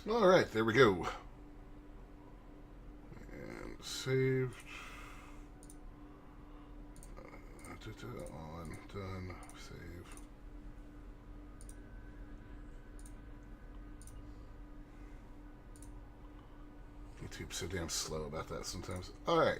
All right, there we go. And saved. On, done, save. YouTube's so damn slow about that sometimes. All right.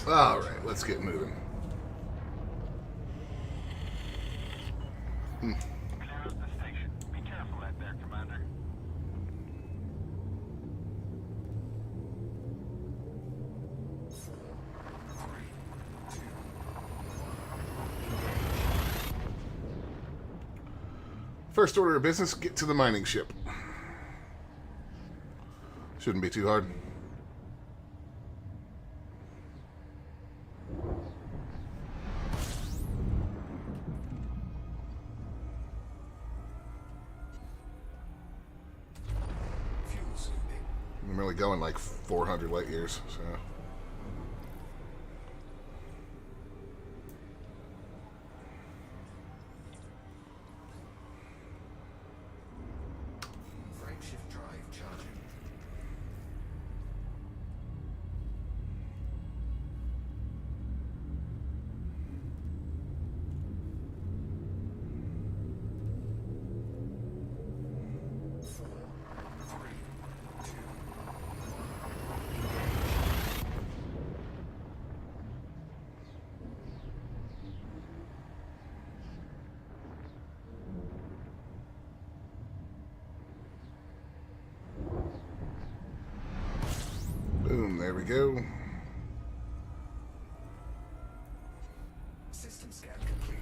All right, let's get moving. Clear out the station. Be careful out there, Commander. First order of business, get to the mining ship. Shouldn't be too hard. I'm really going like 400 light years, so. Frameshift drive charging. Boom, there we go. System scan complete.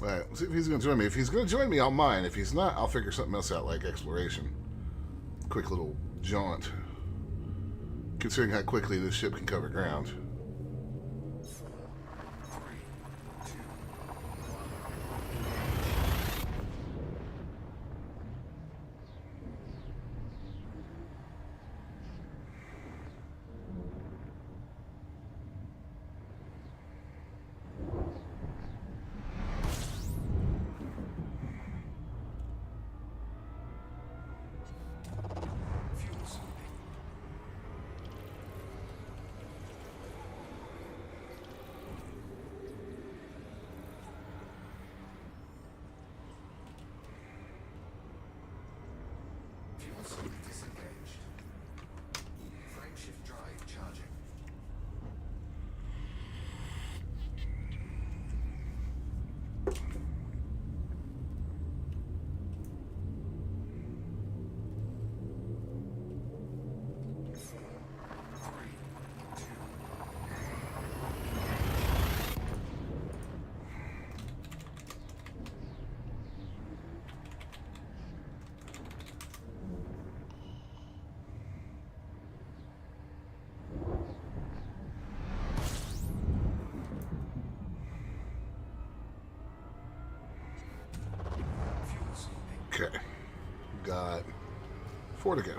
Right, see if he's going to join me. If he's going to join me, I'll mine. If he's not, I'll figure something else out, like exploration. Quick little jaunt. Considering how quickly this ship can cover ground. Disengaged. Frameshift drive charging. Okay. Got 4 to go.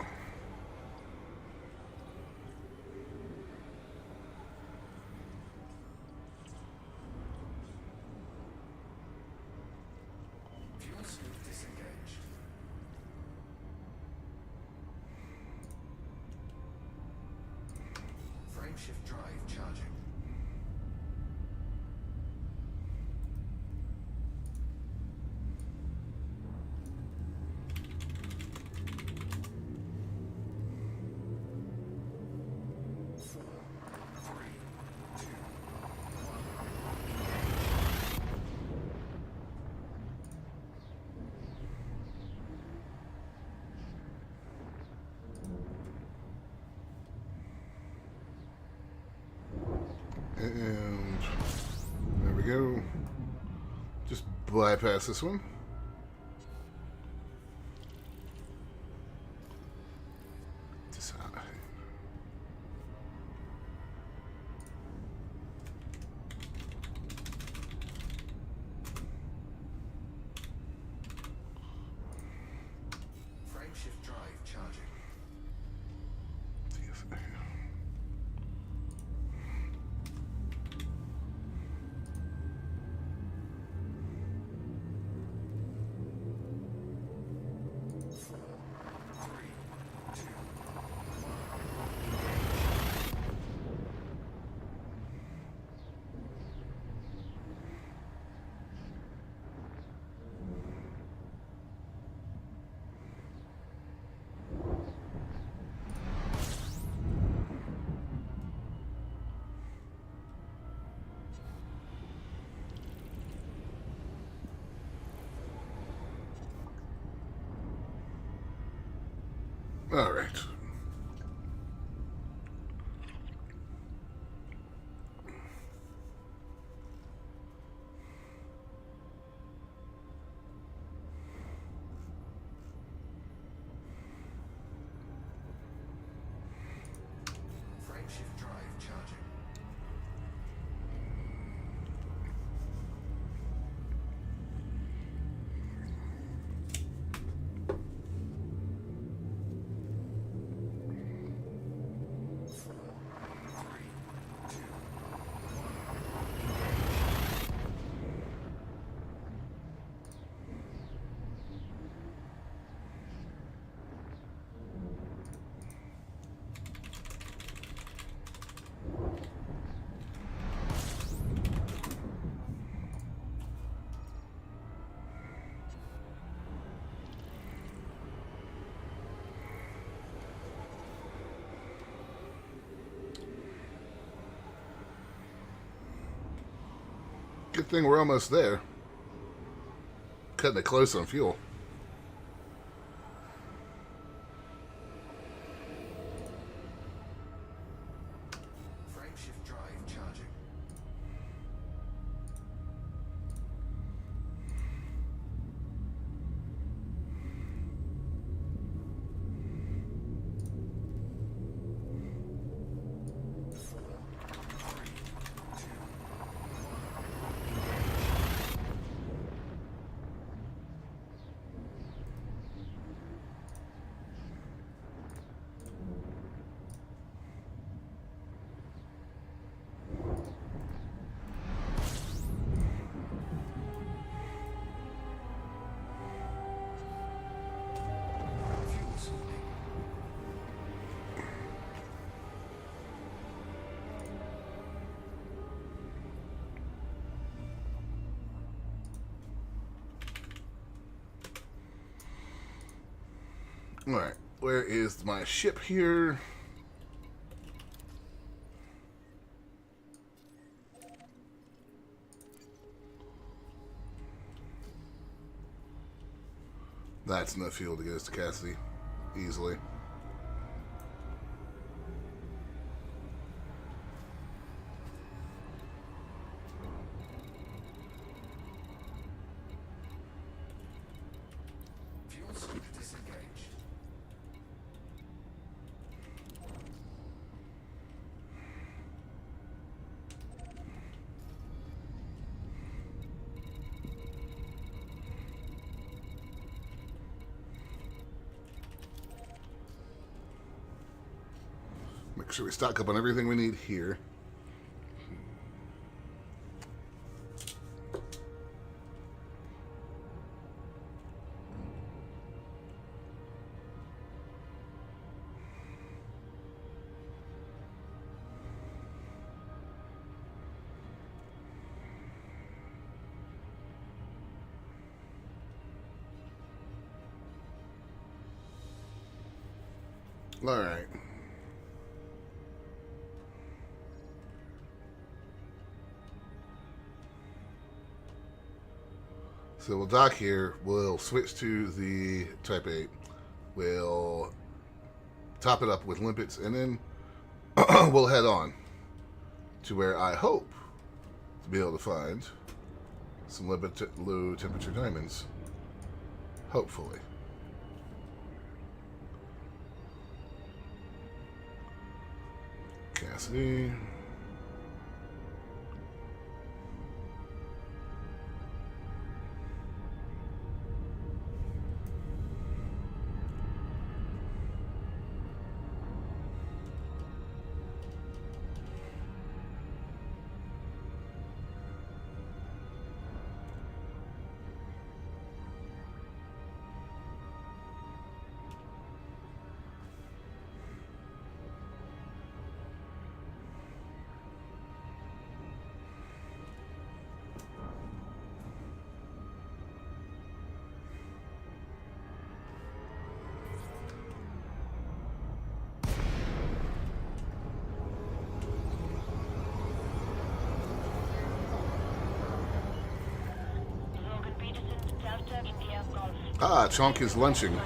Fuel scoop disengaged. Frameshift drive charging. And there we go. Just bypass this one. Frameshift drive charging. All right. Frameshift drive charging. Good thing we're almost there. Cutting it close on fuel. Frameshift drive charging. Alright, where is my ship here? That's enough fuel to get us to Cassidy easily. Fuel scoop disengaged. Make sure we stock up on everything we need here. All right. So we'll dock here. We'll switch to the Type 8. We'll top it up with limpets, and then we'll head on to where I hope to be able to find some low temperature diamonds. Hopefully. Cassidy. Ah, Chonk is lunching.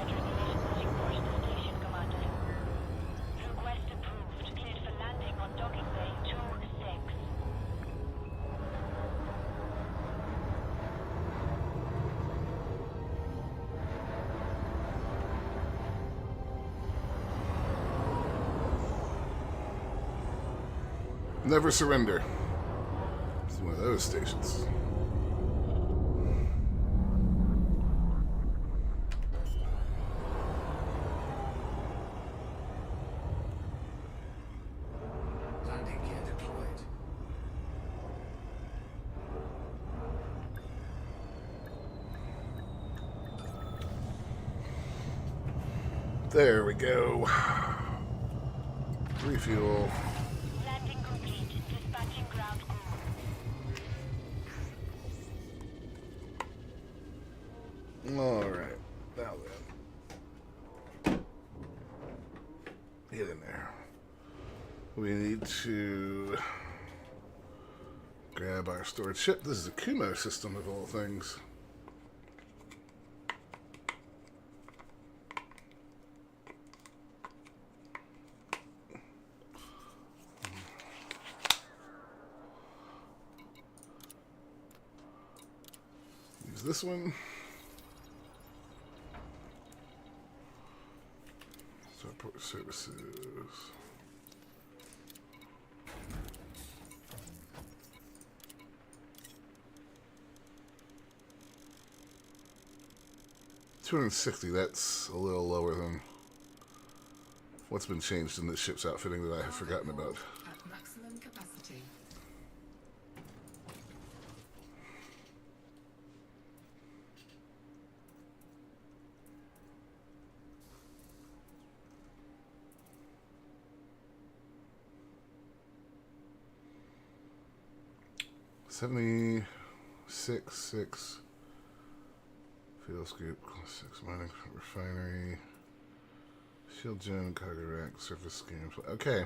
Never surrender. It's one of those stations. Landing gear deployed. There we go. Refuel. Landing complete. Dispatching ground crew. Alright. Now then. Get in there. We need to grab our storage ship. This is a Kumo system of all things. Use this one. Support services. $260, that's a little lower than what's been changed in this ship's outfitting that I have forgotten about. At maximum capacity. $76.6 fuel scoop, 6 mining refinery. Shield gen, cargo rack, surface scan. Okay.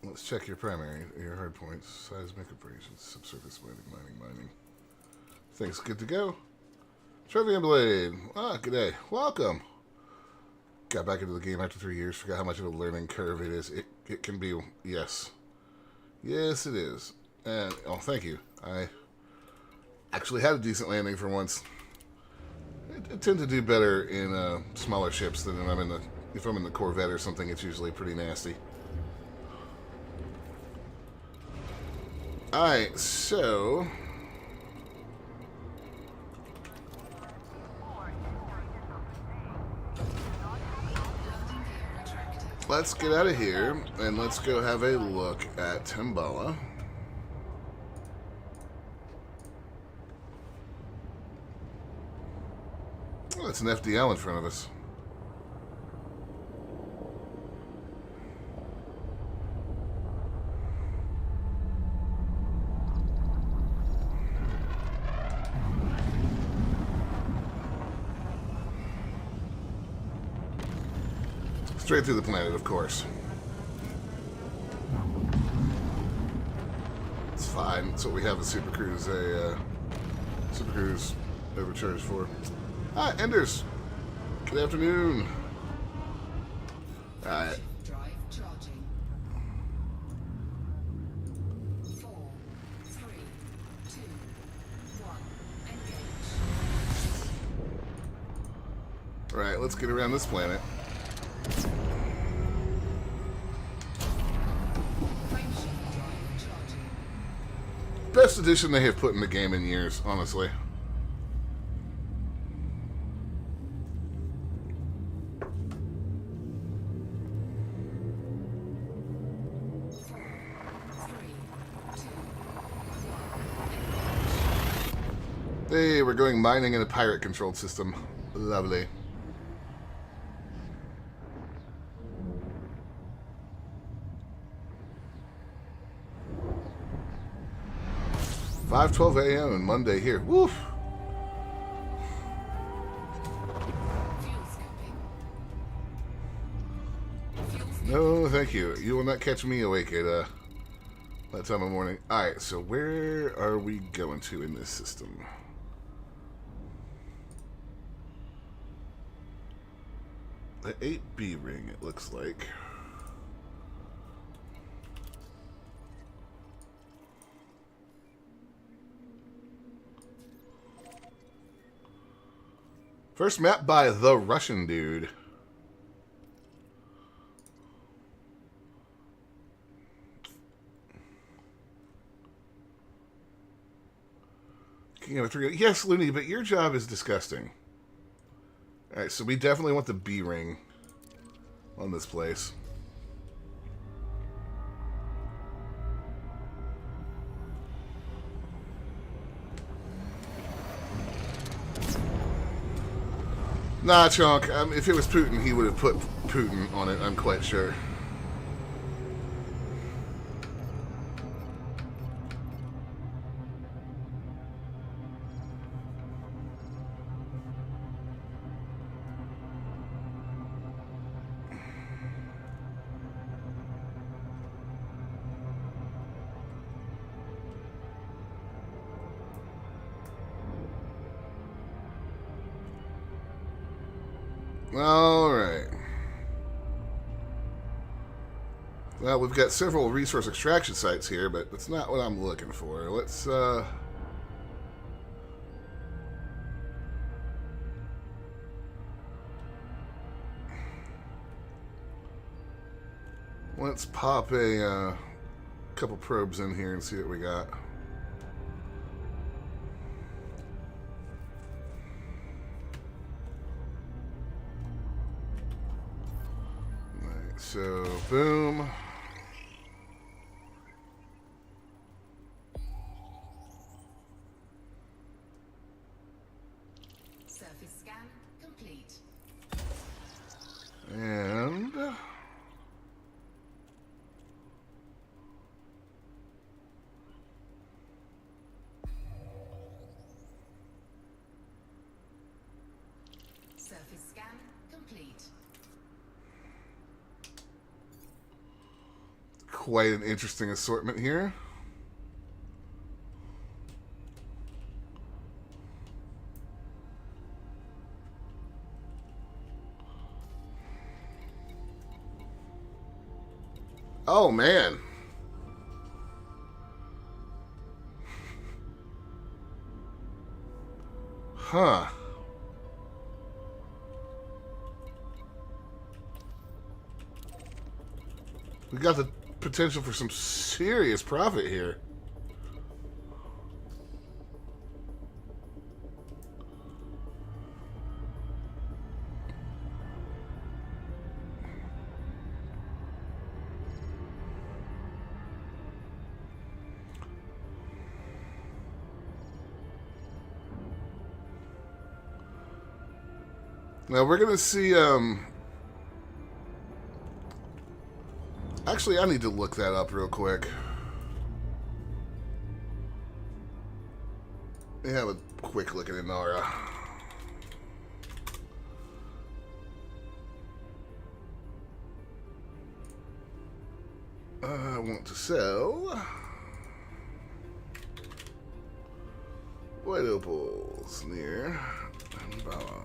Let's check your primary, your hard points, seismic operations, subsurface mining. Things good to go. Trevian Blade. Ah, g'day. Welcome. Got back into the game after 3 years. Forgot how much of a learning curve it is. It can be, yes. Yes, it is. And, oh, thank you. I actually had a decent landing for once. I tend to do better in smaller ships than when if I'm in the Corvette or something. It's usually pretty nasty. Alright, so let's get out of here and let's go have a look at Timbala. Oh, that's an FDL in front of us. Straight through the planet, of course. It's fine. That's what we have a Super Cruise, Super Cruise overcharged for. Hi, Enders. Good afternoon. Alright. Drive charging. 4, 3, 2, 1. Engage. Alright, let's get around this planet. Frameshift drive charging. Best addition they have put in the game in years, honestly. Hey, we're going mining in a pirate-controlled system. Lovely. "5:12 a.m. on Monday here." Woof. Fuel scooping. Fuel No, thank you. You will not catch me awake at that time of morning. Alright, so where are we going to in this system? The 8B ring, it looks like. First map by the Russian dude. King of a three. Yes, Looney, but your job is disgusting. Alright, so we definitely want the B ring on this place. Nah, Chunk. If it was Putin, he would have put Putin on it, I'm quite sure. Alright. Well, we've got several resource extraction sites here, but that's not what I'm looking for. Let's pop a couple probes in here and see what we got. Alright, so boom. surface scan complete. And Surface scan complete. quite an interesting assortment here. Oh, man. Huh. We got the potential for some serious profit here. Now we're gonna see, actually I need to look that up real quick. Let me have a quick look at Inara. I want to sell white opals near Bala.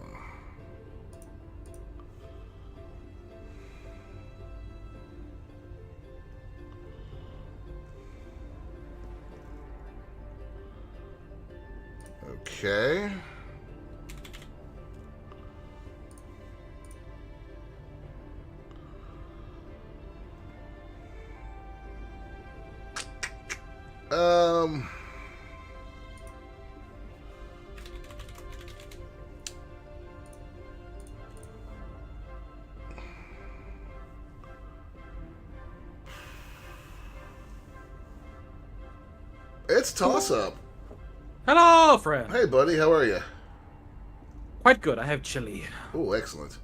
Okay. It's toss up. Hello, friend. Hey, buddy, how are you? Quite good. I have chili. Oh, excellent.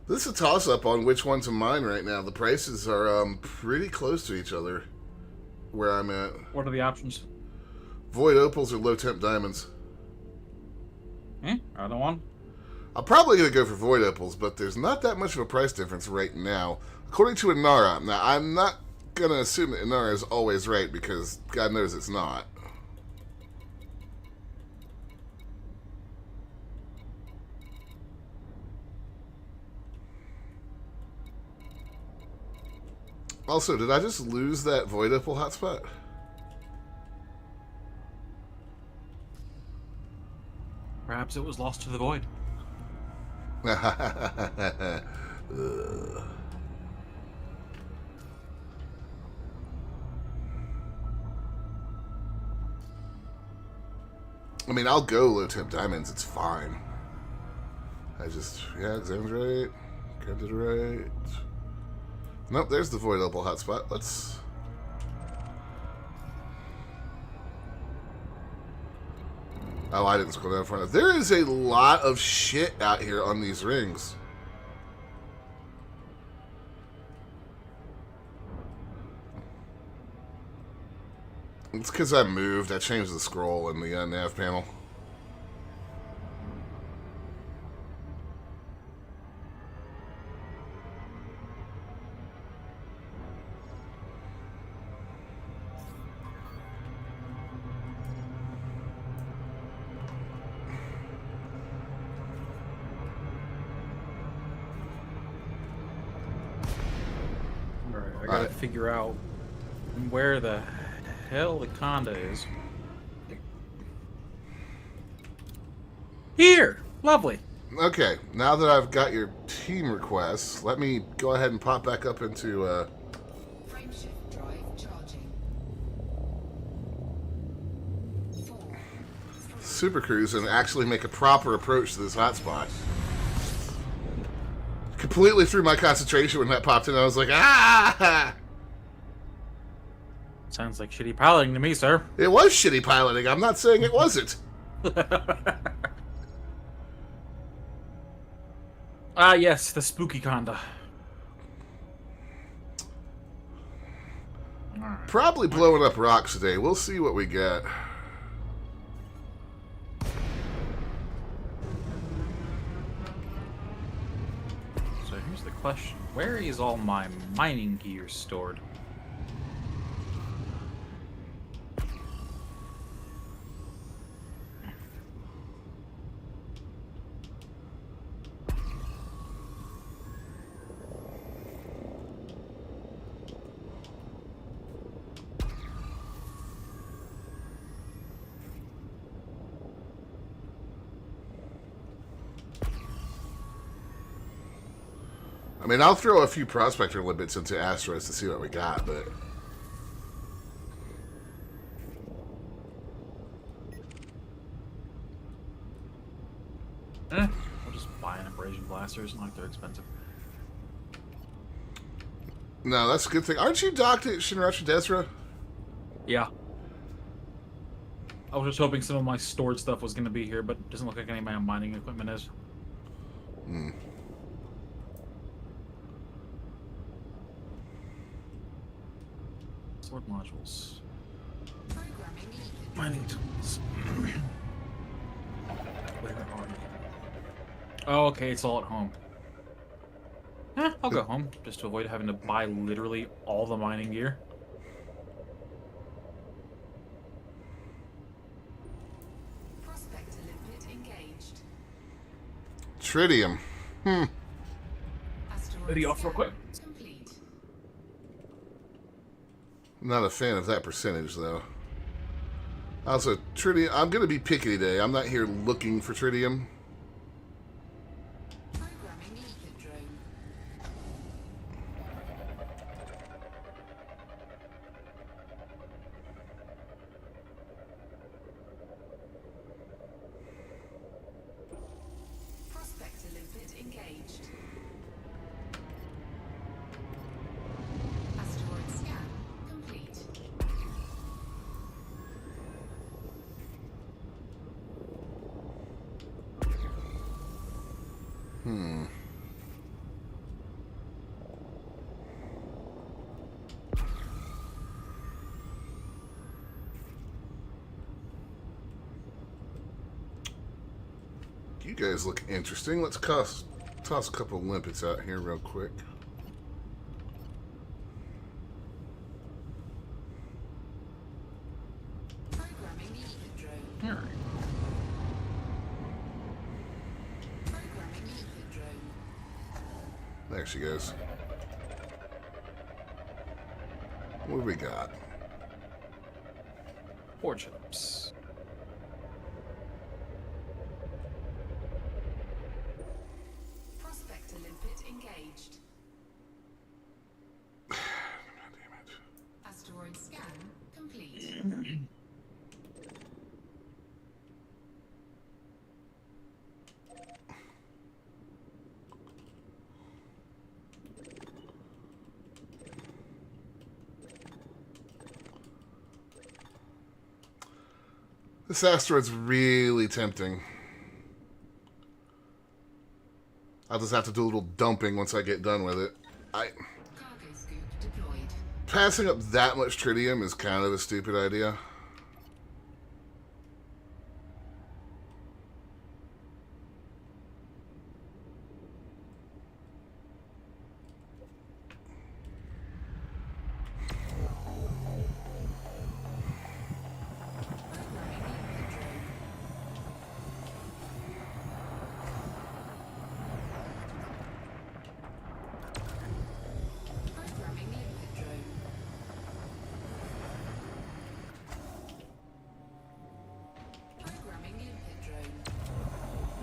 This is a toss up on which one to mine right now. The prices are pretty close to each other where I'm at. What are the options? Void opals or low temp diamonds. Either one. I'm probably going to go for void opals, but there's not that much of a price difference right now. According to Inara. Now, I'm not going to assume that Inara is always right because God knows it's not. Also, did I just lose that void opal hotspot? Perhaps it was lost to the void. I mean, I'll go low temp diamonds. It's fine. I just, yeah, examined right. Counted right. Nope, there's the void opal hotspot. Let's... Oh, I didn't scroll down front of. There is a lot of shit out here on these rings. It's because I moved. I changed the scroll in the nav panel. Alright, I gotta figure out where the hell the conda is. Here! Lovely! Okay, now that I've got your team requests, let me go ahead and pop back up into Frameshift drive charging. 4, 3, Super Cruise and actually make a proper approach to this hotspot. Completely threw my concentration when that popped in. I was like, ah! Sounds like shitty piloting to me, sir. It was shitty piloting. I'm not saying it wasn't. Ah, yes, the spooky conda. Probably blowing up rocks today. We'll see what we get. So here's the question. Where is all my mining gear stored? I mean, I'll throw a few prospector limits into asteroids to see what we got, but I'll just buy an abrasion blaster. It's not like they're expensive. no, that's a good thing. Aren't you docked at Shinracha Desra? Yeah. I was just hoping some of my stored stuff was going to be here, but it doesn't look like any of my mining equipment is. Hmm. Sword modules. Programming lead. Mining tools. Where are you? Oh, okay, it's all at home. I'll go home, just to avoid having to buy literally all the mining gear. Prospector limpet engaged. Tritium. Asteroid Ready off real quick. complete. Not a fan of that percentage, though. Also, tritium. I'm going to be picky today. I'm not here looking for tritium. Programming lead drone. Prospector limpet engaged. Asteroid scan complete. You guys look interesting. Let's toss a couple limpets out here real quick. Programming lead drone. Alright. Programming lead drone. There she goes. What do we got? 4 chips. Prospector limpet engaged. God damn it. Asteroid scan complete. This asteroid's really tempting. I'll just have to do a little dumping once I get done with it. Cargo scoop deployed. Passing up that much tritium is kind of a stupid idea. Programming lead drone. Programming lead drone. Programming lead drone.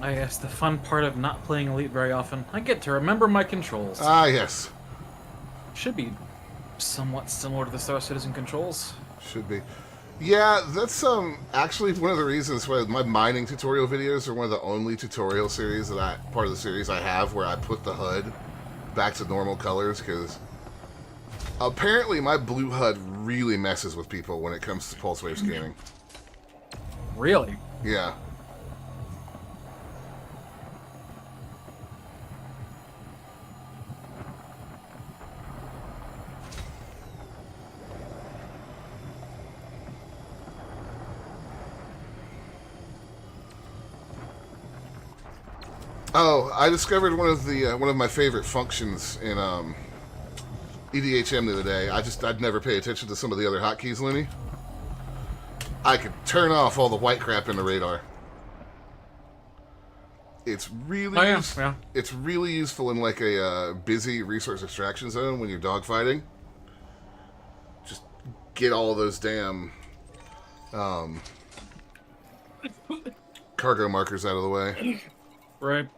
I guess the fun part of not playing Elite very often, I get to remember my controls. Ah, yes. Should be somewhat similar to the Star Citizen controls. Should be. Yeah, that's actually one of the reasons why my mining tutorial videos are one of the only tutorial series part of the series I have where I put the HUD back to normal colors, because apparently my blue HUD really messes with people when it comes to pulse wave scanning. Really? Yeah. Oh, I discovered one of my favorite functions in EDHM the other day. I'd never pay attention to some of the other hotkeys, Looney. I could turn off all the white crap in the radar. It's really it's really useful in like a busy resource extraction zone when you're dogfighting. Just get all of those damn cargo markers out of the way. Right.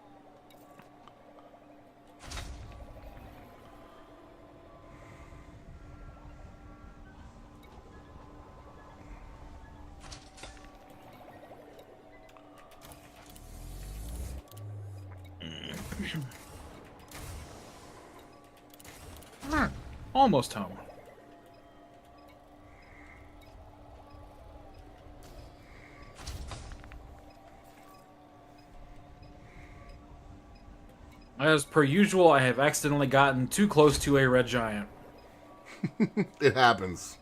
Almost home. As per usual, I have accidentally gotten too close to a red giant. It happens.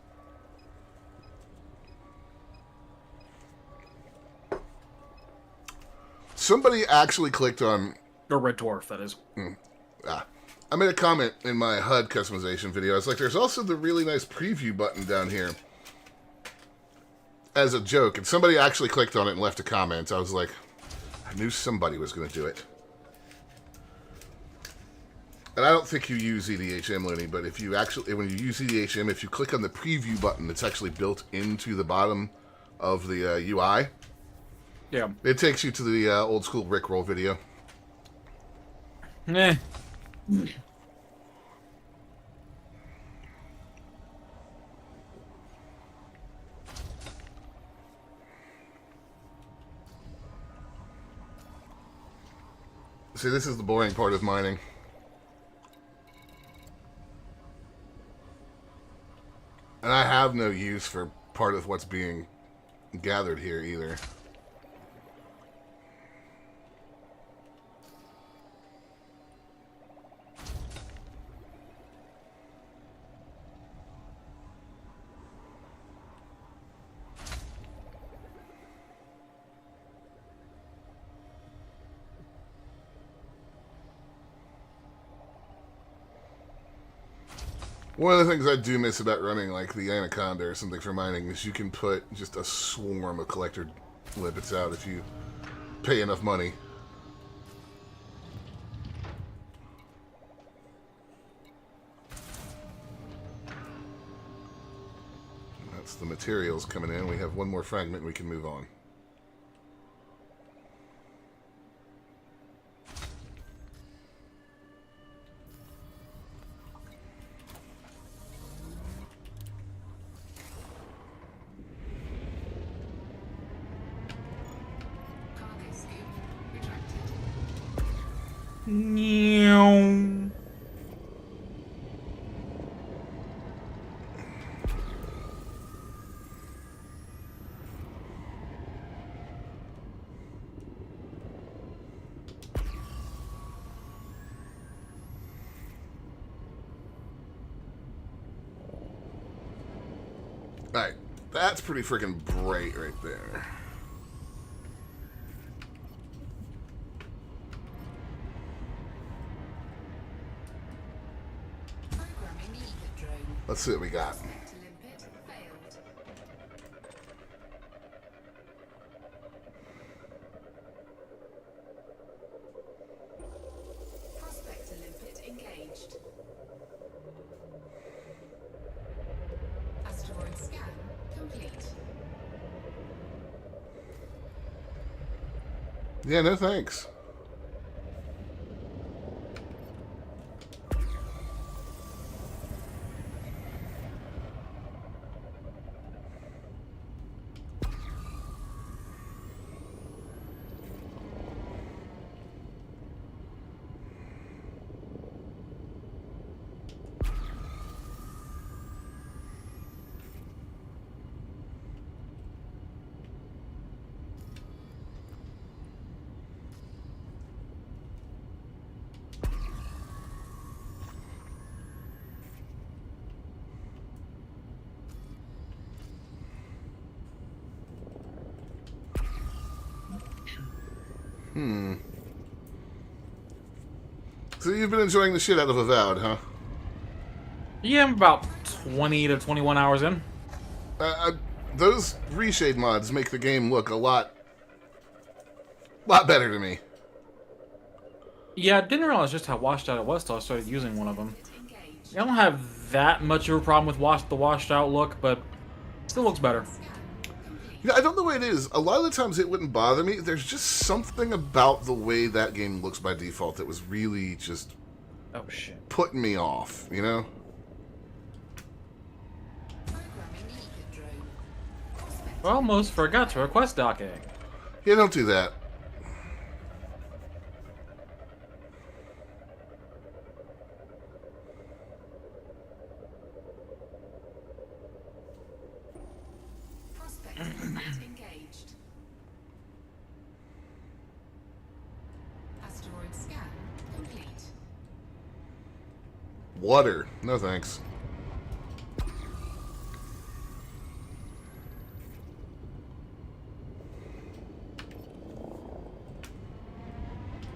Somebody actually clicked on... Or red dwarf, that is. I made a comment in my HUD customization video. I was like, there's also the really nice preview button down here. As a joke. And somebody actually clicked on it and left a comment. I was like, I knew somebody was going to do it. And I don't think you use EDHM, Looney, but if you actually, when you use EDHM, if you click on the preview button, it's actually built into the bottom of the UI. Yeah. It takes you to the old school Rickroll video. Eh. See, this is the boring part of mining. And I have no use for part of what's being gathered here either. One of the things I do miss about running like the Anaconda or something for mining is you can put just a swarm of collector limpets out if you pay enough money. That's the materials coming in. We have one more fragment and we can move on. Cargo scoop retracted. Alright, that's pretty freaking bright right there. Programming limpet drone. Let's see what we got. Prospect to limpet failed. Prospect to limpet engaged. Asteroid scan complete. Yeah, no thanks. So you've been enjoying the shit out of Avowed, huh? Yeah, I'm about 20 to 21 hours in. Those reshade mods make the game look a lot better to me. Yeah, I didn't realize just how washed out it was till I started using one of them. Engaged. I don't have that much of a problem with the washed out look, but still looks better. Scan complete. Yeah, I don't know what it is. A lot of the times it wouldn't bother me. There's just something about the way that game looks by default that was really just Oh shit. putting me off, you know? Programming limpet drone. Prospect Almost forgot to request docking. Yeah, don't do that. water. No thanks.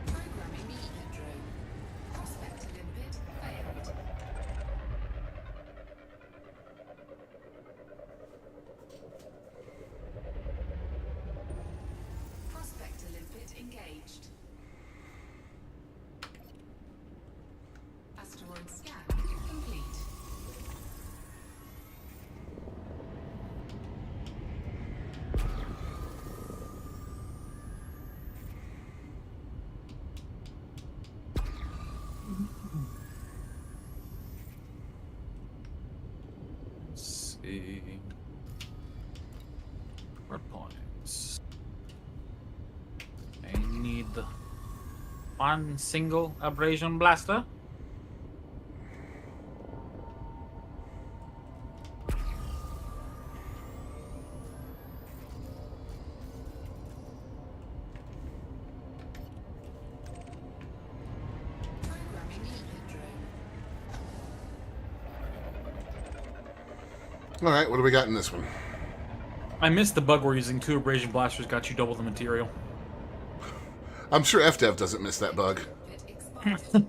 Programming media drone. Prospect limpet failed. Prospect limpet engaged. Asteroid scan complete. Let's see. Red points. I need one single abrasion blaster. Programming media drone. All right, what do we got in this one? I missed the bug where using 2 abrasion blasters got you double the material. I'm sure FDev doesn't miss that bug. Limpet expired.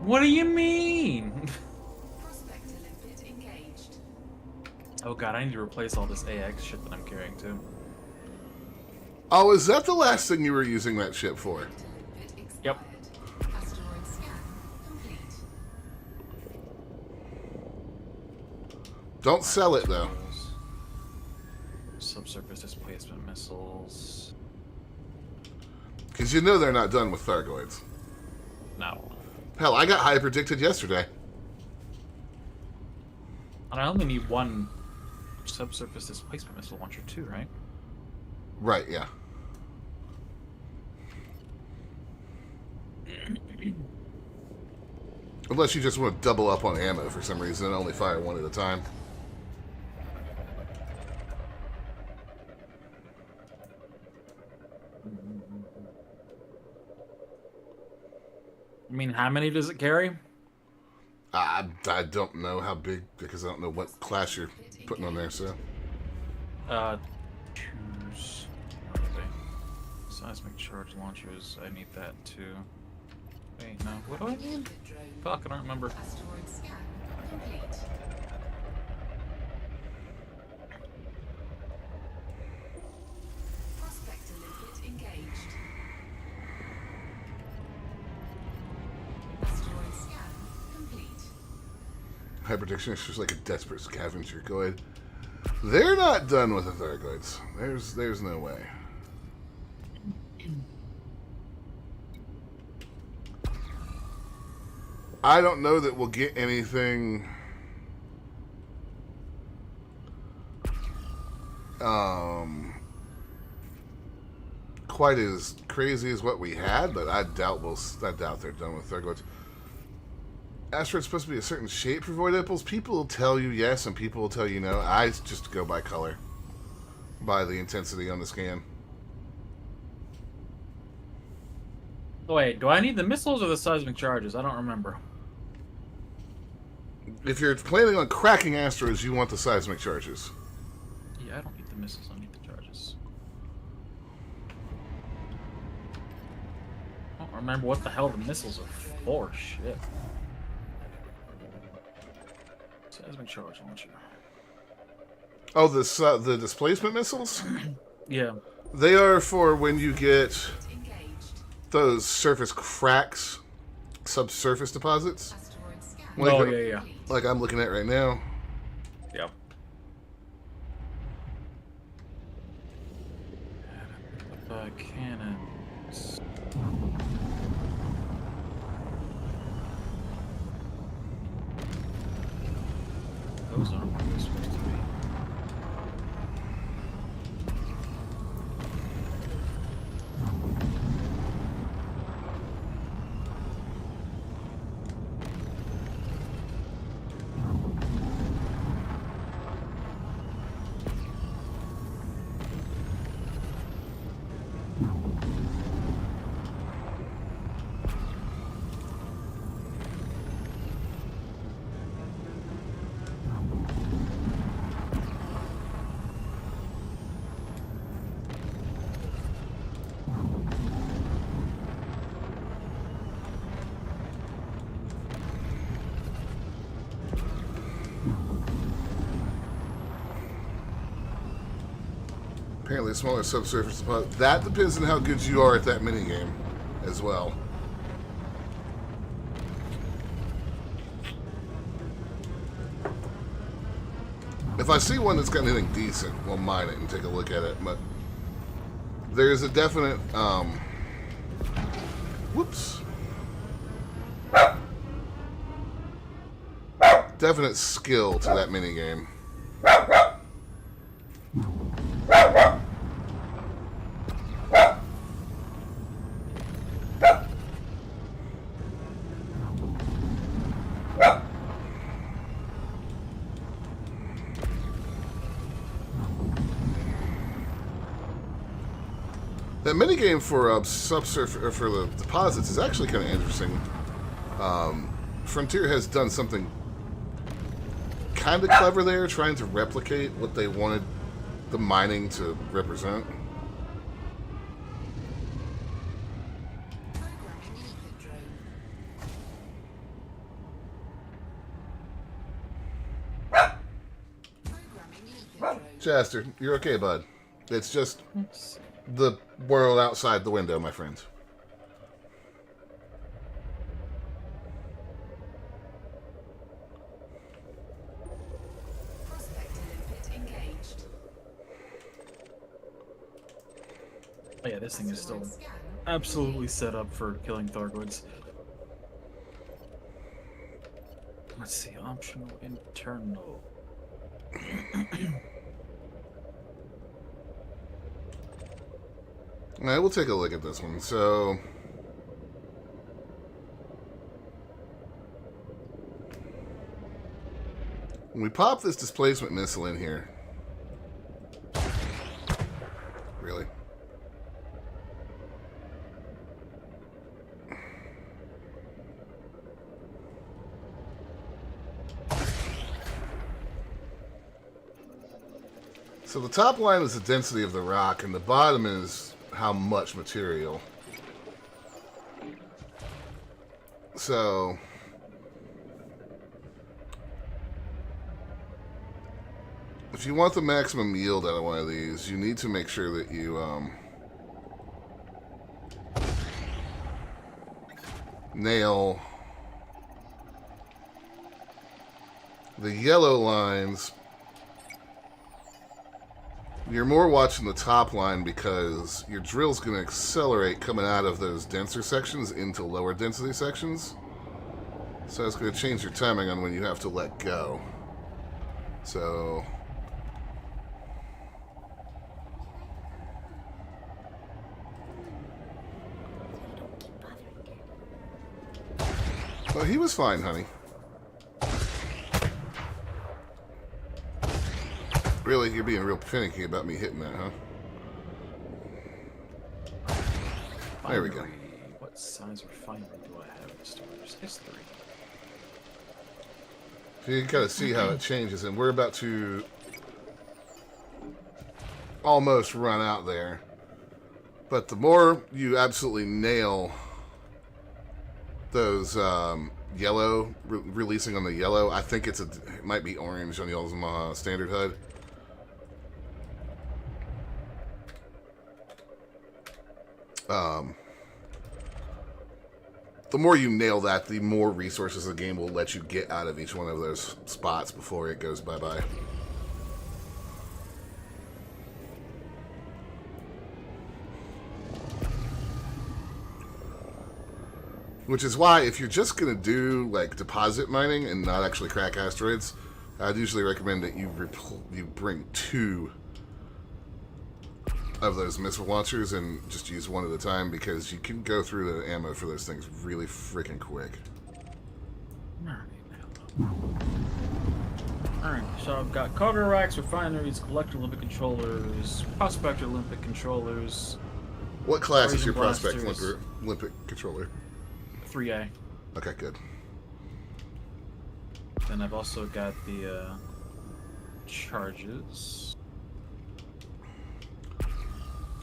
What do you mean? Prospect limpet engaged. Oh god, I need to replace all this AX shit that I'm carrying too. Oh, is that the last thing you were using that ship for? Limpet expired. Yep. Asteroid scan complete. Don't sell it, though. Subsurface displacement missiles. Because you know they're not done with Thargoids. No. Hell, I got high predicted yesterday. And I only need 1 subsurface displacement missile launcher too, right? Right, yeah. Unless you just want to double up on ammo for some reason and only fire 1 at a time. I mean, how many does it carry? I don't know how big, because I don't know what class you're putting on there, so. Choose. Where are they? Seismic charge launchers. I need that too. Wait, no. What do I need? Media drone. Fuck, I don't remember. Asteroid scan complete. Prospect limpet engaged. Asteroid scan complete. High prediction is just like a desperate scavenger. Go ahead. They're not done with the Thargoids. There's no way. I don't know that we'll get anything quite as crazy as what we had, but I doubt they're done with Thargoids. Asteroid's supposed to be a certain shape for void opals. People will tell you yes, and people will tell you no. I just go by color, by the intensity on the scan. Wait, do I need the missiles or the seismic charges? I don't remember. If you're planning on cracking asteroids, you want the seismic charges. Yeah, I don't need the missiles. I need the charges. I don't remember what the hell the missiles are for. Shit. Seismic charge launcher. Oh, the displacement missiles? Yeah. They are for when you get Engaged. those surface cracks, subsurface deposits, Asteroid scan. Like Oh, a- yeah, yeah. complete. like I'm looking at right now. Yep. Cannons. Those aren't what they're supposed to be. Apparently, a smaller subsurface deposit. That depends on how good you are at that minigame as well. If I see one that's got anything decent, we'll mine it and take a look at it. But there's a definite, whoops. Definite skill to that minigame. That minigame for subsurface for the deposits is actually kind of interesting. Frontier has done something kind of clever there, trying to replicate what they wanted the mining to represent. Programming limpet drone. Programming limpet drone. Chester, you're okay, bud. It's just the world outside the window, my friends. Prospector limpet engaged. Oh yeah, this thing is still Scan. absolutely set up for killing Thargoids. Let's see, optional internal. Alright, we'll take a look at this one. So, when we pop this displacement missile in here, really? So the top line is the density of the rock, and the bottom is how much material. So if you want the maximum yield out of one of these, you need to make sure that you nail the yellow lines. You're more watching the top line because your drill's going to accelerate coming out of those denser sections into lower density sections. So it's going to change your timing on when you have to let go. So well, he was fine, honey. Really, you're being real finicky about me hitting that, huh? There we go. Refinery. What size refinery do I have in stores? History. So you can kind of see how it changes, and we're about to almost run out there. But the more you absolutely nail those yellow, releasing on the yellow, I think it might be orange on y'all's standard HUD. The more you nail that, the more resources the game will let you get out of each one of those spots before it goes bye-bye. Which is why, if you're just going to do like deposit mining and not actually crack asteroids, I'd usually recommend that you bring 2 of those missile launchers and just use one at a time, because you can go through the ammo for those things really freaking quick. Alright, so I've got cargo racks, refineries, collector limpet controllers, prospector limpet controllers. What class is Poison your prospect blasters. limpet controller? 3A. Okay, good. Then I've also got the charges.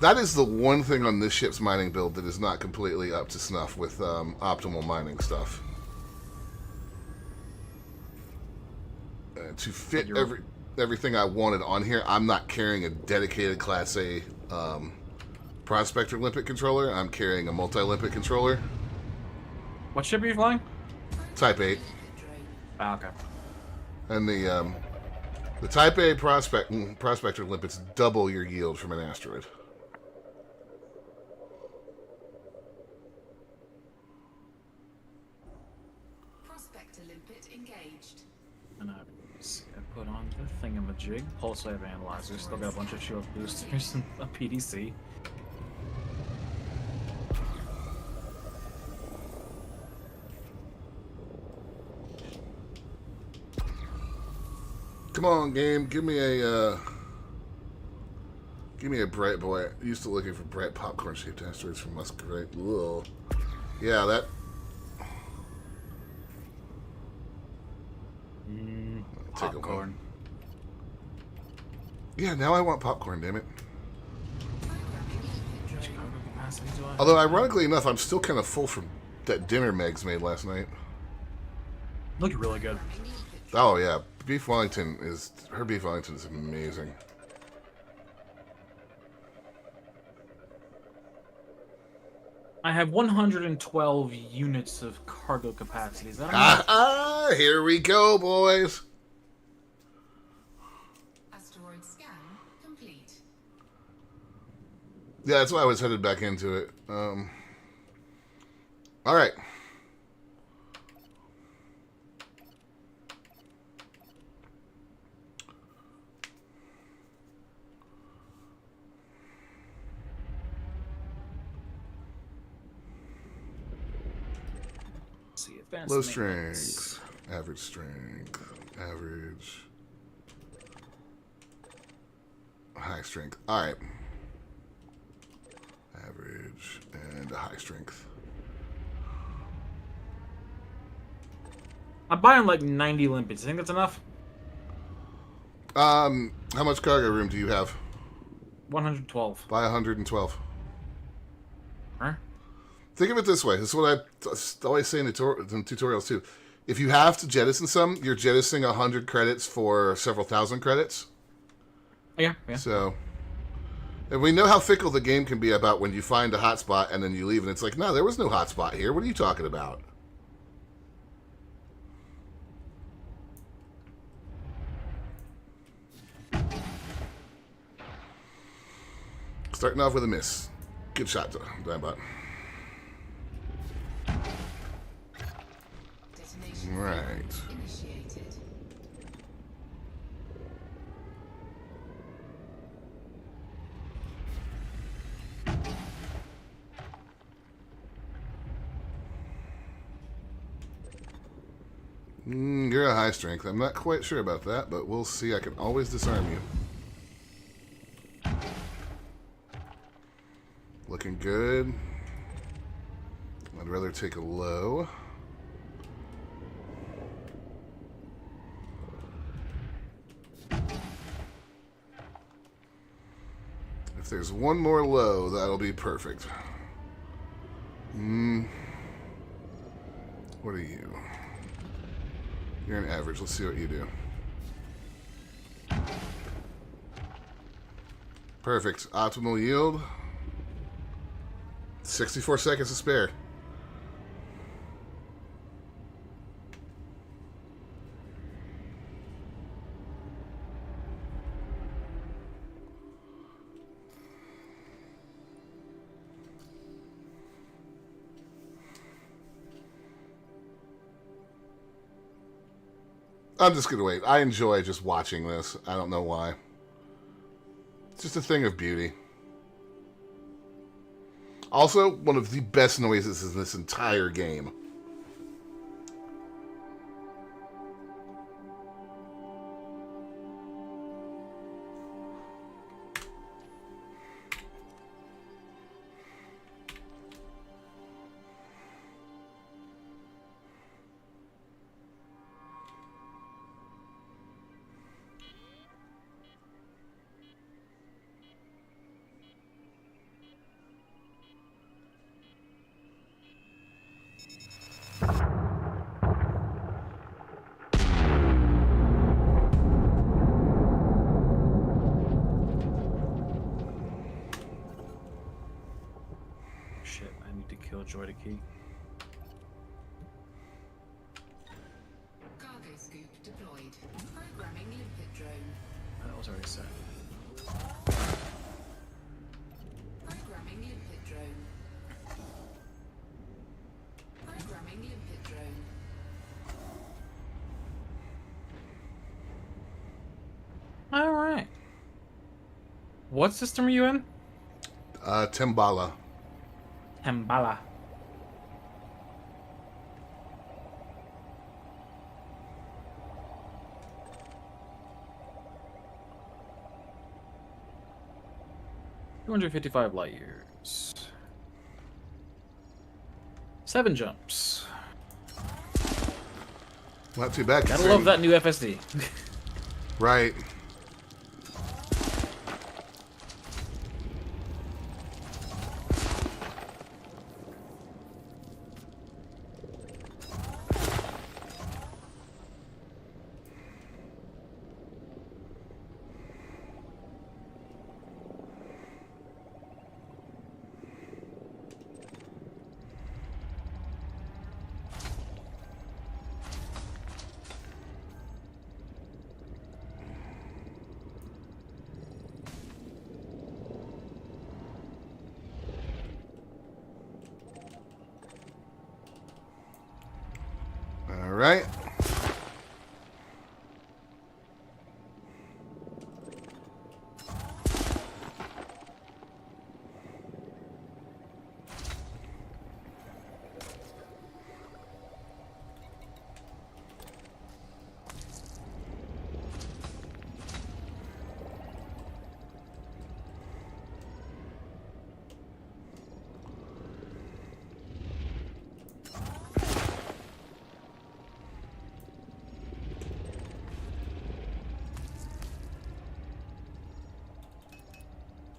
That is the one thing on this ship's mining build that is not completely up to snuff with optimal mining stuff. To fit Your every... everything I wanted on here. I'm not carrying a dedicated Class A Prospector Limpet controller. I'm carrying a multi-limpet controller. What ship are you flying? Type 8. Ah, okay. And the Type A Prospector Limpets double your yield from an asteroid. Prospector limpet engaged. And I put on the thingamajig. Pulse wave analyzer. Still got a bunch of shield boosters and a PDC. Come on, game. Give me a bright boy. Used to looking for bright popcorn-shaped asteroids from Muscovite. Ugh. Yeah, that. Take a Popcorn. one. Yeah, now I want popcorn. Damn it. Cargo capacity do I have? Although, ironically enough, I'm still kind of full from that dinner Megs made last night. Looking really good. Oh yeah, beef Wellington is amazing. I have 112 units of cargo capacity. Is that enough? Here we go, boys. Asteroid scan complete. Yeah, that's why I was headed back into it. All right. Let's see, advanced Low maintenance. strength, average strength, average, high strength. All right. Average and a high strength. I'm buying like 90 limpets. You think that's enough? How much cargo room do you have? 112. Buy 112. Huh? Think of it this way. This is what I always say in tutorials too. If you have to jettison some, you're jettisoning 100 credits for several thousand credits. Yeah, yeah. So, and we know how fickle the game can be about when you find a hotspot and then you leave and it's like, no, there was no hotspot here. What are you talking about? Starting off with a miss. Good shot, Dimebot. Detonation Right. initiated. You're a high strength. I'm not quite sure about that, but we'll see. I can always disarm you. Looking good. I'd rather take a low. If there's one more low, that'll be perfect. What are you? You're an average. Let's see what you do. Perfect. Optimal yield. 64 seconds to spare. I'm just going to wait. I enjoy just watching this. I don't know why. It's just a thing of beauty. Also, one of the best noises in this entire game. shit. I need to kill Joy to Key. Cargo scoop deployed. Programming limpet drone. That was already set. Programming limpet drone. Programming limpet drone. Alright. What system are you in? Timbala. Hembala. $255 light years. 7 jumps. Not too bad. Gotta love that new FSD. Right. All right.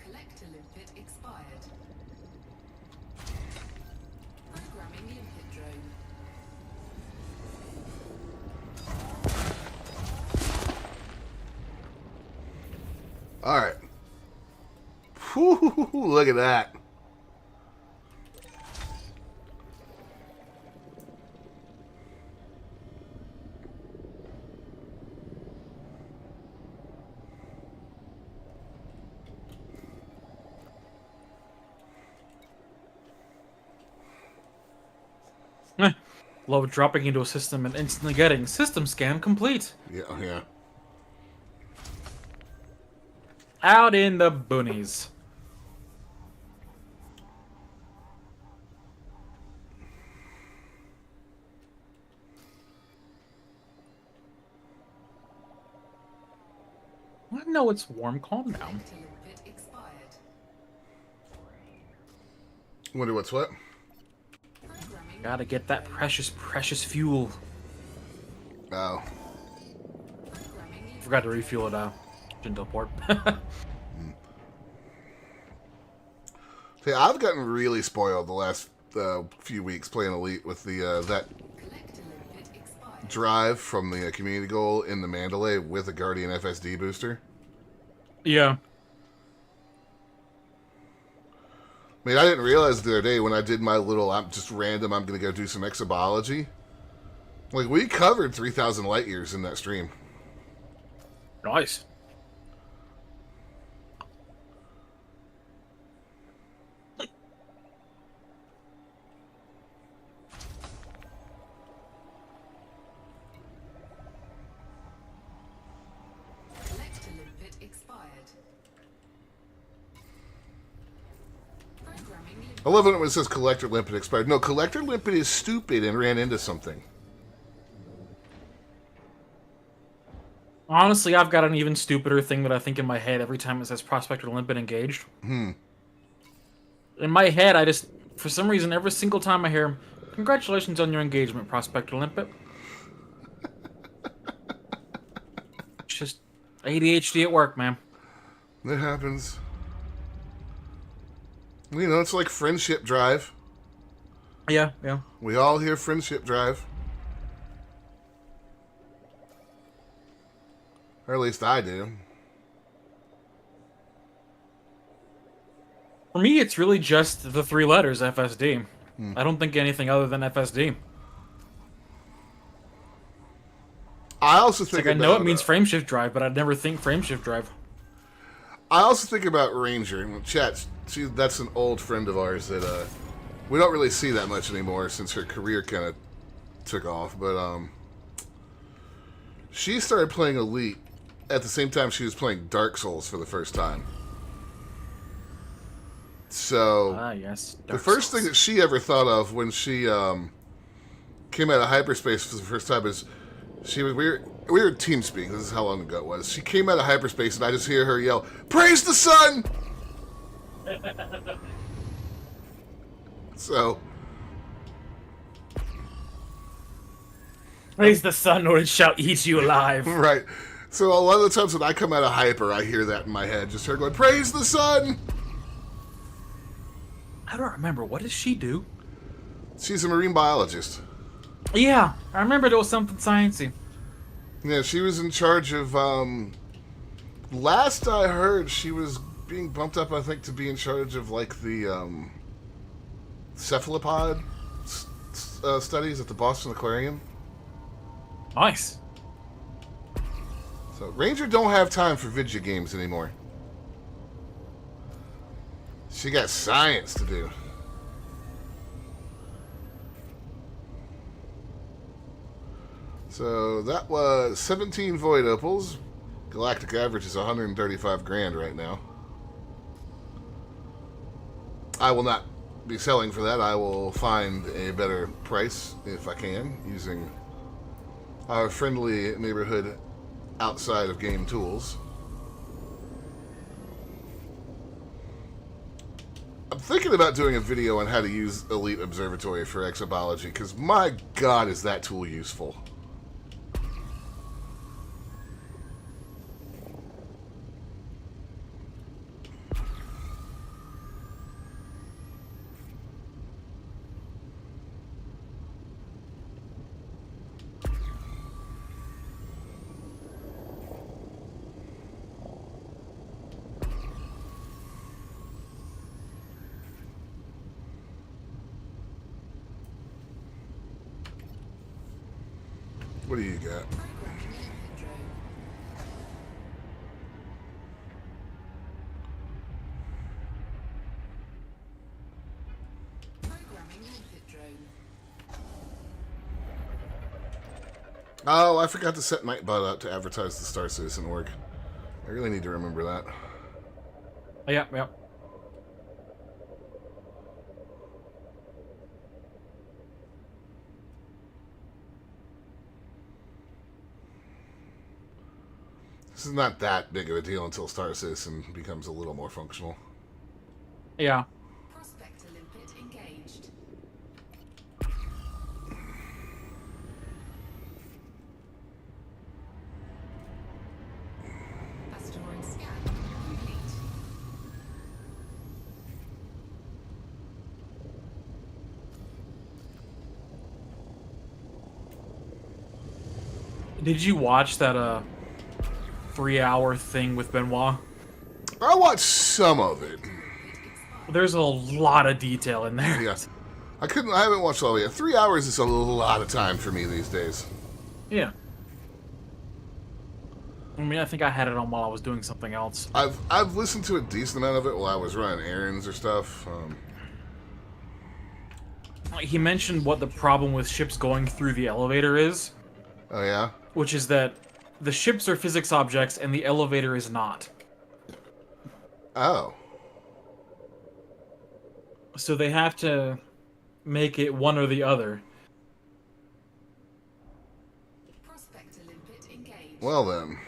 Collector limpet expired. Programming limpet drone. All right. Whew, look at that. Love dropping into a system and instantly getting system scan complete. Yeah, yeah. Out in the boonies. I know it's warm. Calm down. Collector limpet expired. Wonder what's what? Programming Gotta get that precious, precious fuel. Oh. programming Forgot to refuel it, Gentile port. See, I've gotten really spoiled the last few weeks playing Elite with the that collector limpet expired. drive from the community goal in the Mandalay with a Guardian FSD booster. Yeah. I mean, I didn't realize the other day when I did my little, I'm going to go do some exobiology. Like, we covered 3,000 light years in that stream. Nice. Collector limpet expired. Programming limpet. I love when it says Collector Limpet expired. No, Collector Limpet is stupid and ran into something. Honestly, I've got an even stupider thing that I think in my head every time it says Prospector Limpet engaged. In my head, I just, for some reason, every single time I hear him, congratulations on your engagement, Prospector Limpet. It's just ADHD at work, man. It happens. You know, it's like Friendship Drive. Yeah, yeah. We all hear Friendship Drive. Or at least I do. For me, it's really just the 3 letters FSD. I don't think anything other than FSD. I also think Like, I know about, it means frameshift drive, but I'd never think frameshift drive. I also think about Ranger in the chat. That's an old friend of ours that we don't really see that much anymore since her career kind of took off. But she started playing Elite at the same time she was playing Dark Souls for the first time. So Yes. the first thing that she ever thought of when she came out of hyperspace for the first time is we were team speak. This is how long ago it was. She came out of hyperspace and I just hear her yell, "Praise the sun!" So Praise the sun or it shall eat you alive. right. So a lot of the times when I come out of hyper, I hear that in my head. Just her going, "Praise the sun!" I don't remember. What does she do? She's a marine biologist. Yeah, I remember there was something sciencey. Yeah, she was in charge of, last I heard, she was being bumped up, I think, to be in charge of, like, the, cephalopod studies at the Boston Aquarium. Nice. So, Ranger don't have time for video games anymore. She got science to do. So that was 17 Void Opals. Galactic average is 135 grand right now. I will not be selling for that. I will find a better price if I can using our friendly neighborhood outside of game tools. I'm thinking about doing a video on how to use Elite Observatory for exobiology, because my god is that tool useful. What do you got? Programming limpet drone. Oh, I forgot to set Nightbot up to advertise the Star Citizen org. I really need to remember that. Yeah. This is not that big of a deal until Star Citizen becomes a little more functional. Yeah. Prospector limpet engaged. Asteroid scan complete. Did you watch that 3-hour thing with Benoit? I watched some of it. There's a lot of detail in there. Yeah. I haven't watched all of it. 3 hours is a lot of time for me these days. Yeah. I mean, I think I had it on while I was doing something else. I've listened to a decent amount of it while I was running errands or stuff. He mentioned what the problem with ships going through the elevator is, Oh yeah? which is that the ships are physics objects and the elevator is not. Oh. So they have to make it one or the other. Prospector limpet engaged. Well then.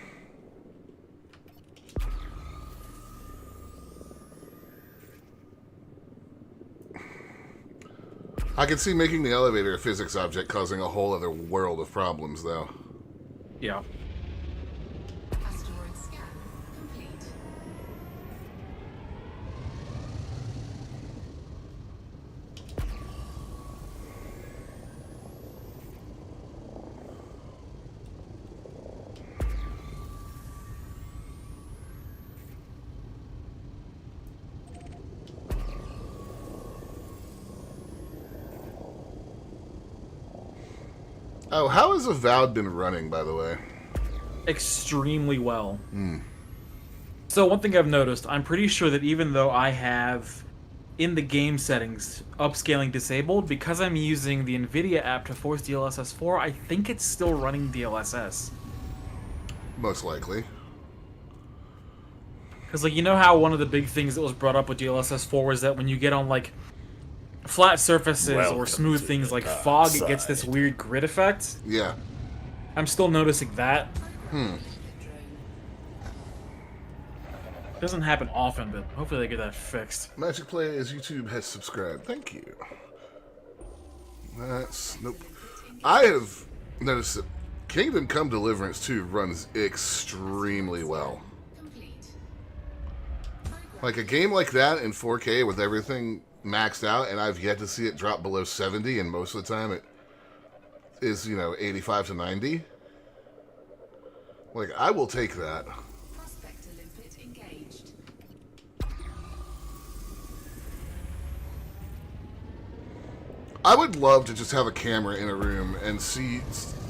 I can see making the elevator a physics object causing a whole other world of problems, though. Yeah. Asteroid scan complete. Oh, how has Avowed been running, by the way? Extremely well. So one thing I've noticed, I'm pretty sure that even though I have in the game settings upscaling disabled, because I'm using the NVIDIA app to force DLSS 4, I think it's still running DLSS. Most likely. Because, like, you know how one of the big things that was brought up with DLSS 4 was that when you get on, like, flat surfaces or smooth things like fog, it gets this weird grid effect? Yeah. I'm still noticing that. Doesn't happen often, but hopefully they get that fixed. Magic Play as YouTube has subscribed. Thank you. That's... Nope. I have noticed that Kingdom Come Deliverance 2 runs extremely well. Complete. Like a game like that in 4K with everything maxed out, and I've yet to see it drop below 70, and most of the time it is, 85 to 90. Like, I will take that. Prospector limpet engaged. I would love to just have a camera in a room and see,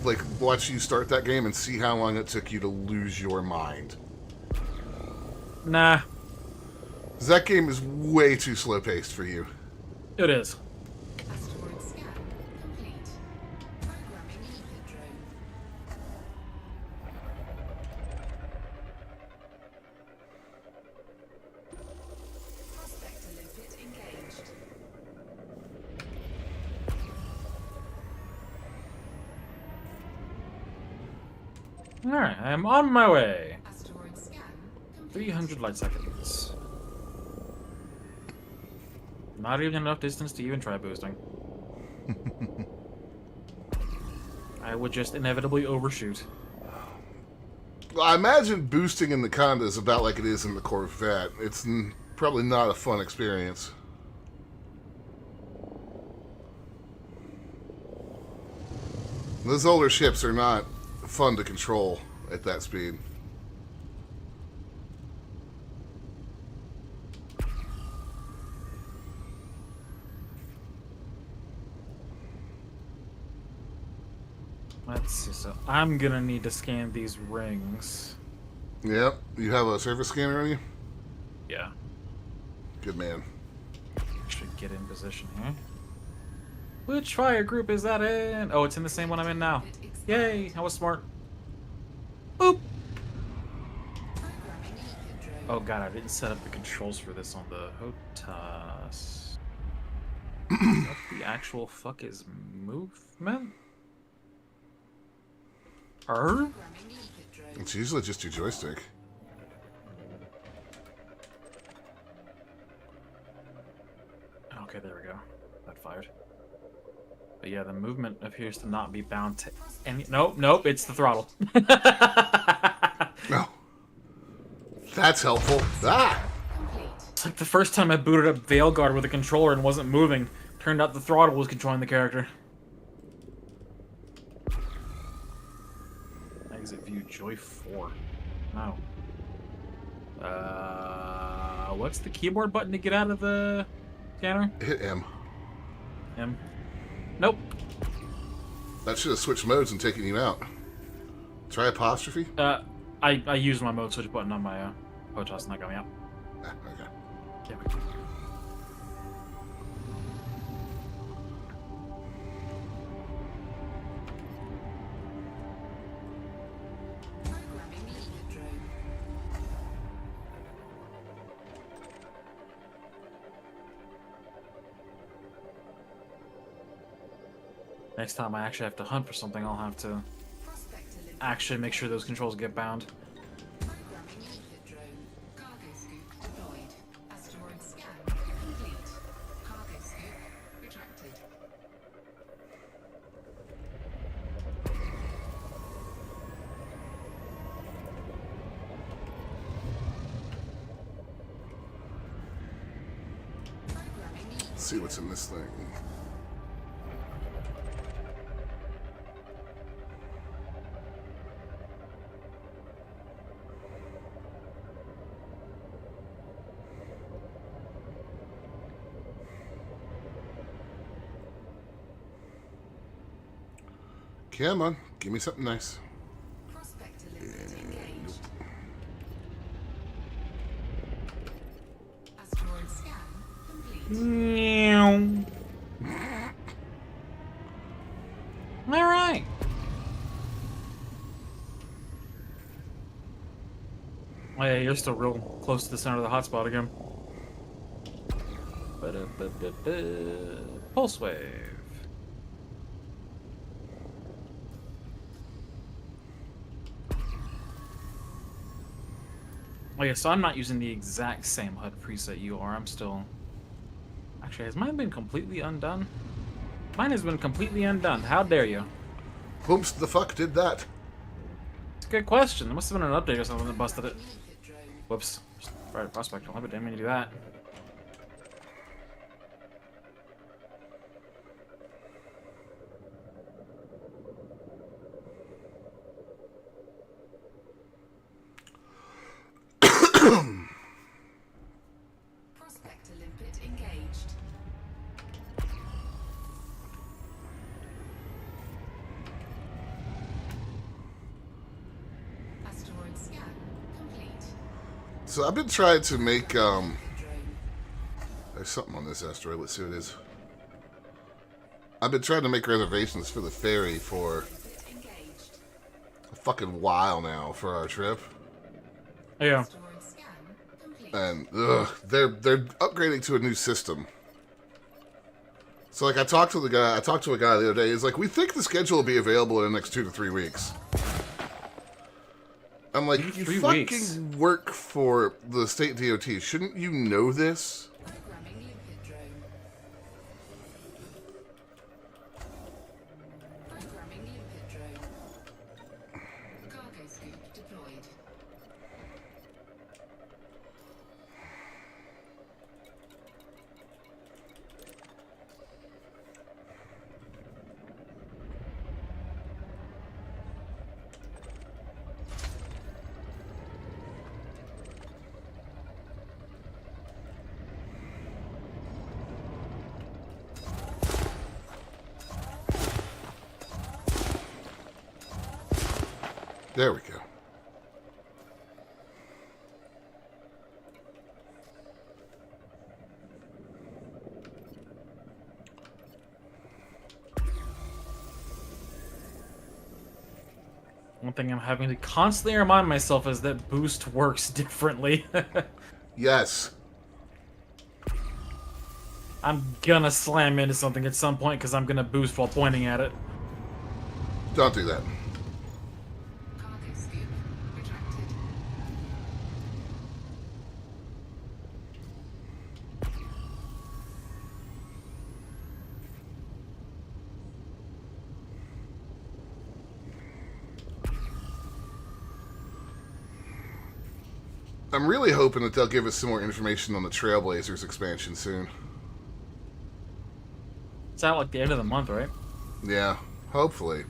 like, watch you start that game and see how long it took you to lose your mind. Nah, 'Cause that game is way too slow-paced for you. it is. Asteroid scan complete. Programming limpet drone. Prospector limpet engaged. Alright, I am on my way. Asteroid scan complete. 300 light seconds. Not even enough distance to even try boosting. I would just inevitably overshoot. Well, I imagine boosting in the Conda is about like it is in the Corvette. It's probably not a fun experience. Those older ships are not fun to control at that speed. Let's see, so I'm gonna need to scan these rings. Yep. You have a surface scanner on you? Yeah. Good man. Should get in position here. Which fire group is that in? Oh, it's in the same one I'm in now. Yay, I was smart. Boop! Programming limpet drone. Oh god, I didn't set up the controls for this on the HOTAS. What the actual fuck is movement? Programming limpet drone. It's usually just your joystick. Okay, there we go. That fired. But yeah, the movement appears to not be bound to any... Nope, it's the throttle. No. That's helpful. Ah! Complete. It's like the first time I booted up Veilguard with a controller and wasn't moving. Turned out the throttle was controlling the character. Exit view, Joy 4. No. What's the keyboard button to get out of the scanner? Hit M. M. Nope. That should have switched modes and taken you out. Try apostrophe? I used my mode switch button on my HOTAS and that got me out. Ah, okay. Yeah. Programming limpet drone. Next time I actually have to hunt for something, I'll have to Prospector limpet. actually make sure those controls get bound. Programming limpet drone. Cargo scoop deployed. Asteroid scan complete. Cargo scoop retracted. Programming limpet. Let's see what's in this thing. Come on, give me something nice. Prospector limpet engaged. Asteroid scan complete. Meow. All right. Oh, yeah, you're still real close to the center of the hotspot again. Pulse wave. Oh yeah, so I'm not using the exact same HUD preset you are. I'm still... Actually, has mine been completely undone? Mine has been completely undone. How dare you? Whoops, the fuck did that? It's a good question. There must have been an update or something that busted it. Limpet drone. Whoops. Just fired a prospector. I didn't mean to do that. Prospector limpet engaged. Asteroid scan complete. So I've been trying to make, Drone. there's something on this asteroid. Let's see what it is. I've been trying to make reservations for the ferry for Limpet engaged. a fucking while now for our trip. Yeah. Asteroid scan complete. And they're upgrading to a new system. So like I talked to a guy the other day. He's like, we think the schedule will be available in the next 2 to 3 weeks. I'm like, you 3 fucking weeks. work for the state DOT. Shouldn't you know this? Programming limpet drone. Programming limpet drone. Cargo scoop deployed. There we go. One thing I'm having to constantly remind myself is that boost works differently. Yes. I'm gonna slam into something at some point because I'm gonna boost while pointing at it. Don't do that. Cargo scoop retracted. I'm really hoping that they'll give us some more information on the Trailblazers expansion soon. It's out like the end of the month, right? Yeah, hopefully.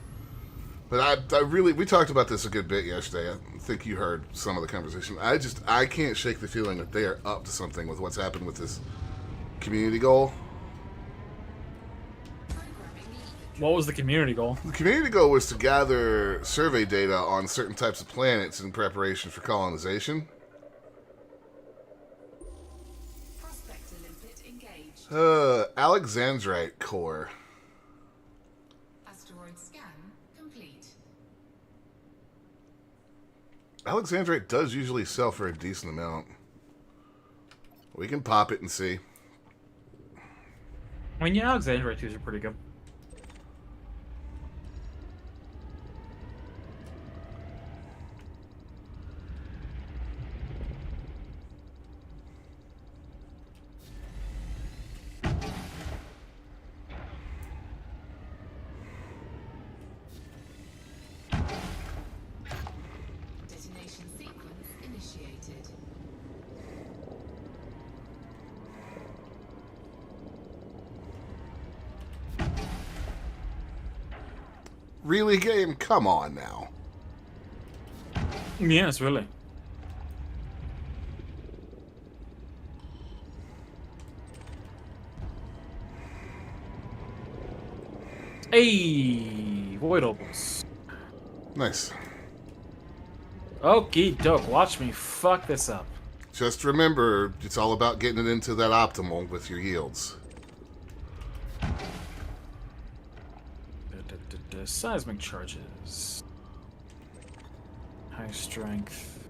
But I really, we talked about this a good bit yesterday. I think you heard some of the conversation. I can't shake the feeling that they are up to something with what's happened with this community goal. Programming limpet What was the community goal? The community goal was to gather survey data on certain types of planets in preparation for colonization. Prospector limpet engaged. Alexandrite core. Asteroid scan complete. Alexandrite does usually sell for a decent amount. We can pop it and see. I mean, yeah, Alexandria 2s are pretty good. Detonation sequence initiated. Really, game? Come on now. Yes, really. Hey, Void Opals. Nice. Okie doke. Watch me fuck this up. Just remember, it's all about getting it into that optimal with your yields. Seismic charges. High strength.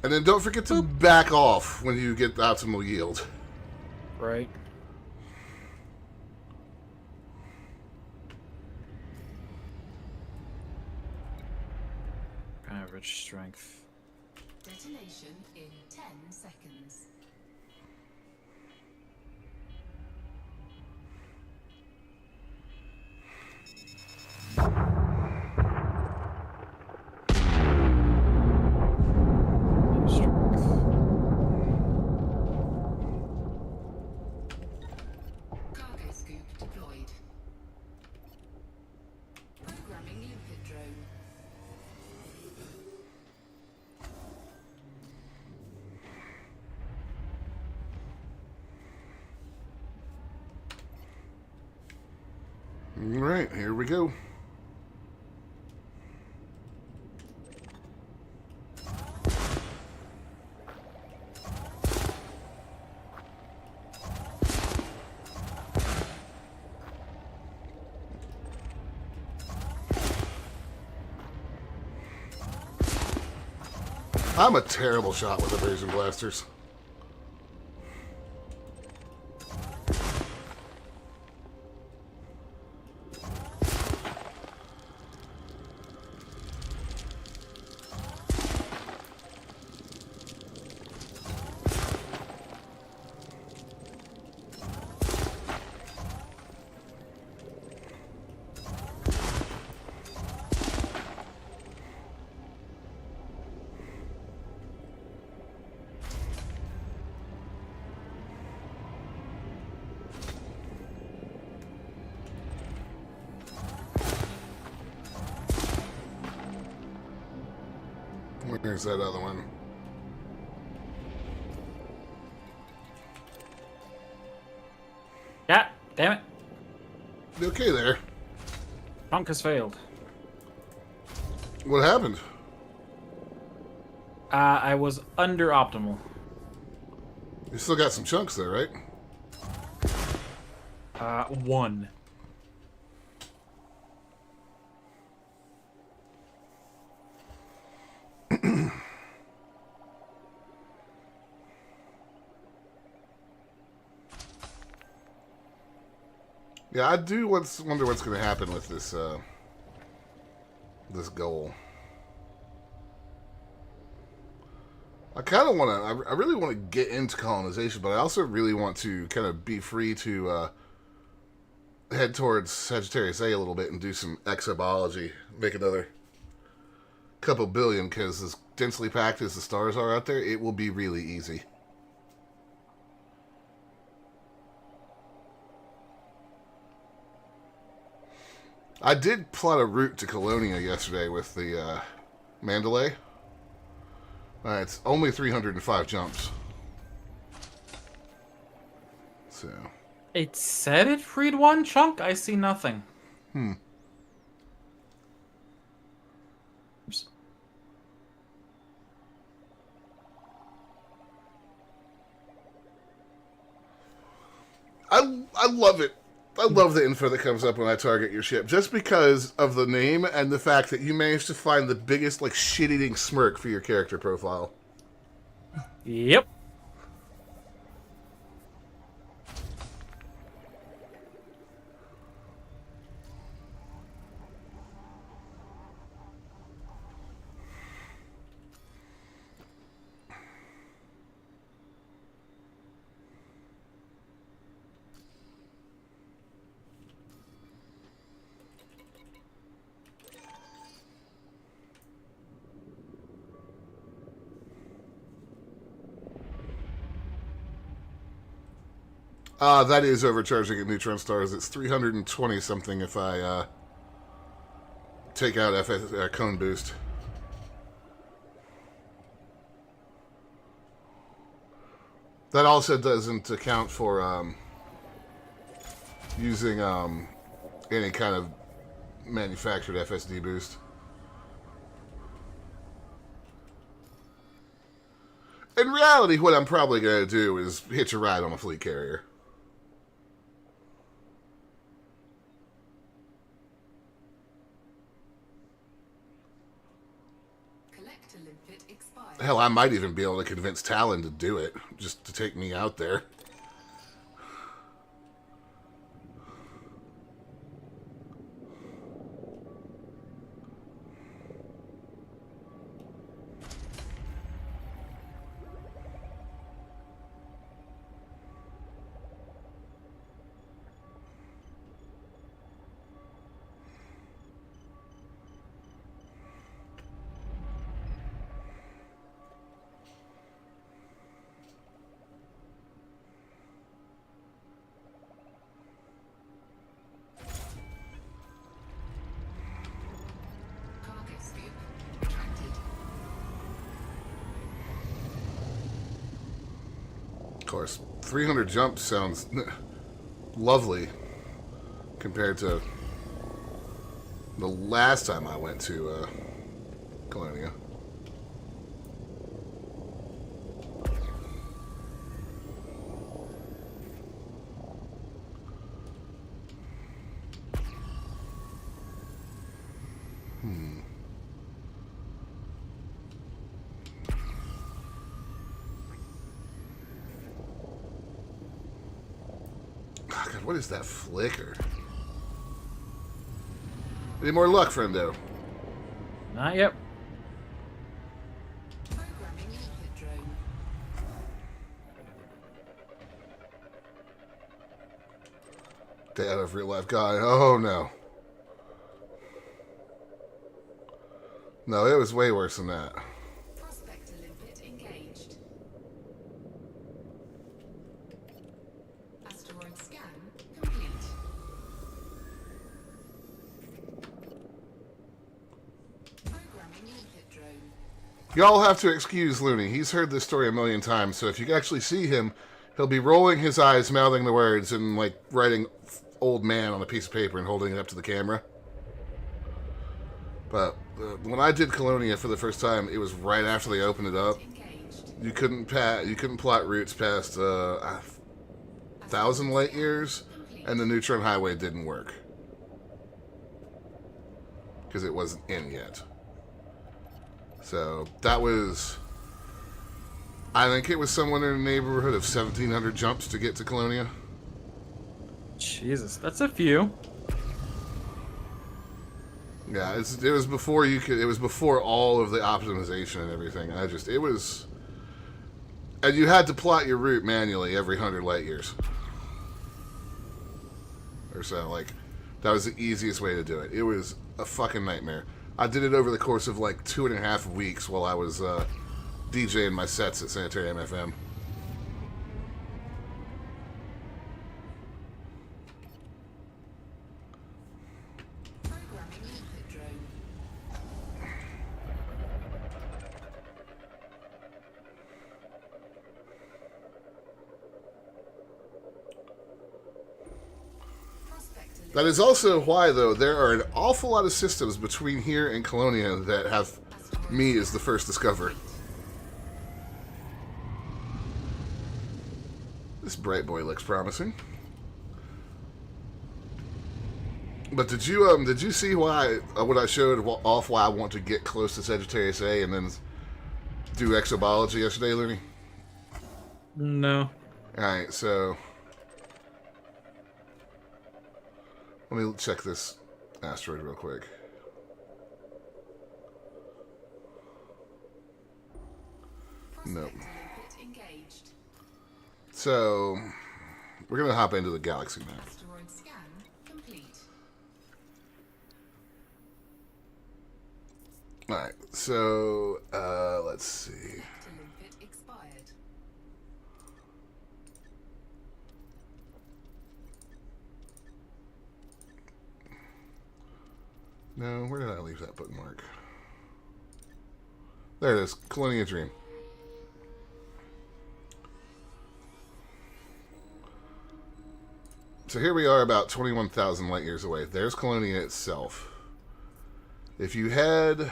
And then don't forget to back off when you get the optimal yield. Right. Average strength. Detonation in 10 seconds. Strength. Cargo scoop deployed. Programming limpet drone. All right, here we go. I'm a terrible shot with abrasion blasters. Where's that other one? Yeah, damn it. Okay there. Chunk has failed. What happened? I was under optimal. You still got some chunks there, right? 1. Yeah, I do wonder what's going to happen with this this goal. I kind of want to. I really want to get into colonization, but I also really want to kind of be free to head towards Sagittarius A little bit and do some exobiology, make another couple billion. Because as densely packed as the stars are out there, it will be really easy. I did plot a route to Colonia yesterday with the Mandalay. It's only 305 jumps. So. It said it freed 1 chunk? I see nothing. Oops. I love it. I love the info that comes up when I target your ship, just because of the name and the fact that you managed to find the biggest, like, shit-eating smirk for your character profile. Yep. That is overcharging at neutron stars. It's 320 something if I take out cone boost. That also doesn't account for using any kind of manufactured FSD boost. In reality, what I'm probably going to do is hitch a ride on a fleet carrier. Collector limpet expired. Hell, I might even be able to convince Talon to do it, just to take me out there. Cargo scoop retracted. Of course, 300 jumps sounds lovely compared to the last time I went to Colonia. Oh, God, what is that flicker? Any more luck, friendo? Not yet. Programming limpet drone. Day out of real life guy. Oh no. No, it was way worse than that. Prospector limpet engaged. Asteroid scan complete. Programming limpet drone. Y'all have to excuse Looney. He's heard this story a million times, so if you actually see him, he'll be rolling his eyes, mouthing the words, and like writing old man on a piece of paper and holding it up to the camera. But when I did Colonia for the first time, it was right after they opened it up. Engaged. You couldn't plot routes past 1,000 light years, and the Neutron Highway didn't work because it wasn't in yet. So that was, I think it was somewhere in the neighborhood of 1,700 jumps to get to Colonia. Jesus, that's a few. Yeah, it was before you could. It was before all of the optimization and everything. It was, and you had to plot your route manually every 100 light years or so. Like, that was the easiest way to do it. It was a fucking nightmare. I did it over the course of like 2.5 weeks while I was DJing my sets at Sanitarium FM. Programming limpet drone. Prospector That is also why, though, there are an awful lot of systems between here and Colonia that have me as the first discoverer. This bright boy looks promising. But did you see why what I showed off why I want to get close to Sagittarius A and then do exobiology yesterday, Looney? No. Alright, so let me check this asteroid real quick. Nope. Prospector limpet engaged. So we're gonna hop into the galaxy map. Asteroid scan complete. Alright, so let's see. Collector limpet expired. No, where did I leave that bookmark? There it is, Colonia Dream. So here we are about 21,000 light years away. There's Colonia itself. If you head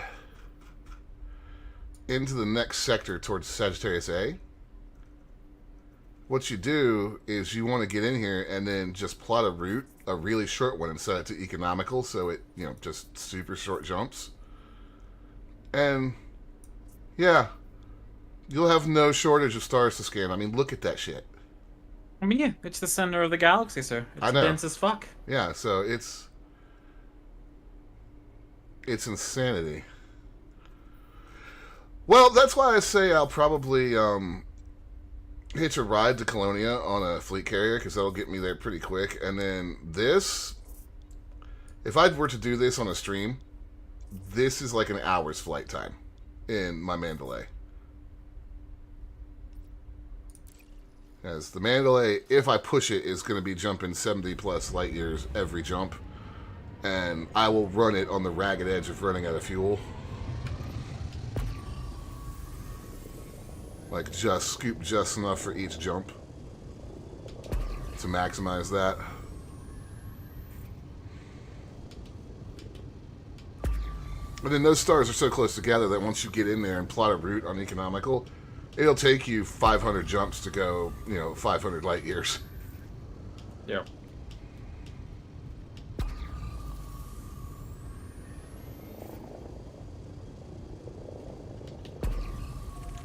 into the next sector towards Sagittarius A, what you do is you want to get in here and then just plot a route, a really short one, and set it to economical so it, just super short jumps. And, yeah, you'll have no shortage of stars to scan. I mean, look at that shit. I mean, yeah, it's the center of the galaxy, sir. It's I know. dense as fuck. Yeah, so it's insanity. Well, that's why I say I'll probably hitch a ride to Colonia on a fleet carrier, because that'll get me there pretty quick. And then this, if I were to do this on a stream, this is like an hour's flight time in my Mandalay. As the Mandalay, if I push it, is going to be jumping 70 plus light years every jump. And I will run it on the ragged edge of running out of fuel. Like, just scoop just enough for each jump to maximize that. But then those stars are so close together that once you get in there and plot a route on economical, it'll take you 500 jumps to go, 500 light years. Yeah.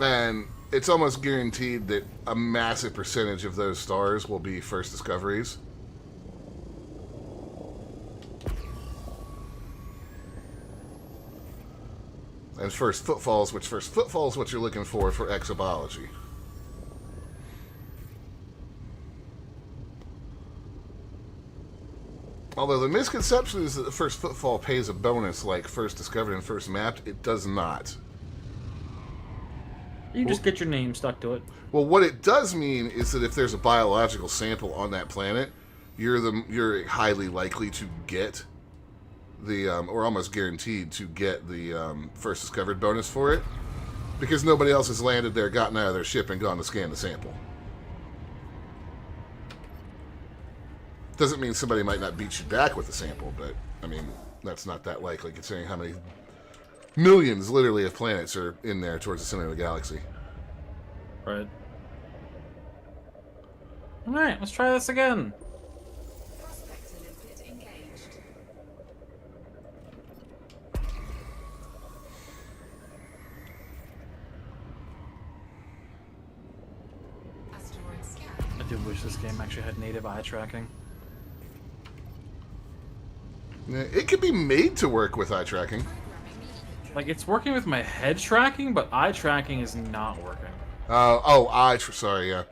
And it's almost guaranteed that a massive percentage of those stars will be first discoveries. And first footfalls, which first footfalls what you're looking for exobiology. Although the misconception is that the first footfall pays a bonus like first discovered and first mapped, it does not. You just get your name stuck to it. Well, what it does mean is that if there's a biological sample on that planet, you're highly likely to get the, or almost guaranteed to get the first discovered bonus for it, because nobody else has landed there, gotten out of their ship, and gone to scan the sample. Doesn't mean somebody might not beat you back with the sample, but, I mean, that's not that likely, considering how many millions, literally, of planets are in there towards the center of the galaxy. Right. Alright, let's try this again. Prospector limpet engaged. Asteroid scan. I do wish this game actually had native eye tracking. Yeah, it could be made to work with eye tracking. Like, it's working with my head tracking, but eye tracking is not working. Sorry, yeah.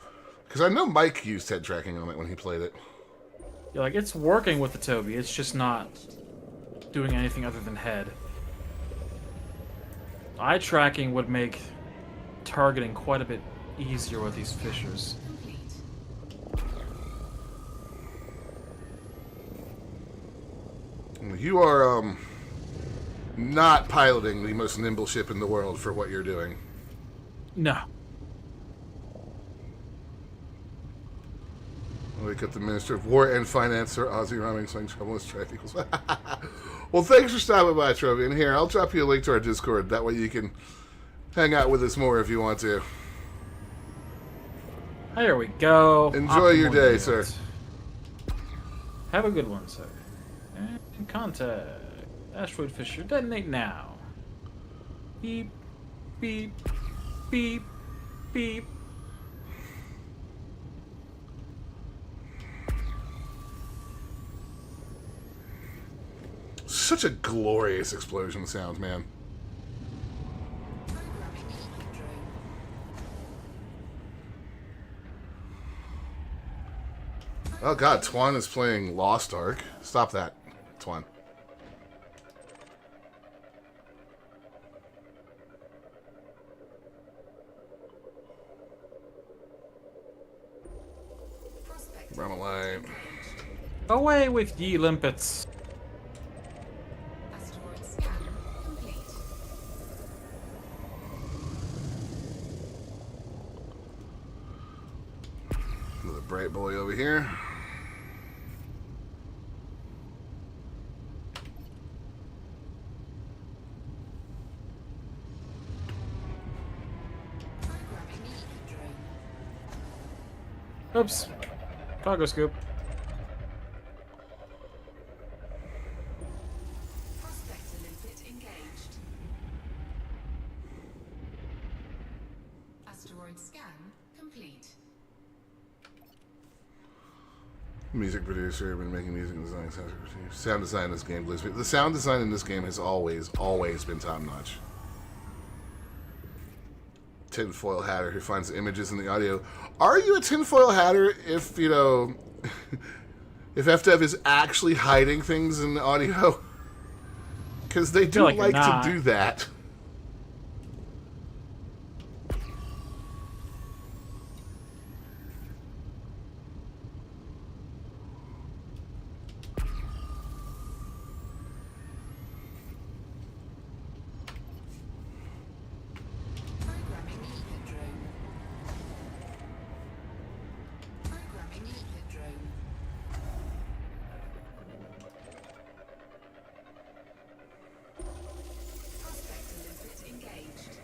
Because I know Mike used head tracking on it when he played it. Yeah, like, it's working with the Toby, it's just not doing anything other than head. Eye tracking would make targeting quite a bit easier with these fissures. You are, not piloting the most nimble ship in the world for what you're doing. No. Wake up the Minister of War and Finance, Sir Ozzy Rhyming Slang Trouble Strife equals. Well, thanks for stopping by, Trophy. And here, I'll drop you a link to our Discord. That way you can hang out with us more if you want to. There we go. Enjoy your Optimal day, yield. sir. Have a good one, sir. And contact. Asteroid Fisher, detonate now. Beep, beep, beep, beep. Such a glorious explosion sound, man. Oh god, Twan is playing Lost Ark. Stop that, Twan. Ramalite. Away with ye limpets. Asteroid scan complete. Another bright boy over here. Oops. Cargo scoop. Prospector limpet engaged. Asteroid scan complete. Music producer, been making music and design. Sound design in this game, the sound design in this game has always been top notch. Tinfoil hatter who finds images in the audio. Are you a tinfoil hatter if, you know, if FDev is actually hiding things in the audio? Because they do like like you're to not. do that. Programming Leapid drone. Programming Leapid drone. Prospector limpet engaged.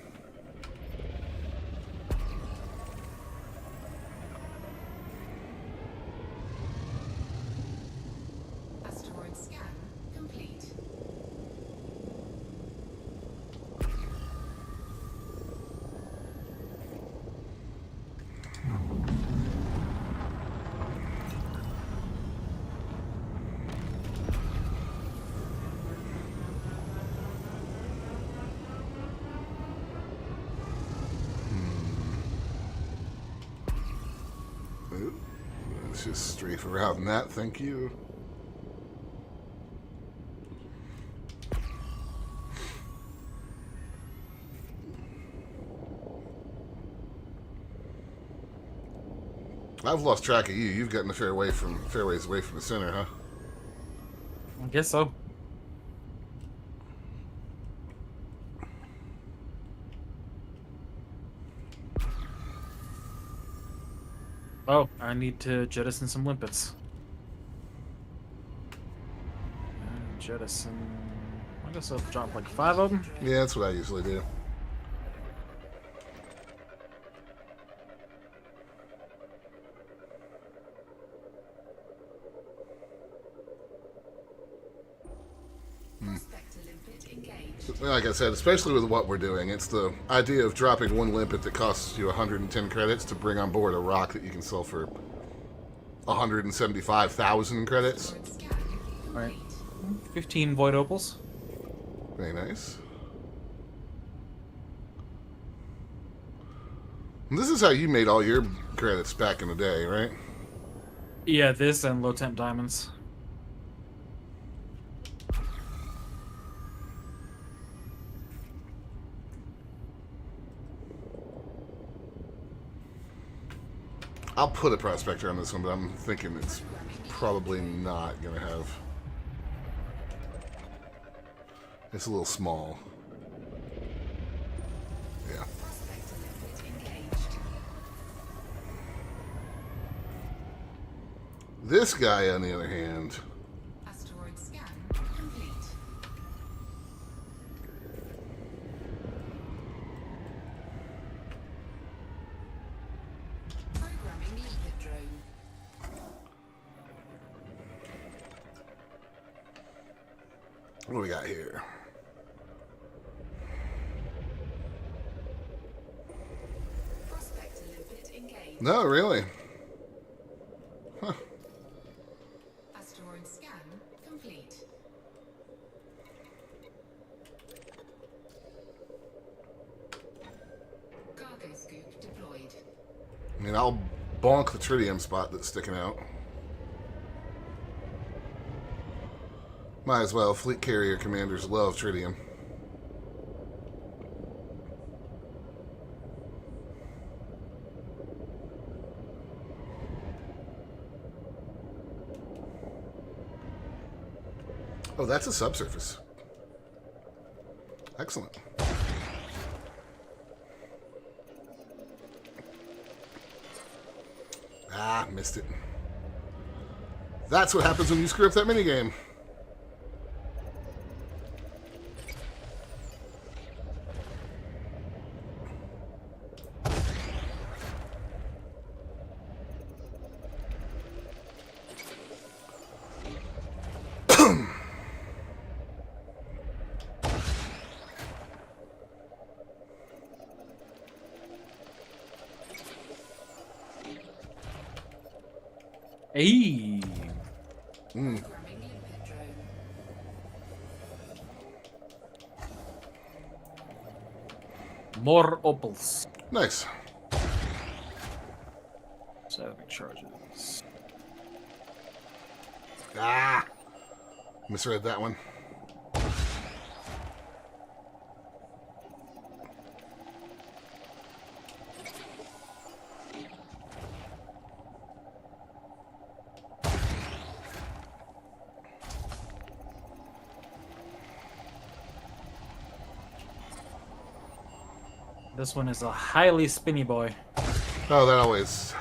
Asteroid scan complete. Ooh, let's just strafe around that, thank you. I've lost track of you. You've gotten a fairways away from the center, huh? I guess so. Oh, I need to jettison some limpets. Jettison. I guess I'll drop like 5 of them. Yeah, that's what I usually do. Prospector limpet engaged. Like I said, especially with what we're doing, it's the idea of dropping one limpet that costs you 110 credits to bring on board a rock that you can sell for 175,000 credits. Asteroid scan Right. complete. 15 void opals. Very nice. And this is how you made all your credits back in the day, right? Yeah, this and low temp diamonds. I'll put a prospector on this one, but I'm thinking it's probably not going to have... It's a little small. Yeah. Prospector limpet engaged. This guy, on the other hand... Asteroid scan complete. Programming Leapid drone. What do we got here? Prospector limpet engaged. No, really? Huh. Asteroid scan complete. Cargo scoop deployed. I mean, I'll bonk the tritium spot that's sticking out. Might as well. Fleet carrier commanders love tritium. Oh, that's a subsurface. Excellent. Ah, missed it. That's what happens when you screw up that minigame. Hey. Programming limpet drone. More opals. Nice. Saving charges. Ah! Misread that one. This one is a highly spinny boy. Oh, that always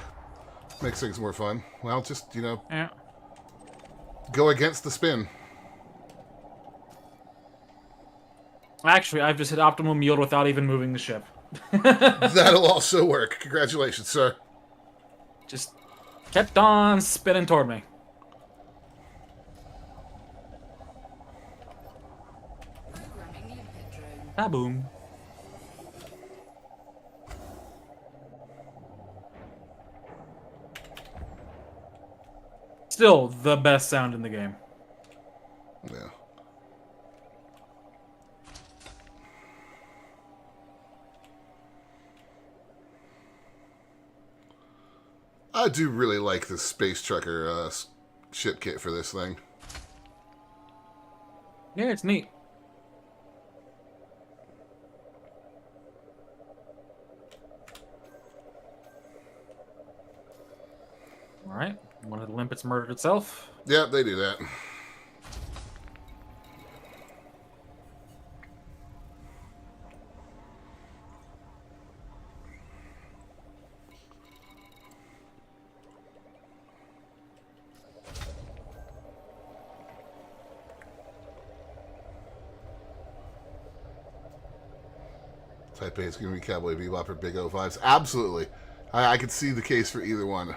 makes things more fun. Well, just, Yeah. go against the spin. Actually, I've just hit optimum yield without even moving the ship. That'll also work. Congratulations, sir. Just kept on spinning toward me. Programming limpet drone. Kaboom. Still the best sound in the game. Yeah. I do really like the Space Trucker ship kit for this thing. Yeah, it's neat. Alright. One of the limpets murdered itself. Yep, they do that. Type A is going to be Cowboy Bebop or Big O5s. Absolutely. I could see the case for either one.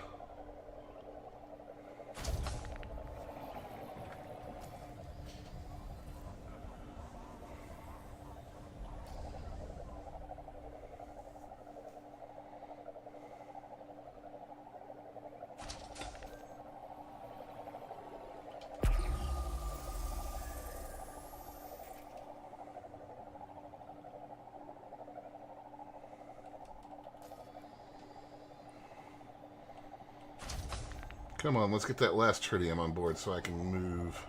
Come on, let's get that last tritium on board so I can move.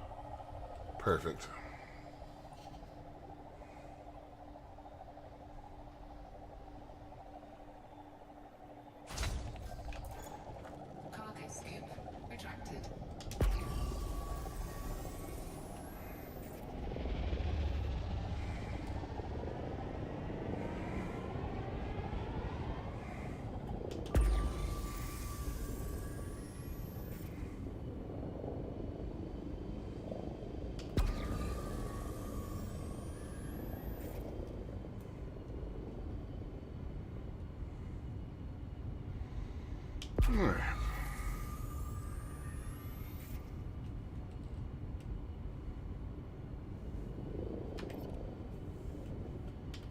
Perfect. Cargo scoop retracted. Alright.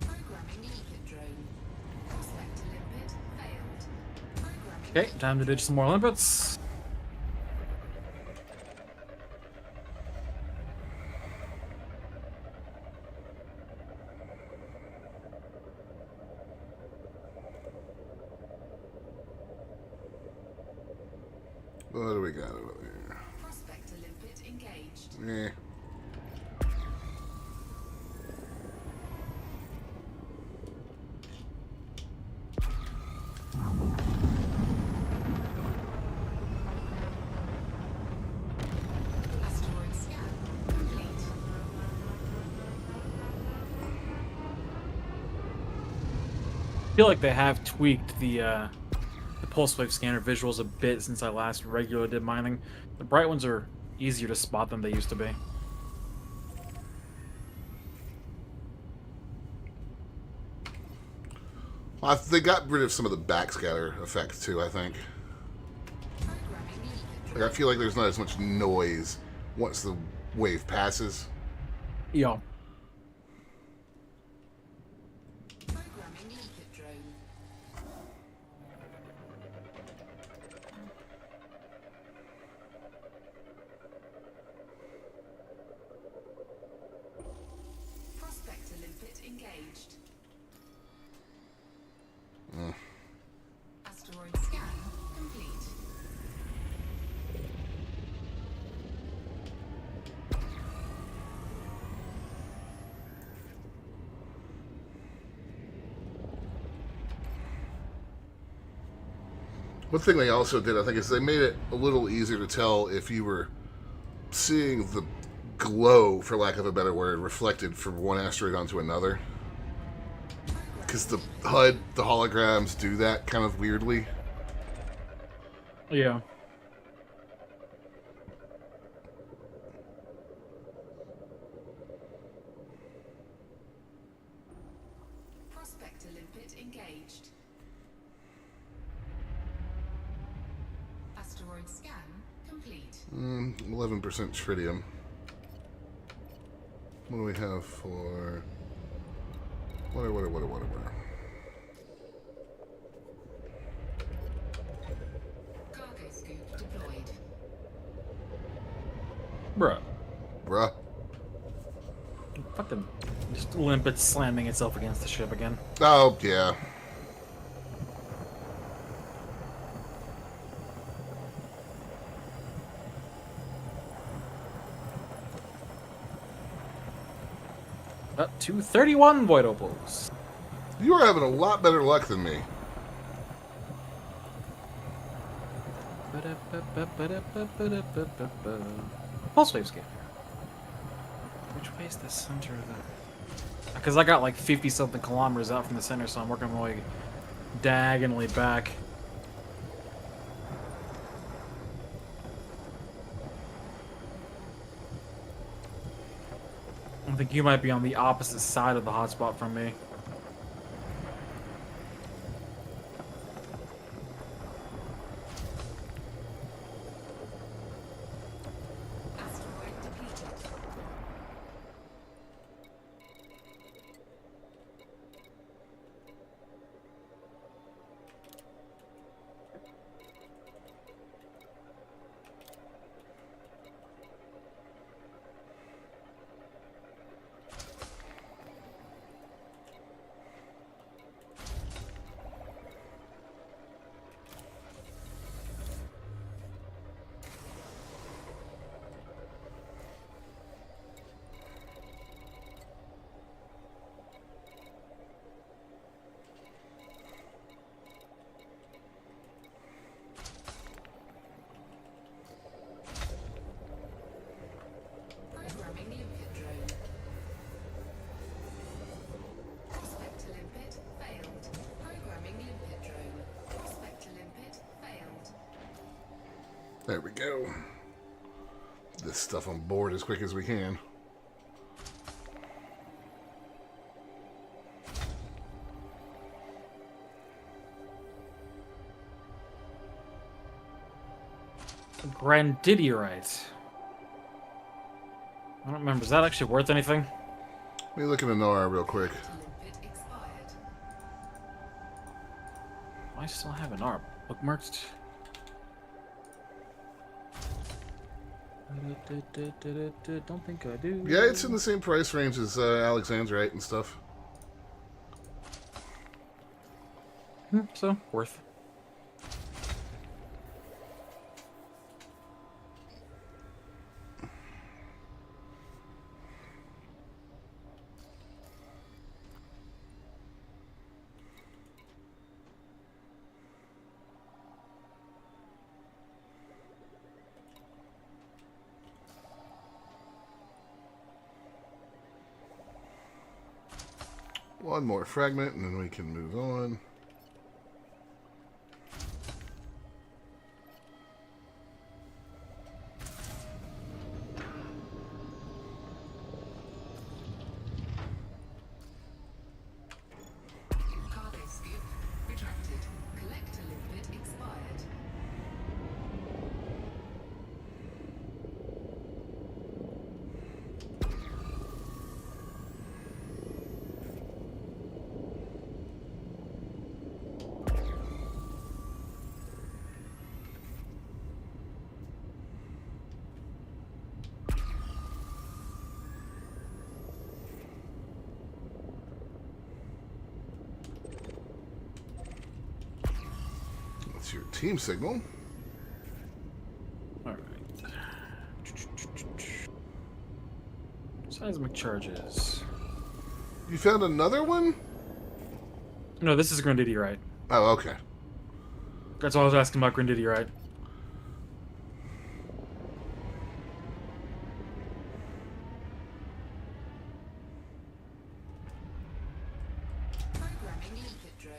Programming limpet drone. Prospect to limpet failed. Programming. Okay, time to ditch some more limpets. What do we got over here? Prospect to limpet engaged. Eh. Asteroid scan complete. I feel like they have tweaked the pulse wave scanner visuals a bit since I last regular did mining. The bright ones are easier to spot than they used to be. They got rid of some of the backscatter effects too, I think. Programming limpet Like, I feel like there's not as much noise once the wave passes. Yo. Programming limpet drone. One thing they also did, I think, is they made it a little easier to tell if you were seeing the glow, for lack of a better word, reflected from one asteroid onto another. Because the HUD, the holograms do that kind of weirdly. Yeah. Prospector limpet engaged. Asteroid scan complete. 11% tritium. What do we have for... What? Cargo scoop deployed. Bruh. Bruh. Fucking just limpet slamming itself against the ship again. Oh, yeah. Up to 31 void opals. You are having a lot better luck than me. Pulse wave scan. Which way is the center of that? Because I got like 50 something kilometers out from the center, so I'm working my way diagonally back. I think you might be on the opposite side of the hotspot from me. Asteroid depleted. Programming limpet drone. Prospector limpet failed. Programming limpet drone. Prospector limpet failed. There we go. This stuff on board as quick as we can. Grandidierite. I don't remember. Is that actually worth anything? Let me look at Nora real quick. Limpet expired. I still have an ARP bookmarked. Don't think I do. Yeah, it's in the same price range as Alexandrite and stuff. So, worth. One more fragment, and then we can move on. Cargo scoop retracted. Collector limpet expired. That's your team signal. Alright. Seismic charges. You found another one? No, this is Grandidierite. Oh, okay. That's what I was asking about Granditti, right? Programming limpet drone.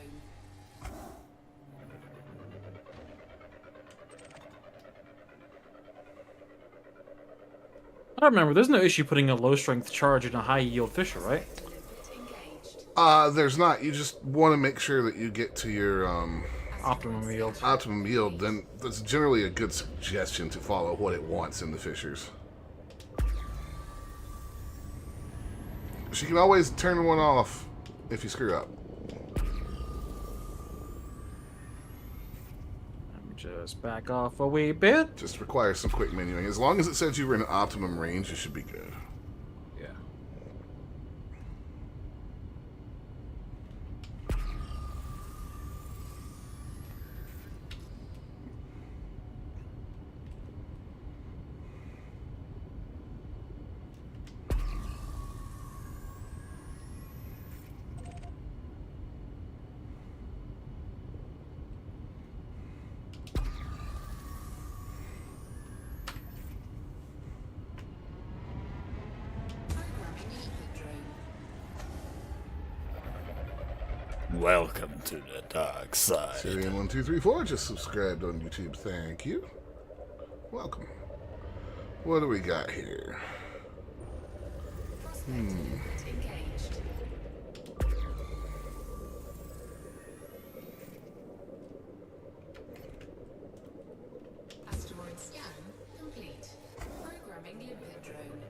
I remember, there's no issue putting a low-strength charge in a high-yield fisher, right? Limpet engaged. There's not. You just want to make sure that you get to your Optimum yield. optimum yield. Then that's generally a good suggestion to follow what it wants in the fishers. She can always turn one off if you screw up. Let me just back off a wee bit. Just requires some quick menuing. As long as it says you were in optimum range, you should be good. Yeah. Programming limpet drone. Welcome to the dark side. Syrian1234 just subscribed on YouTube. Thank you. Welcome. What do we got here? Prospect limpet engaged. Asteroid scan complete. Programming limpet drone.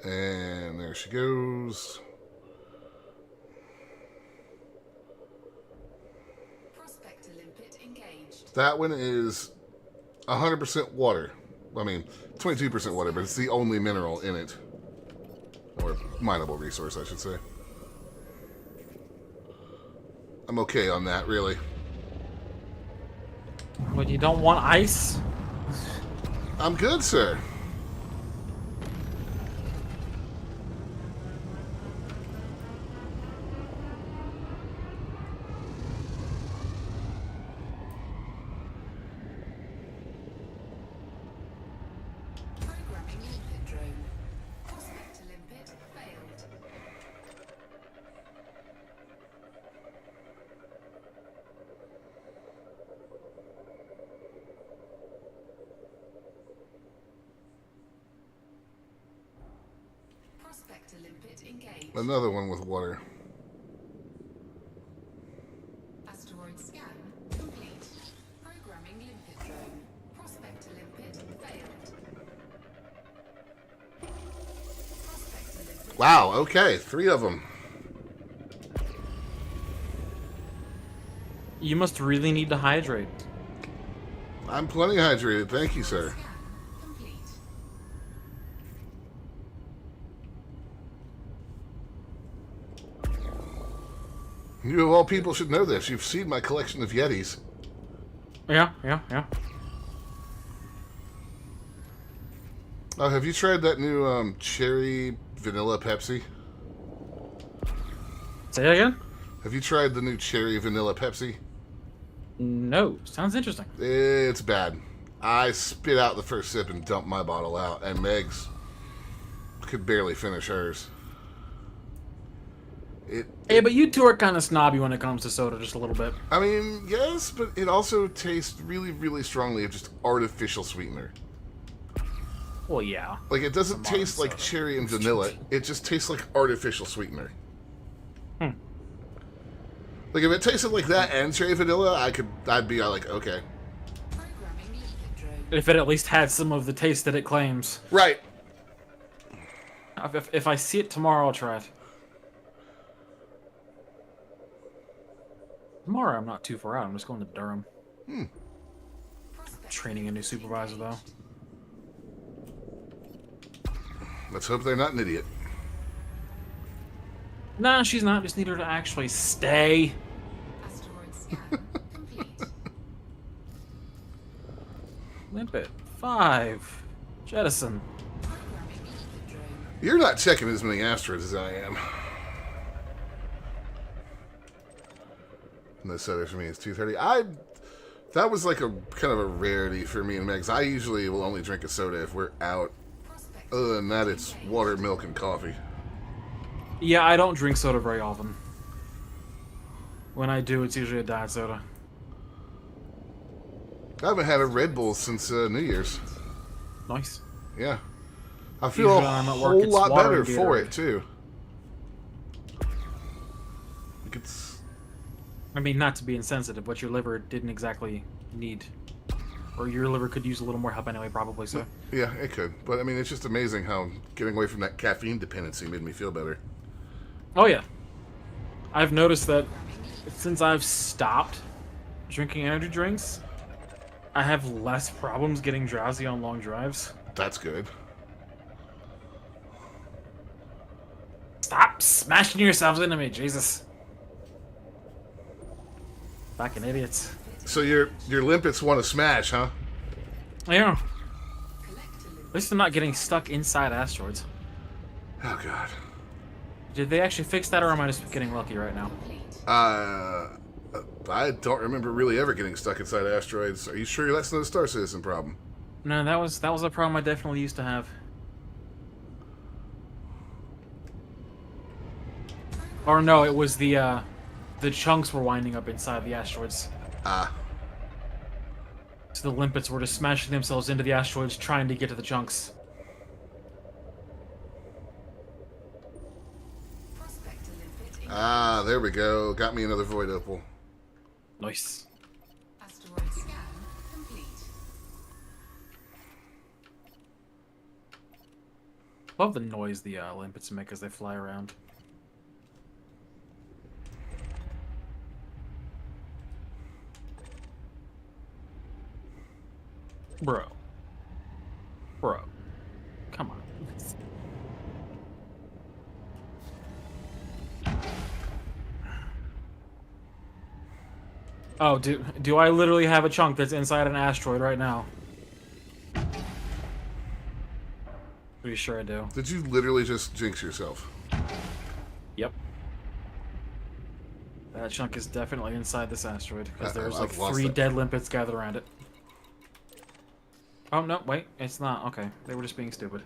And there she goes. Prospector limpet engaged. That one is 100% water. I mean, 22% water, but it's the only mineral in it. Or mineable resource, I should say. I'm okay on that, really. But you don't want ice? I'm good, sir. Programming limpet drone. Prospector limpet failed. Prospector limpet engaged. Another one with water. Asteroid scan complete. Programming limpet drone. Prospector limpet failed. Prospector limpet. Wow, okay, 3 of them. You must really need to hydrate. I'm plenty hydrated, thank you, sir. Scan complete. You of all people should know this. You've seen my collection of Yetis. Yeah. Oh, have you tried that new cherry vanilla Pepsi? Say it again? Have you tried the new cherry vanilla Pepsi? No. Sounds interesting. It's bad. I spit out the first sip and dumped my bottle out, and Meg's could barely finish hers. Hey, but you two are kind of snobby when it comes to soda, just a little bit. I mean, yes, but it also tastes really, really strongly of just artificial sweetener. Well, yeah. Like, it doesn't Come on, taste like soda. cherry and vanilla. It just tastes like artificial sweetener. Like, if it tasted like that and cherry vanilla, I'd be like, okay. Programming limpet drone. If it at least had some of the taste that it claims. Right. If I see it tomorrow, I'll try it. Tomorrow, I'm not too far out. I'm just going to Durham. Prospector Training a new supervisor, though. Let's hope they're not an idiot. Nah, she's not. Just need her to actually stay. asteroid scan complete. Limpet. 5. Jettison. Programming limpet drone. You're not checking as many asteroids as I am. And the setter for me is 230. That was like a kind of a rarity for me and Megs. I usually will only drink a soda if we're out. Other than that, it's water, milk, and coffee. Yeah, I don't drink soda very often. When I do, it's usually a diet soda. I haven't had a Red Bull since New Year's. Nice. Yeah. I feel Usually a when I'm at work, whole it's lot water better and for Gatorade. it, too. Like it's... I mean, not to be insensitive, but your liver didn't exactly need... Or your liver could use a little more help anyway, probably, so... Yeah, it could. But, I mean, it's just amazing how getting away from that caffeine dependency made me feel better. Oh, yeah. I've noticed that since I've stopped drinking energy drinks, I have less problems getting drowsy on long drives. That's good. Stop smashing yourselves into me, Jesus. Fucking idiots. So your limpets want to smash, huh? Yeah. At least I'm not getting stuck inside asteroids. Oh, God. Did they actually fix that, or am I just getting lucky right now? I don't remember really ever getting stuck inside asteroids. Are you sure that's not a Star Citizen problem? No, that was a problem I definitely used to have. Or no, it was the chunks were winding up inside the asteroids. Ah. So the limpets were just smashing themselves into the asteroids trying to get to the chunks. Ah, there we go. Got me another Void Opal. Nice. Asteroid scan complete. Love the noise the limpets make as they fly around. Bro. Come on. Oh, do I literally have a chunk that's inside an asteroid right now? Pretty sure I do. Did you literally just jinx yourself? Yep. That chunk is definitely inside this asteroid, because there's like I've lost 3 that. dead limpets gathered around it. Oh, no, wait, it's not. Okay, they were just being stupid.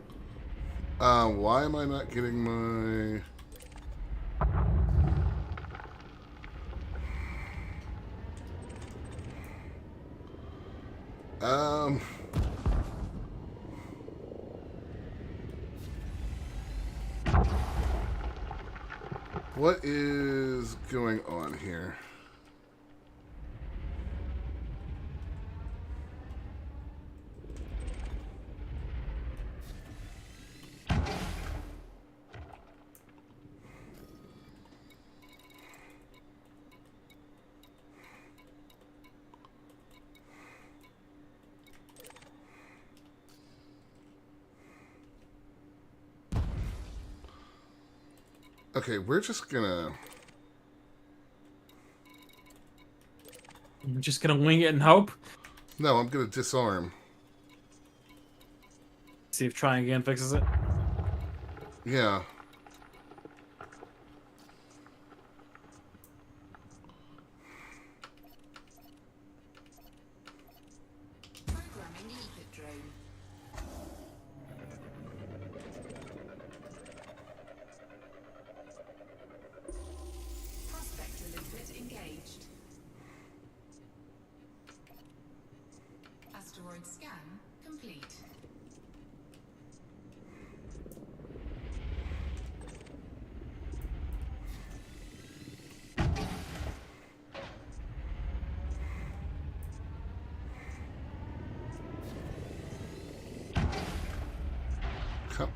Why am I not getting my... What is going on here? Okay, we're just gonna... I'm just gonna wing it and hope. No, I'm gonna disarm. See if trying again fixes it. Yeah. Programming limpet drone. Prospector limpet engaged. Asteroid scan complete. Come.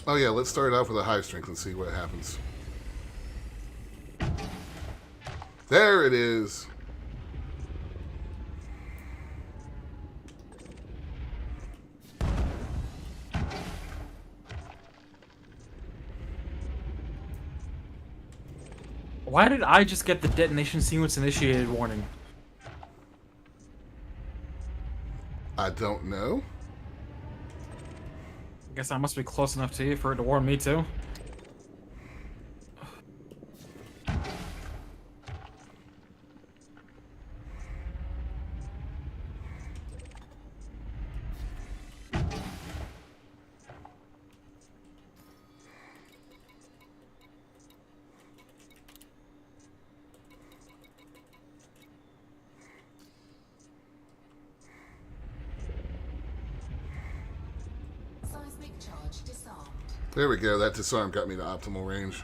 Oh yeah, let's start off with a high strength and see what happens. There it is. Why did I just get the detonation sequence initiated warning? I don't know. I guess I must be close enough to you for it to warn me too. Seismic charge disarmed. There we go. That disarm got me to optimal range.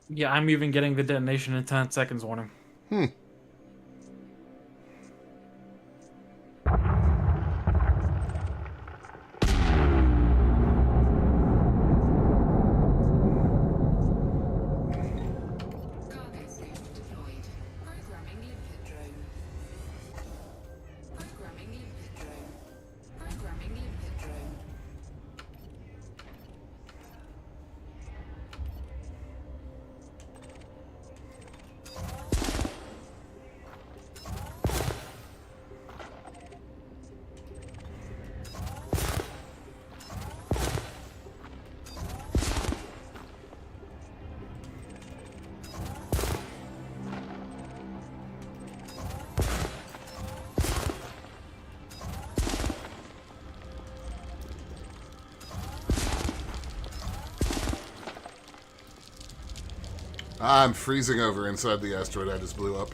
Yeah, I'm even getting the detonation in 10 seconds warning. Cargo scoop deployed. Programming limpet drone. Programming limpet drone. Programming limpet drone. I'm freezing over inside the asteroid I just blew up.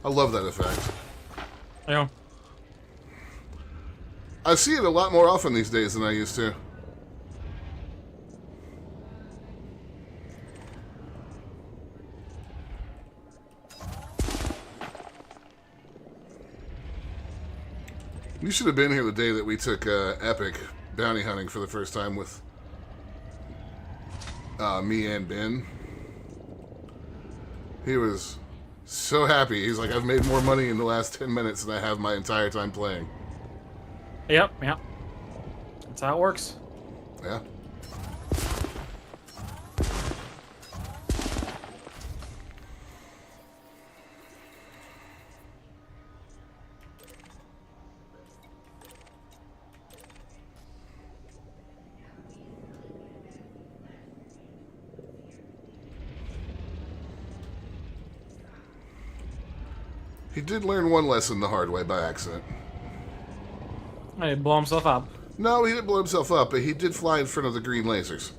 I love that effect. Yeah. I see it a lot more often these days than I used to. You should have been here the day that we took Epic bounty hunting for the first time with me and Ben. He was so happy. He's like, I've made more money in the last 10 minutes than I have my entire time playing. Yep, yep. That's how it works. Yeah. He did learn one lesson the hard way by accident. He blow himself up. No, he didn't blow himself up, but he did fly in front of the green lasers.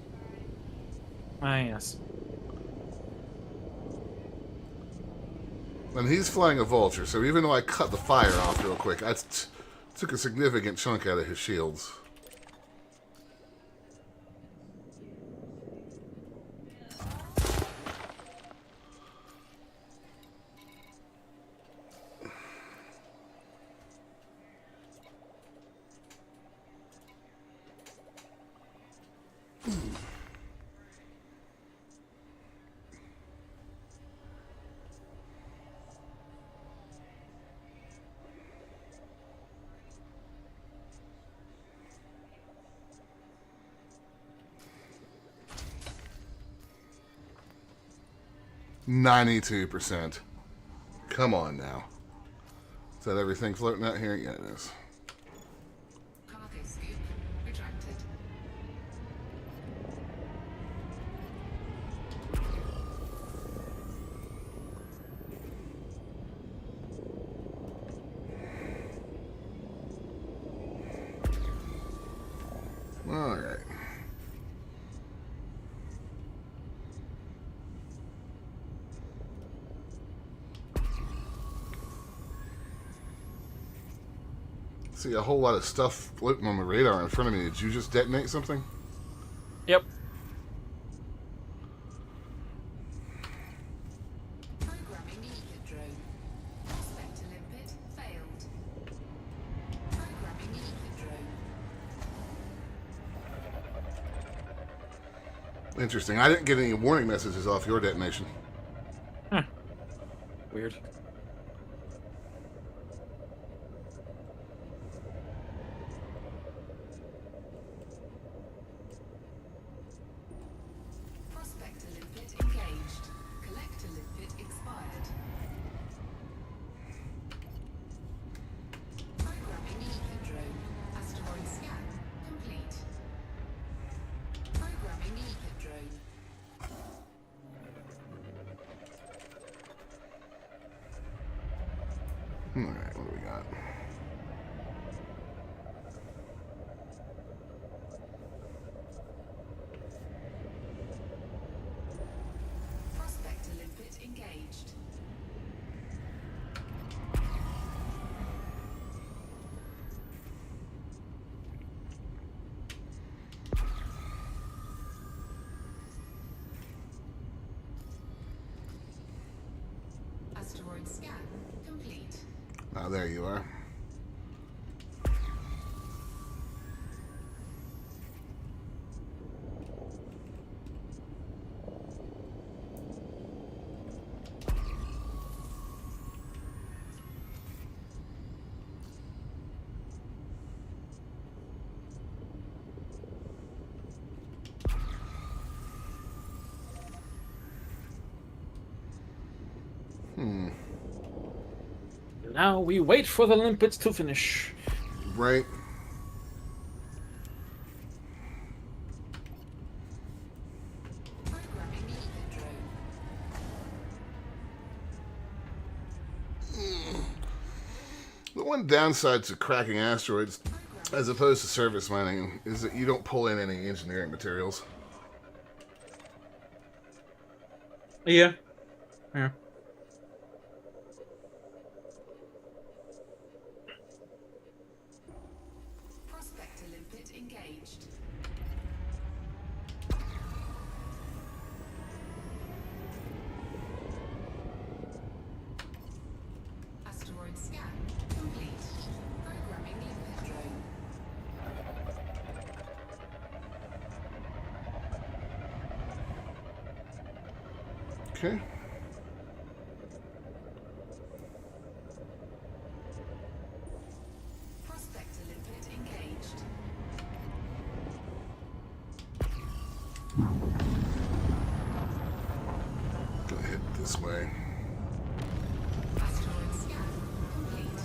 Ah, yes. And he's flying a vulture, so even though I cut the fire off real quick, I took a significant chunk out of his shields. %. Come on now. Is that everything floating out here? Yeah, it is. Cargo scoop retracted. All right. See a whole lot of stuff floating on the radar in front of me. Did you just detonate something? Yep. Programming limpet drone. Prospector limpet failed. Programming limpet drone. Interesting. I didn't get any warning messages off your detonation. Huh. Weird. Alright, what do we got? Prospector limpet engaged. Asteroid scan complete. Ah, there you are. Now we wait for the limpets to finish. Right. Programming limpet drone. The one downside to cracking asteroids, as opposed to surface mining, is that you don't pull in any engineering materials. Yeah. Yeah. Prospector limpet engaged. Asteroid scan complete. Programming limpet drone. Okay. Prospector limpet engaged. Gonna head this way. Asteroid scan complete.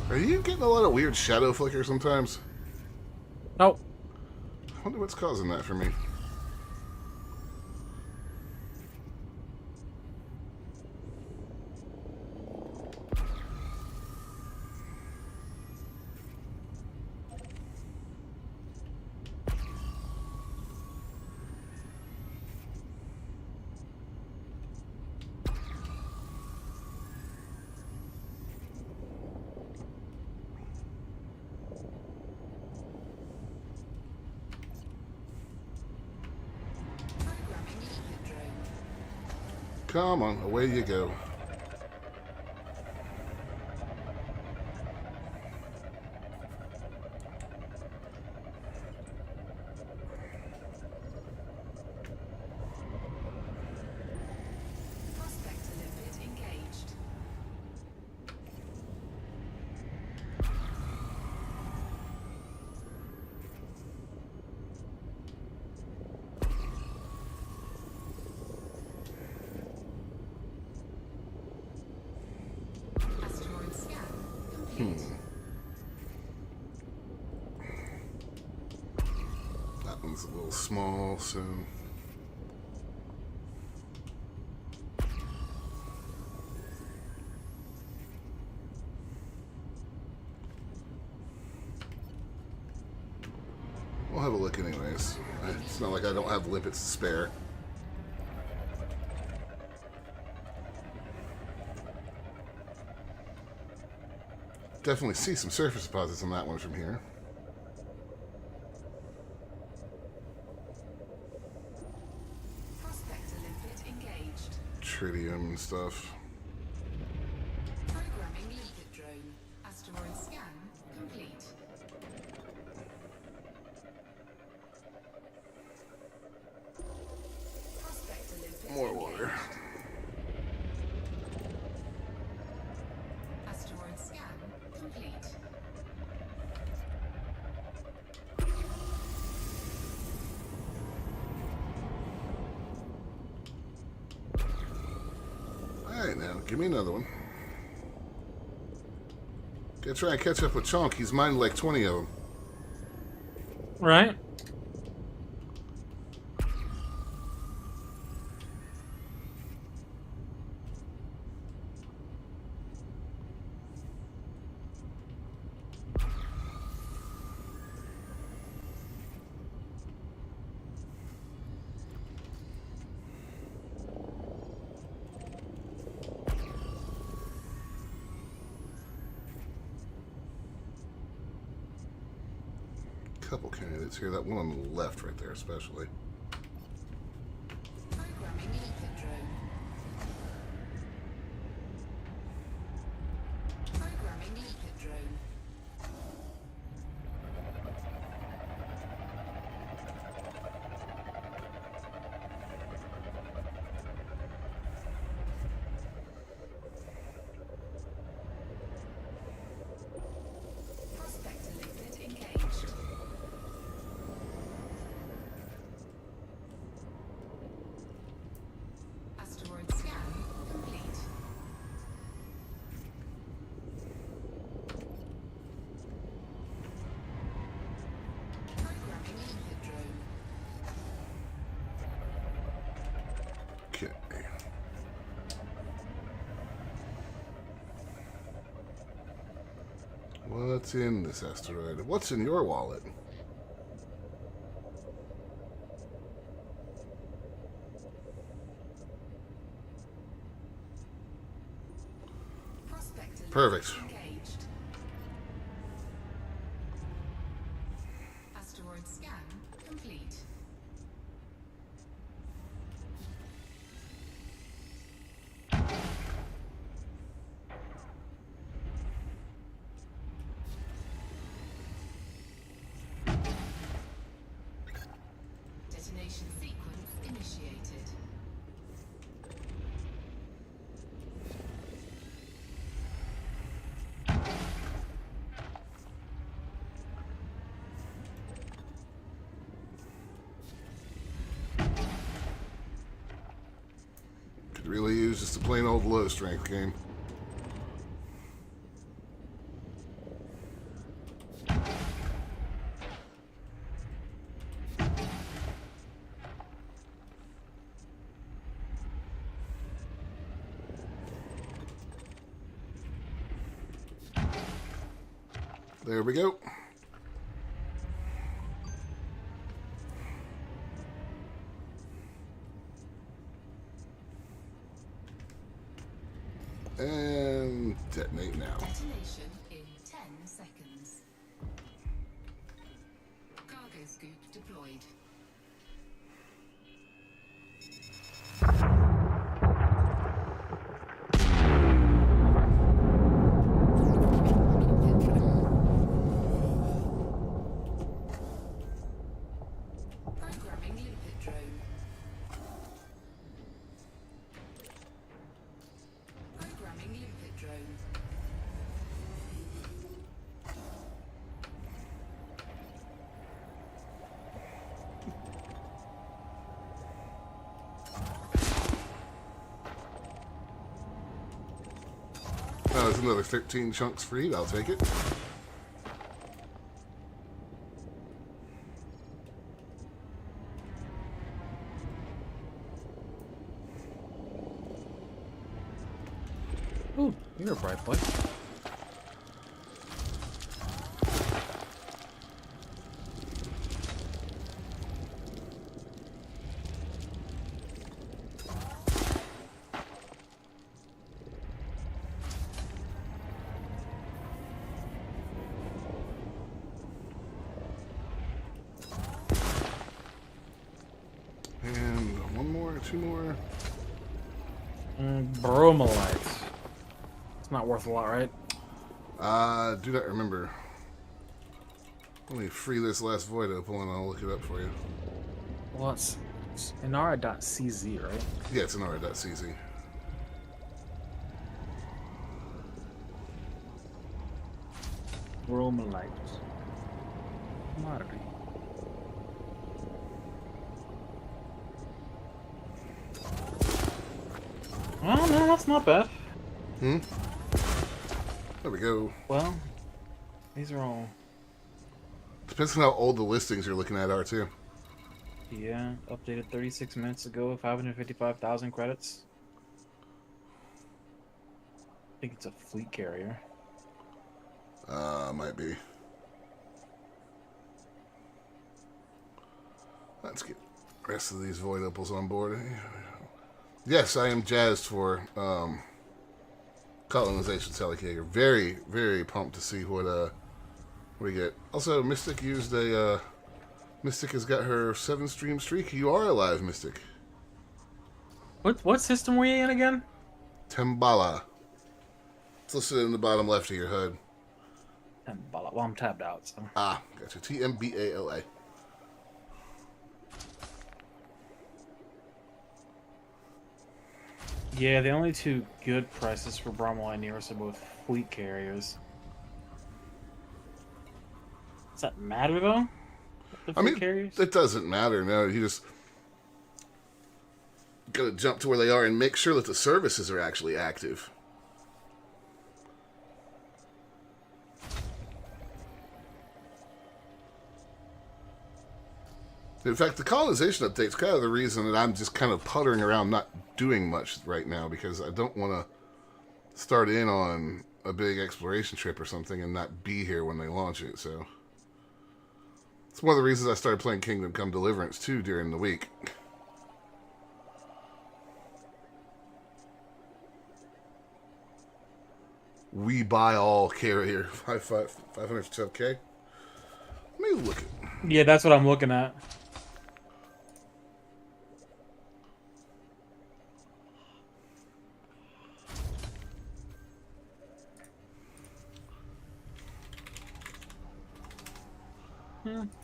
Are you getting a lot of weird shadow flicker sometimes? No. I wonder what's causing that for me. Programming limpet drone. Come on, away you go. Prospector limpet engaged. Asteroid scan complete. That one's a little small, so... We'll have a look anyways. It's not like I don't have limpets to spare. Definitely see some surface deposits on that one from here. Prospector limpet engaged. Tritium and stuff. Programming limpet drone. Asteroid scan complete. Prospector limpet More engaged. water. Asteroid scan complete. Alright now, give me another one. Gotta try and catch up with Chonk. He's mined like 20 of them. Right? couple candidates here. That one on the left right there, especially. Programming limpet drone. Programming limpet drone. Prospector limpet engaged. Asteroid scan complete. Programming limpet drone. Okay. What's in this asteroid? What's in your wallet? Prospector Perfect. limpet engaged. Asteroid scan complete. Detonation sequence initiated. Could really use just a plain old low strength game. There we go. And detonate now. Detonation in 10 seconds. Cargo scoop deployed. Programming limpet drone. Programming limpet drone. Oh, there's another 13 chunks free. I'll take it. Ooh, you're a bright boy. And one more, two more. Bromelites. It's not worth a lot, right? Do not remember. Let me free this last void opal and I'll look it up for you. Well, it's inara.cz, right? Yeah, it's an r.cz. Bromelites. Commodity. Oh, no, that's not bad. There we go. Well, these are all... Depends on how old the listings you're looking at are, too. Yeah, updated 36 minutes ago, 555,000 credits. I think it's a fleet carrier. Might be. Let's get the rest of these void opals on board. Yes, I am jazzed for colonization Sally Kager. Very, very pumped to see what What do you get? Also, Mystic used a, Mystic has got her 7-stream streak. You are alive, Mystic. What system were you in again? Tembala. It's listed in the bottom left of your HUD. Well, I'm tabbed out, so. Ah, gotcha. Tmbala. Yeah, the only two good prices for Bromwell and Nearest are both fleet carriers. Does that matter, though? The I fleet mean, carriers? it doesn't matter. No, you just gotta jump to where they are and make sure that the services are actually active. In fact, the colonization update's kind of the reason that I'm just kind of puttering around not doing much right now, because I don't want to start in on a big exploration trip or something and not be here when they launch it, so... It's one of the reasons I started playing Kingdom Come Deliverance, too, during the week. We buy all carrier 500k. Let me look at... Yeah, that's what I'm looking at.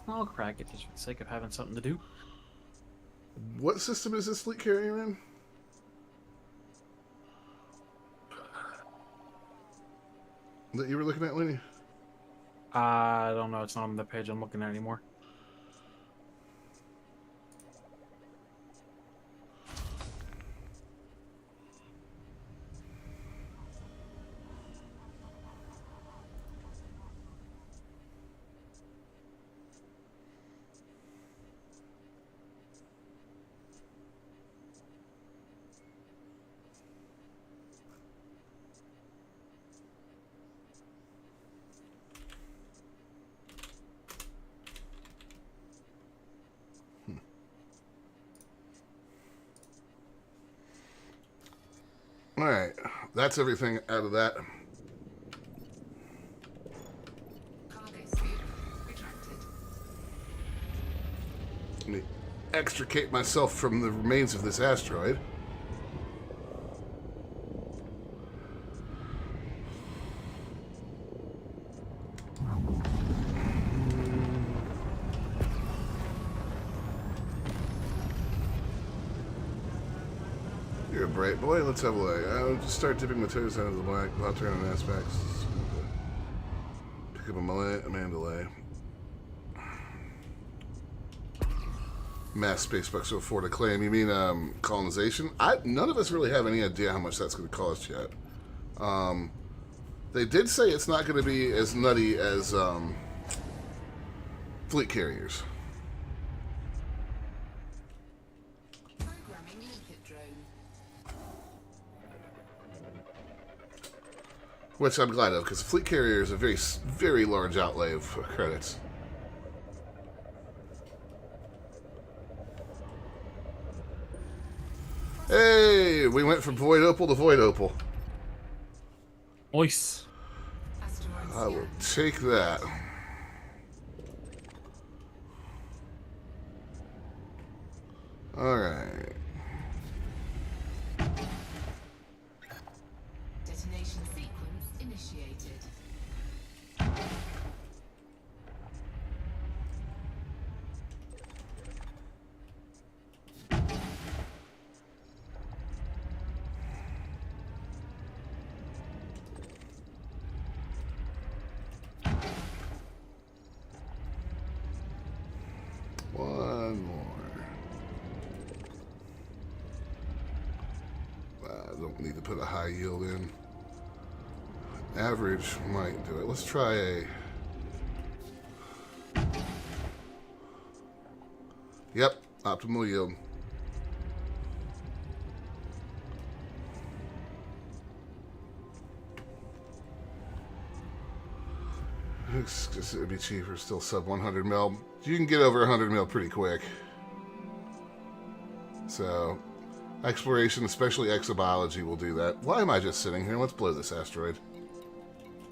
I'll crack it just for the sake of having something to do. What system is this fleet carrier in? That you were looking at, Lenny? I don't know. It's not on the page I'm looking at anymore. Alright, that's everything out of that. Cargo scoop retracted. Let me extricate myself from the remains of this asteroid. You're a bright boy. Let's have a look. I'll just start dipping my toes out of the black. I'll turn on aspects. Pick up a Mandalay. Mass space bucks to afford a claim. You mean colonization? None of us really have any idea how much that's going to cost yet. They did say it's not going to be as nutty as fleet carriers. Programming limpet drone. Which I'm glad of, because fleet carrier is a very, very large outlay of credits. Hey, we went from Void Opal to Void Opal. Nice. Asteroid I will scan. take that. Alright. Detonation sequence initiated. One more. I don't need to put a high yield in. Average might do it. Let's try a... Yep, optimal yield. It would be cheaper, still sub 100 mil. You can get over 100 mil pretty quick. So, exploration, especially exobiology, will do that. Why am I just sitting here? Let's blow this asteroid.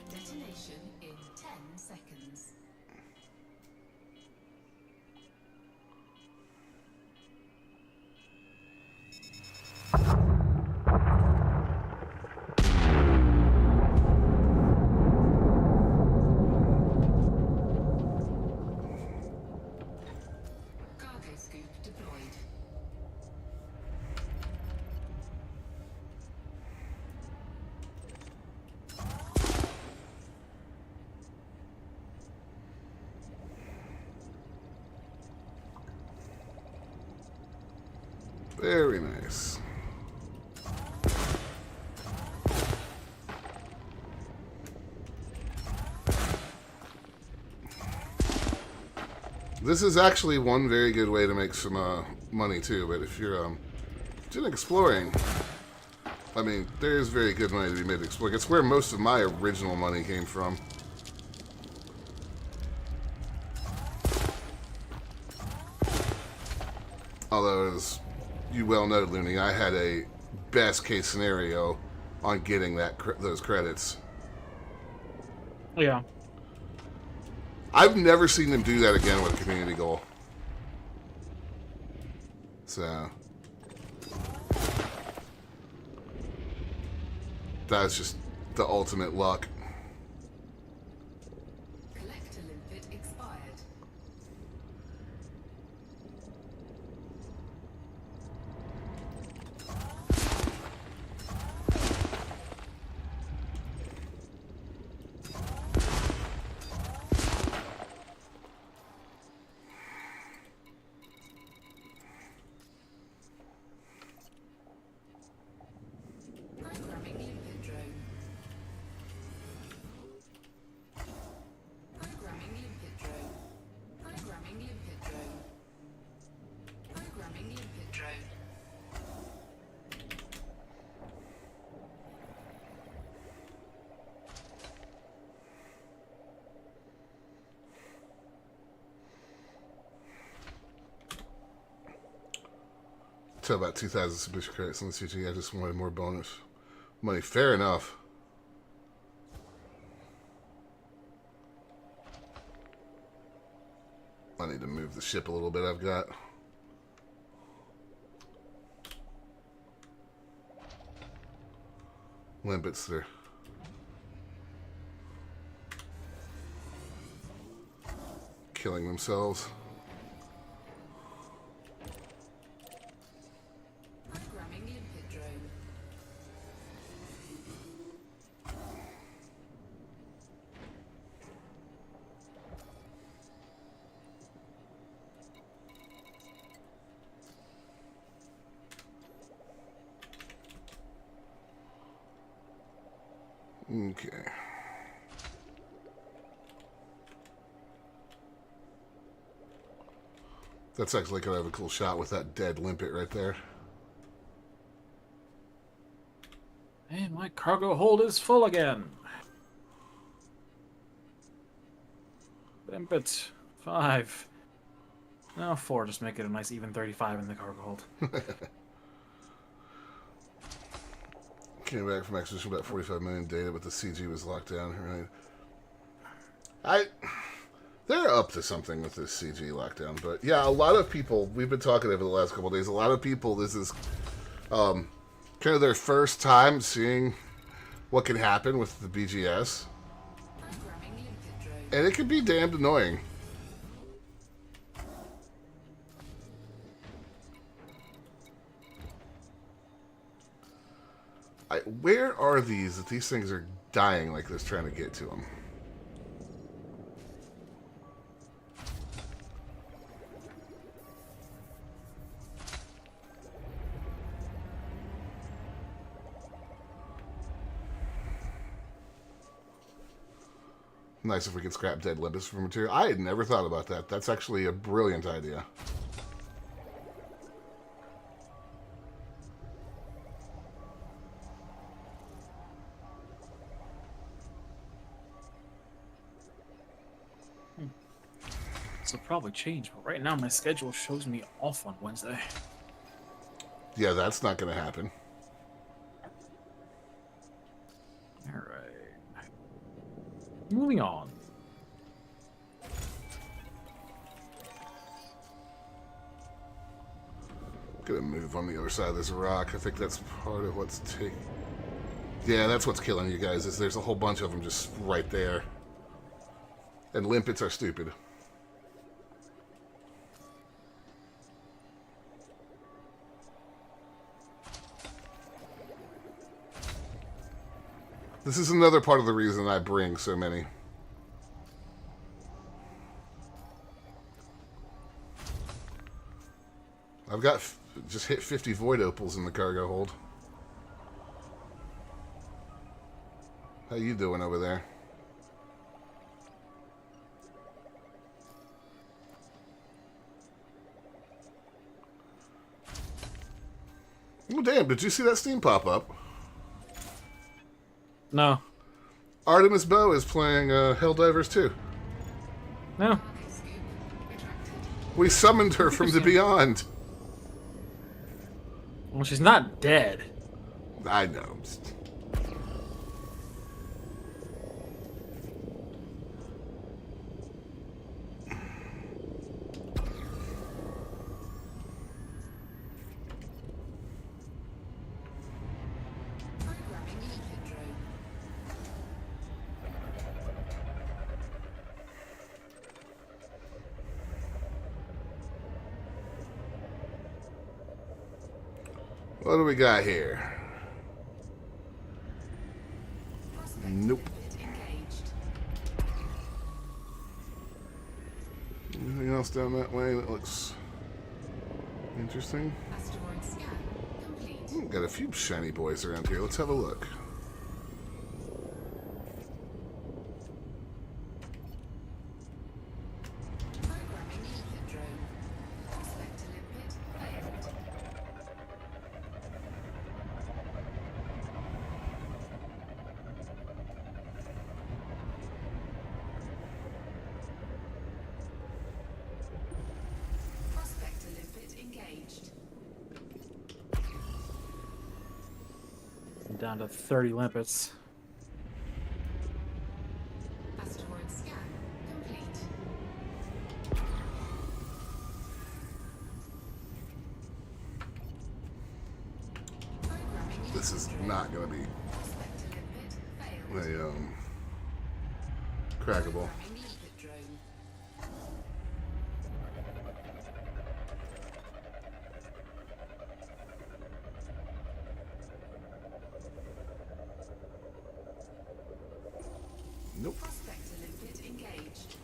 Detonation in 10 seconds. Very nice. This is actually one very good way to make some money too. But if you're doing exploring, I mean, there's very good money to be made exploring. It's where most of my original money came from. Although, as you well know, Looney, I had a best case scenario on getting those credits. Yeah. I've never seen them do that again with a community goal. So that's just the ultimate luck. Collector limpet expired. Programming limpet drone. Programming limpet drone. Programming limpet drone. Programming limpet drone. So about 2,000 submission credits on the CG. I just wanted more bonus money. Fair enough. I need to move the ship a little bit. I've got limpets there. Killing themselves. Programming limpet drone. Okay. That's actually gonna have a cool shot with that dead limpet right there. Hey, my cargo hold is full again. Limpet, 5. No, 4. Just make it a nice even 35 in the cargo hold. Came back from acquisition about 45 million data, but the CG was locked down. Right? They're up to something with this CG lockdown, but yeah, a lot of people. We've been talking over the last couple of days. A lot of people. This is kind of their first time seeing what can happen with the BGS, Programming limpet drone. and it can be damned annoying. Where are these? That these things are dying like this, trying to get to them. Nice if we could scrap dead limpets for material. I had never thought about that. That's actually a brilliant idea. This will probably change, but right now my schedule shows me off on Wednesday. Yeah, that's not going to happen. Alright. Moving on. Gonna move on the other side of this rock. I think that's part of what's taking. Yeah, that's what's killing you guys. Is there's a whole bunch of them just right there, and limpets are stupid. This is another part of the reason I bring so many. I've got just hit 50 void opals in the cargo hold. How you doing over there? Oh, damn, did you see that Steam pop up? No. Artemis Bow is playing Helldivers 2. No. We summoned her from the beyond. Well, she's not dead. I know. Programming limpet drone. What do we got here? Prospect Nope. limpet engaged. Anything else down that way that looks interesting? Asteroid scan complete. Got a few shiny boys around here. Let's have a look. Programming limpet drone. Prospect limpet failed. Prospect limpet engaged. I'm down to 30 limpets. Asteroid scan complete. Programming This is limpet drone. not going to be Prospect limpet failed. a crackable. Programming limpet drone. Nope. Prospect limpet engaged.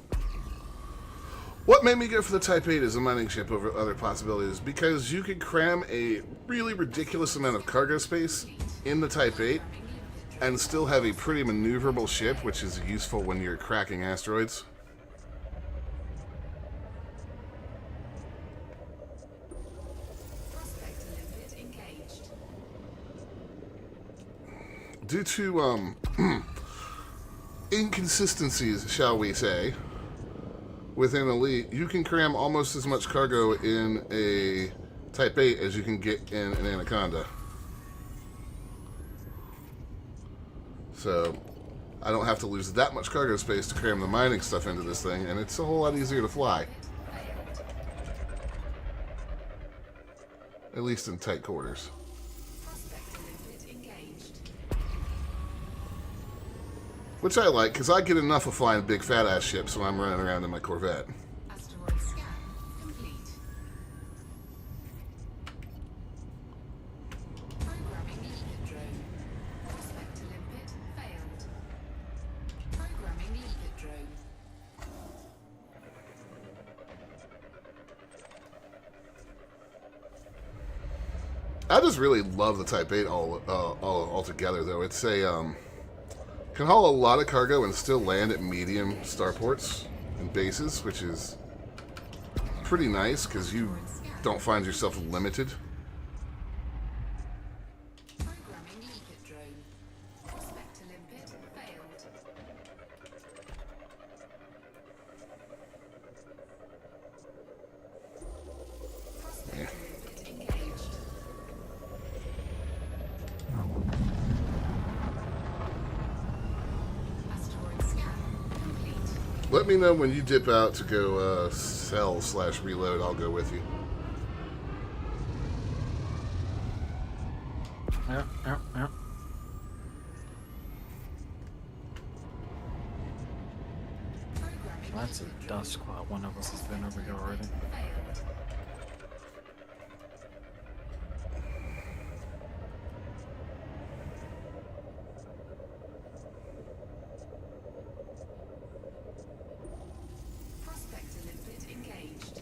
What made me go for the Type 8 as a mining ship over other possibilities? Because you could cram a really ridiculous amount of cargo space in the Type 8 and still have a pretty maneuverable ship, which is useful when you're cracking asteroids. Prospect limpet engaged. Due to inconsistencies, shall we say, within Elite, you can cram almost as much cargo in a Type 8 as you can get in an Anaconda. So, I don't have to lose that much cargo space to cram the mining stuff into this thing, and it's a whole lot easier to fly. At least in tight quarters. Prospect limpet engaged. Which I like, because I get enough of flying big fat-ass ships when I'm running around in my Corvette. Asteroid scan complete. Programming limpet drone. Prospect limpet failed. Programming limpet drone. I just really love the Type 8 all together, though. It's a can haul a lot of cargo and still land at medium starports and bases, which is pretty nice because you don't find yourself limited. Programming limpet drone. Prospect limpet failed. Prospect limpet engaged. Asteroid scan complete. Let me know when you dip out to go sell/reload. I'll go with you. Yeah, yeah, yeah. Programming That's a limpet dust cloud. One of us has been over here already. failed. Prospect limpet engaged.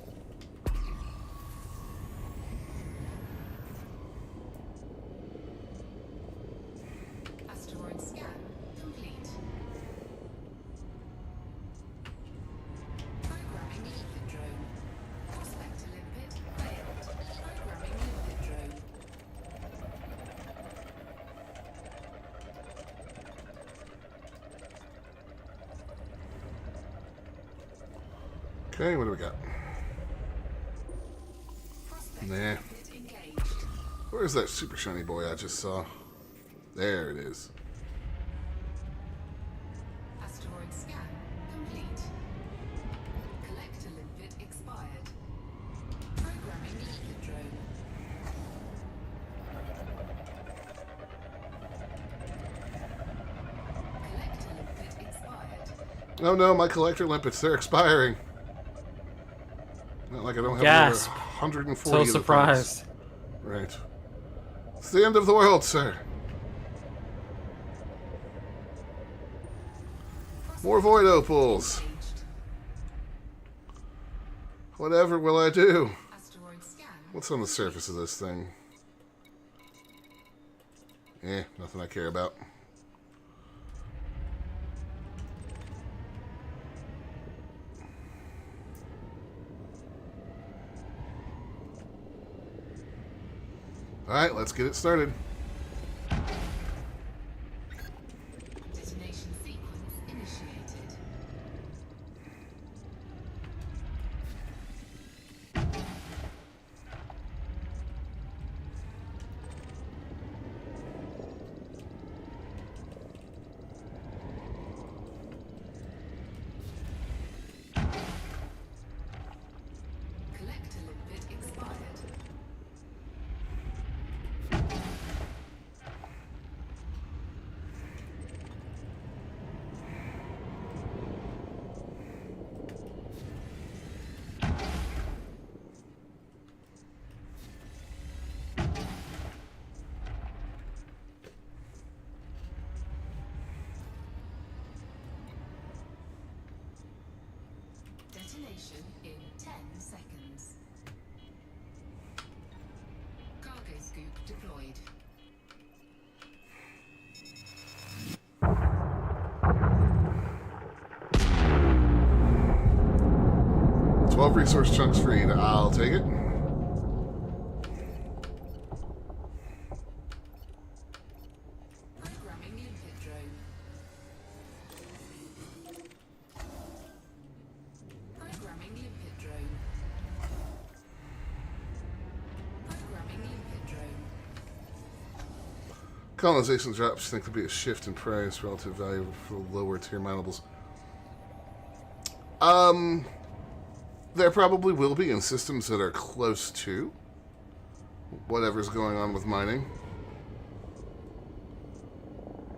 Okay, what do we got? Prospect Nah. limpet engaged. Where's that super shiny boy I just saw? There it is. Asteroid scan complete. Collector limpet expired. Programming limpet drone. Collector limpet expired. Oh no, my collector limpets, they're expiring. Not like I don't have Gasp. another 140 So of the surprised. things. Right. It's the end of the world, sir. More void opals. Engaged. Whatever will I do? Asteroid scan. What's on the surface of this thing? Nothing I care about. Alright, let's get it started. Detonation sequence initiated. Collector limpet expired. 10 seconds. Cargo scoop deployed. $12 resource chunks free. I'll take it. Programming limpet drone. Programming limpet drone. Programming limpet drone. Colonization drops think to be a shift in price relative value for lower tier minables. There probably will be in systems that are close to whatever's going on with mining.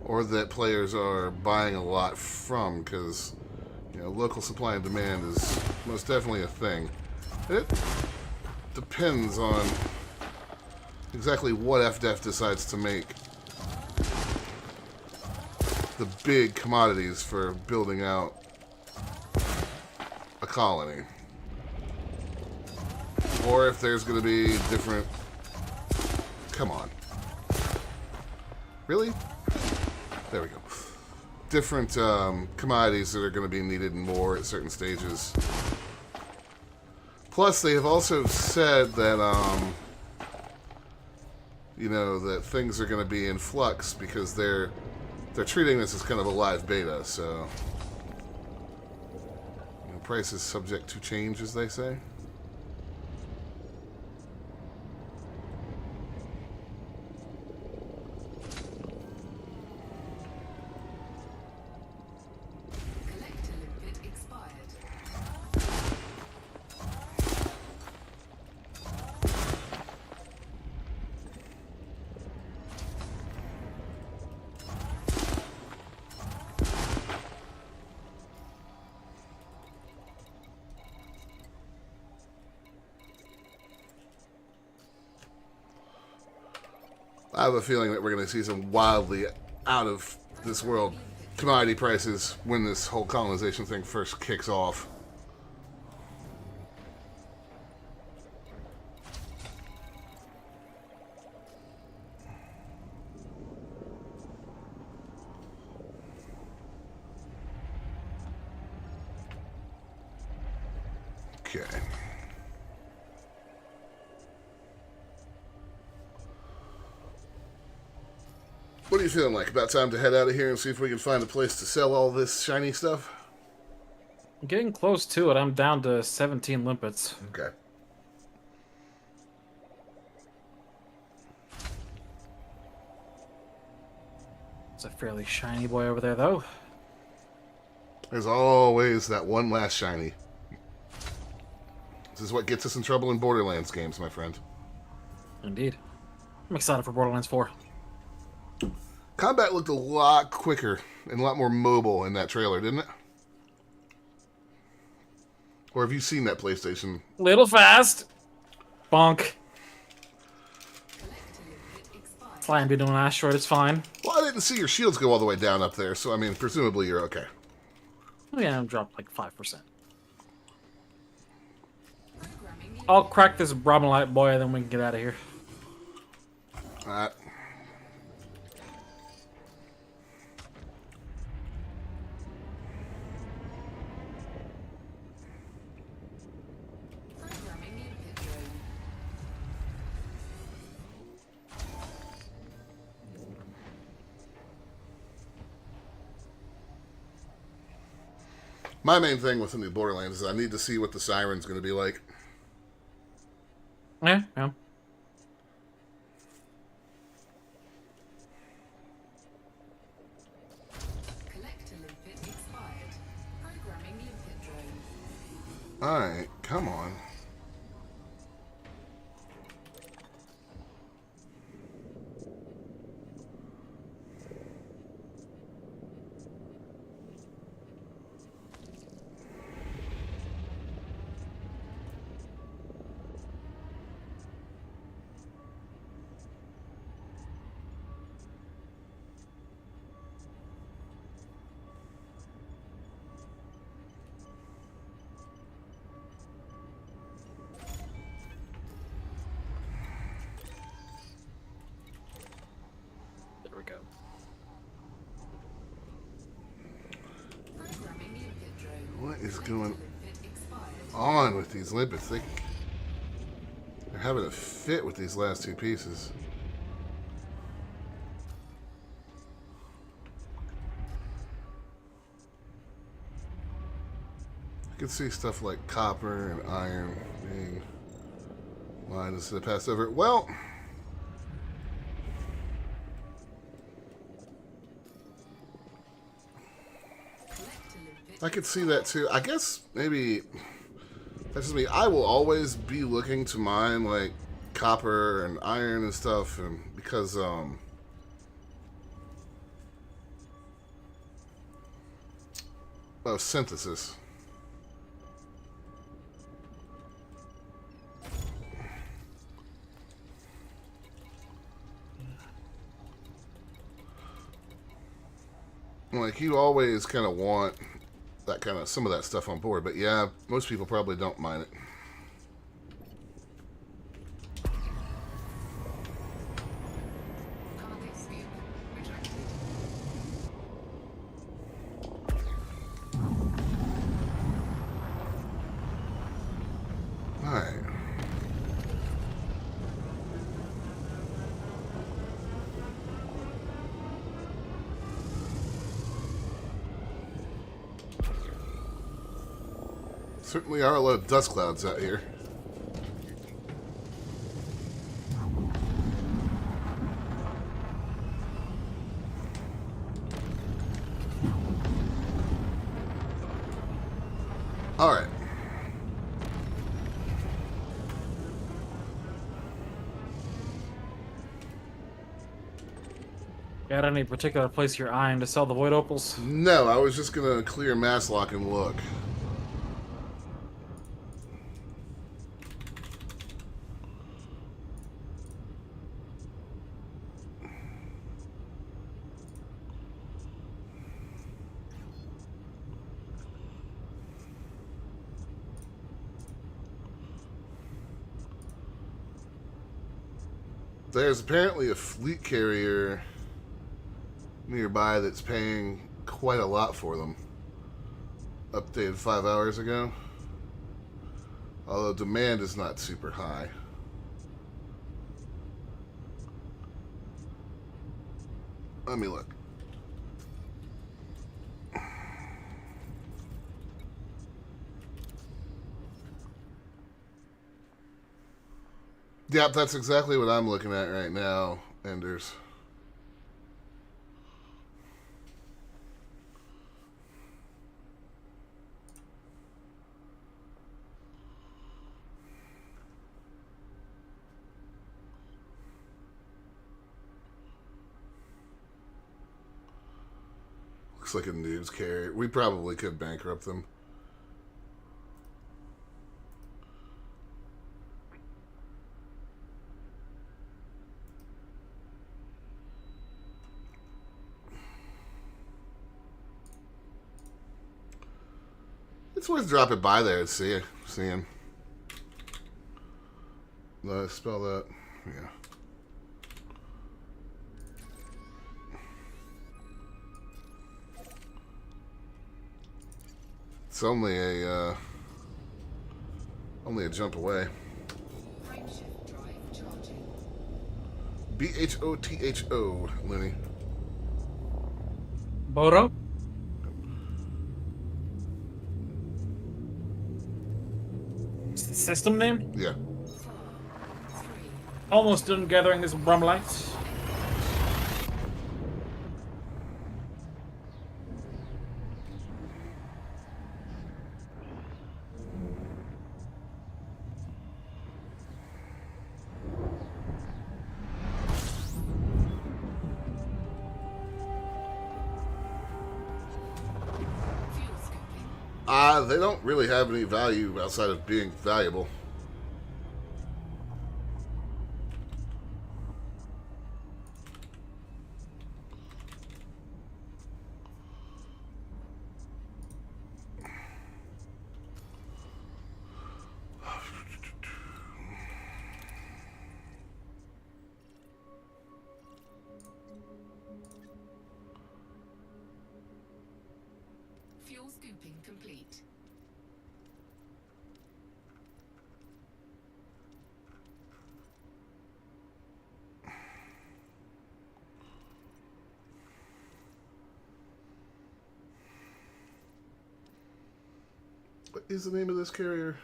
Or that players are buying a lot from, because, you know, local supply and demand is most definitely a thing. It depends on exactly what FDEF decides to make the big commodities for building out a colony. Or if there's going to be different... Come on. Really? There we go. Different commodities that are going to be needed more at certain stages. Plus, they have also said that, you know, that things are going to be in flux because they're treating this as kind of a live beta, so... You know, price is subject to change, as they say. Collector limpet expired. I have a feeling that we're going to see some wildly out of this world commodity prices when this whole colonization thing first kicks off. Okay. What are you feeling like? About time to head out of here and see if we can find a place to sell all this shiny stuff? Getting close to it. I'm down to 17 limpets. Okay. It's a fairly shiny boy over there, though. There's always that one last shiny. This is what gets us in trouble in Borderlands games, my friend. Indeed. I'm excited for Borderlands 4. Combat looked a lot quicker and a lot more mobile in that trailer, didn't it? Or have you seen that PlayStation? Little fast. Bonk. Flying beetle on an asteroid, it's fine. Well, I didn't see your shields go all the way down up there, so I mean, presumably you're okay. Oh, yeah, I'm dropped like 5%. I'll crack this Brahmalite boy, and then we can get out of here. Alright. Programming limpet drone. My main thing with the new Borderlands is I need to see what the siren's going to be like. Yeah, yeah. Collector limpet expired. Programming limpet drone. Alright, come on. There we go. Programming limpet drone. What is Collector going limpet expired. on with these limpets? They're having a fit with these last two pieces. I can see stuff like copper and iron being lined instead of passed over. Well, Collector limpet. I could see that too. I guess maybe that's just me. I will always be looking to mine like copper and iron and stuff, and because of synthesis. Like you always kind of want that kind of some of that stuff on board, but yeah, most people probably don't mind it. Cargo scoop retracted. All right. Certainly are a lot of dust clouds out here. All right. Got any particular place you're eyeing to sell the void opals? No, I was just gonna clear mass lock and look. There's apparently a fleet carrier nearby that's paying quite a lot for them. Updated 5 hours ago. Although demand is not super high. Let me look. Yep, that's exactly what I'm looking at right now, Enders. Looks like a news carrier. We probably could bankrupt them. It's worth dropping by there and see him. Spell that. Yeah. It's only a jump away. Frameshift drive charging. BHOTHO, Lenny. Bodo? It's the system name? Yeah. 4, 3, Almost done gathering this bromelites. fuel scooping. They don't really have any value outside of being valuable. Fuel scooping complete. What is the name of this carrier?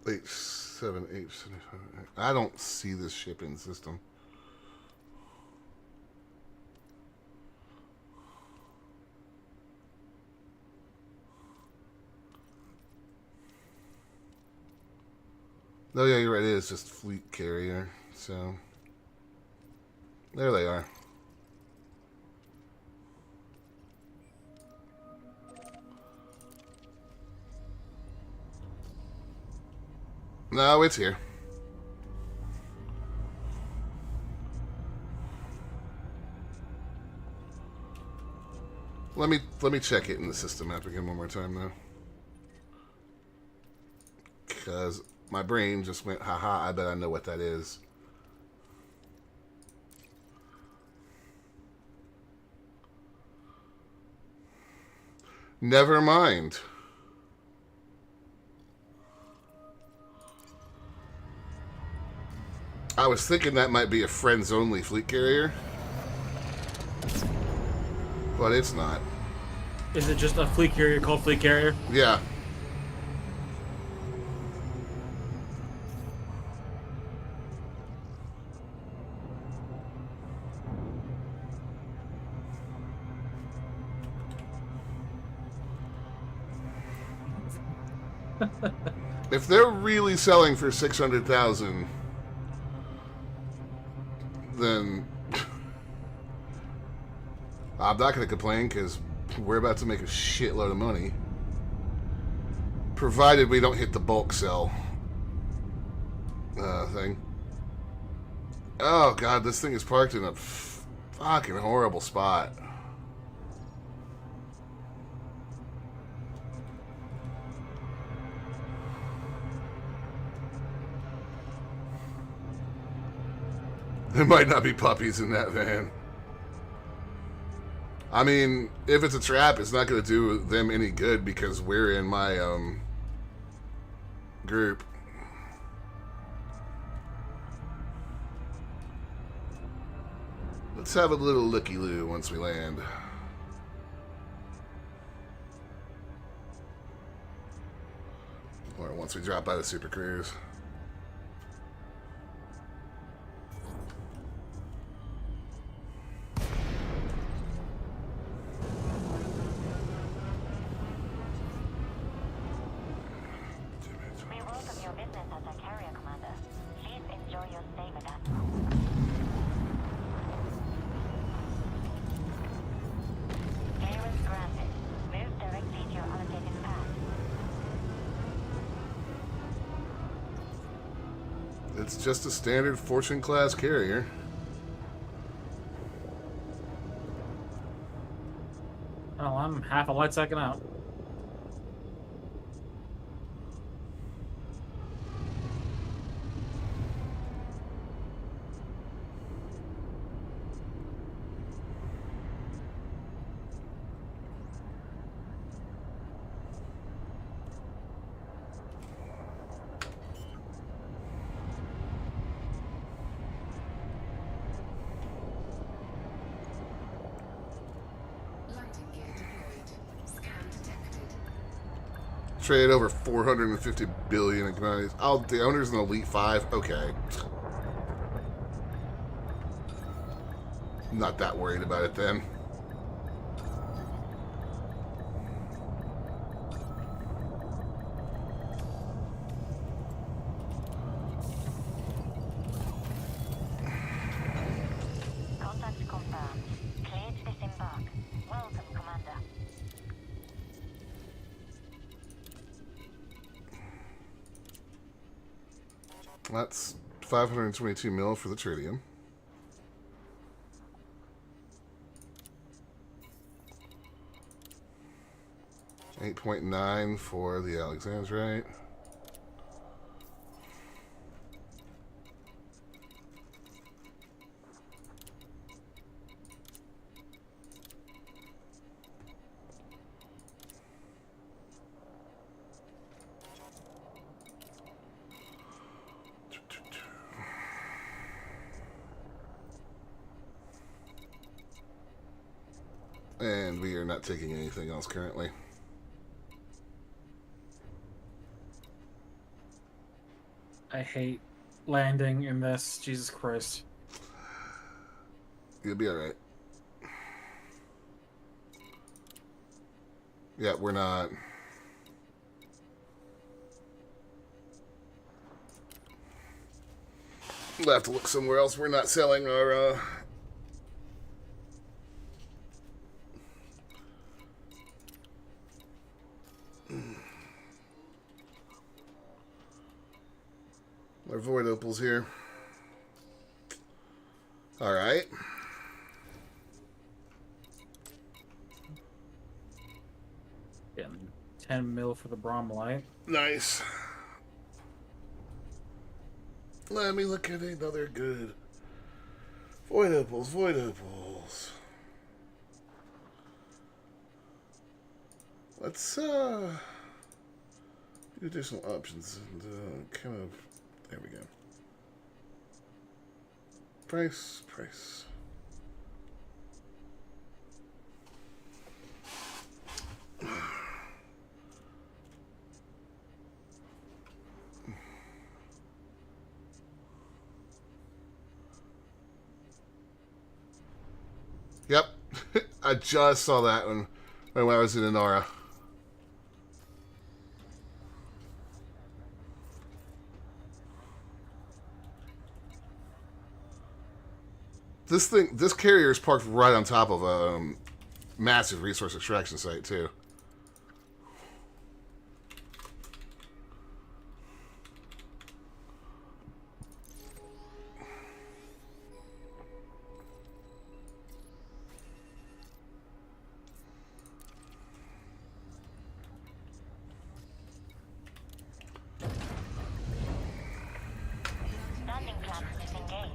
H7H. I don't see this shipping system. Oh yeah, you're right. It is just fleet carrier. So there they are. No, it's here. Let me check it in the system map again one more time though. Because my brain just went, haha, I bet I know what that is. Never mind. I was thinking that might be a friends-only fleet carrier. But it's not. Is it just a fleet carrier called fleet carrier? Yeah. If they're really selling for 600,000, then I'm not going to complain because we're about to make a shitload of money. Provided we don't hit the bulk sell thing. Oh god, this thing is parked in a fucking horrible spot. There might not be puppies in that van. I mean, if it's a trap, it's not going to do them any good because we're in my group. Let's have a little looky-loo once we land. Or once we drop by the Super Cruise. We welcome your business as a carrier, Commander. Please enjoy your stay with us. Clearance granted. Move directly to your allocated path. It's just a standard Fortune class carrier. Oh, I'm half a light second out. Landing gear deployed. Scan detected. Trade over 450 billion in commodities. Oh, the owner's an Elite 5? Okay. Not that worried about it then. Contact confirmed. Clear to disembark. Welcome, Commander. That's 522 mil for the tritium. $8.9 for the Alexandrite. And we are not taking anything else currently. I hate landing in this. Jesus Christ. You'll be alright. Yeah, we're not. We'll have to look somewhere else. We're not selling our, our void opals here. Alright. Getting 10 mil for the bromlite. Nice. Let me look at another good. Void opals, void opals. Let's, do additional options and, kind of, there we go. Price. Yep, I just saw that when I was in Inara. This carrier is parked right on top of a massive resource extraction site too. Landing clamps disengaged.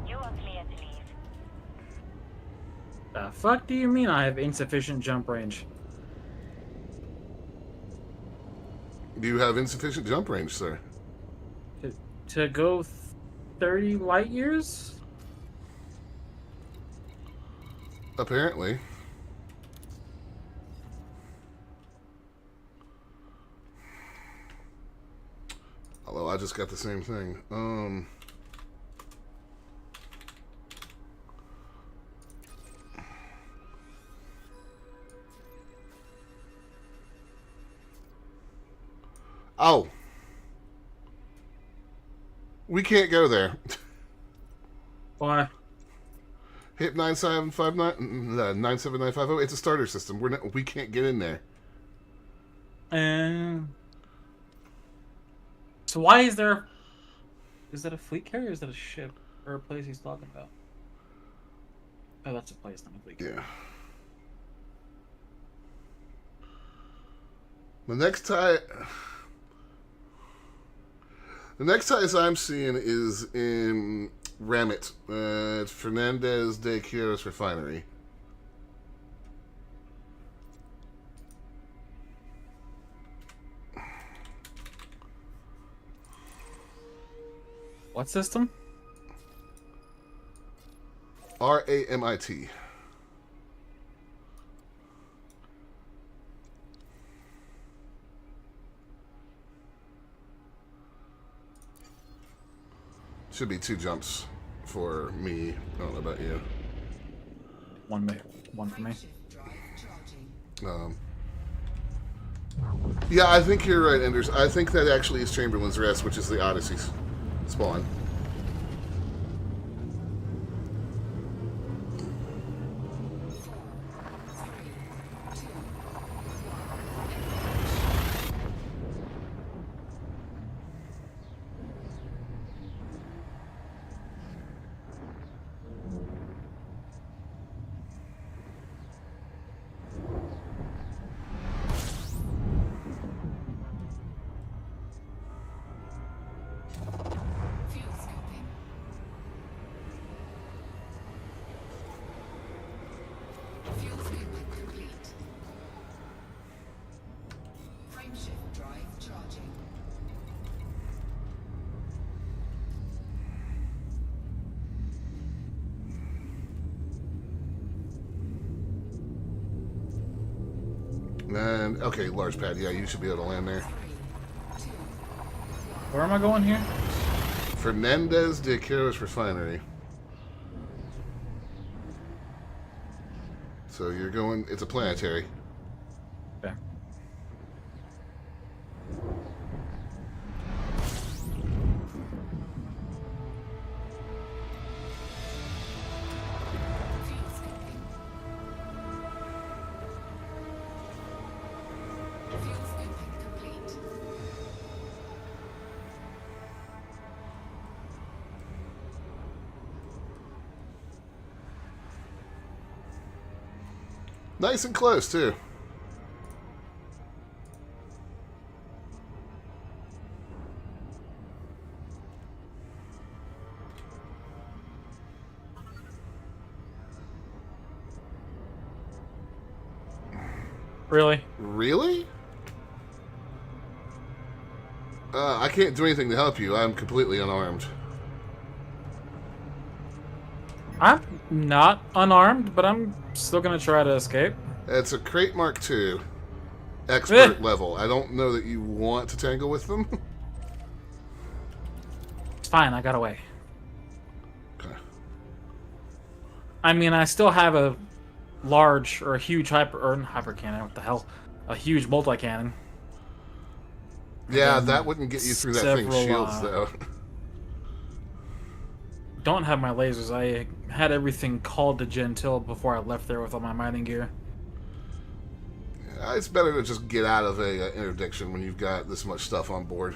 You are clear to leave. The fuck do you mean I have insufficient jump range? You have insufficient jump range, sir. To go 30 light years? Apparently. Although I just got the same thing. Oh. We can't go there. Why? Hit 97950. It's a starter system. We can't get in there. And so why is there? Is that a fleet carrier? Or is that a ship or a place he's talking about? Oh, that's a place, not a fleet carrier. Yeah. The next ties I'm seeing is in Ramit. It's Fernandez de Quiros Refinery. What system? RAMIT. Should be 2 jumps for me. I don't know about you. One for me. Frameshift drive charging. Yeah, I think you're right, Enders. I think that actually is Chamberlain's Rest, which is the Odyssey's spawn. Fuel scoping. Fuel scoping complete. Frameshift drive charging. And, okay, large pad. Yeah, you should be able to land there. 3, 2, Where am I going here? Fernandez de Quiros Refinery. So you're going... It's a planetary. Okay. fuel scoping. Fuel scoping complete. Nice and close, too. Really? Really? I can't do anything to help you. I'm completely unarmed. I'm not unarmed, but I'm still gonna try to escape. It's a Crate Mark II. Expert level. I don't know that you want to tangle with them. It's fine, I got away. Okay. I mean, I still have a large or a huge hyper cannon. What the hell? A huge multi cannon. Yeah, that wouldn't get you through that thing's Several, shields, though. Don't have my lasers. I had everything called to Gentil before I left there with all my mining gear. It's better to just get out of a interdiction when you've got this much stuff on board.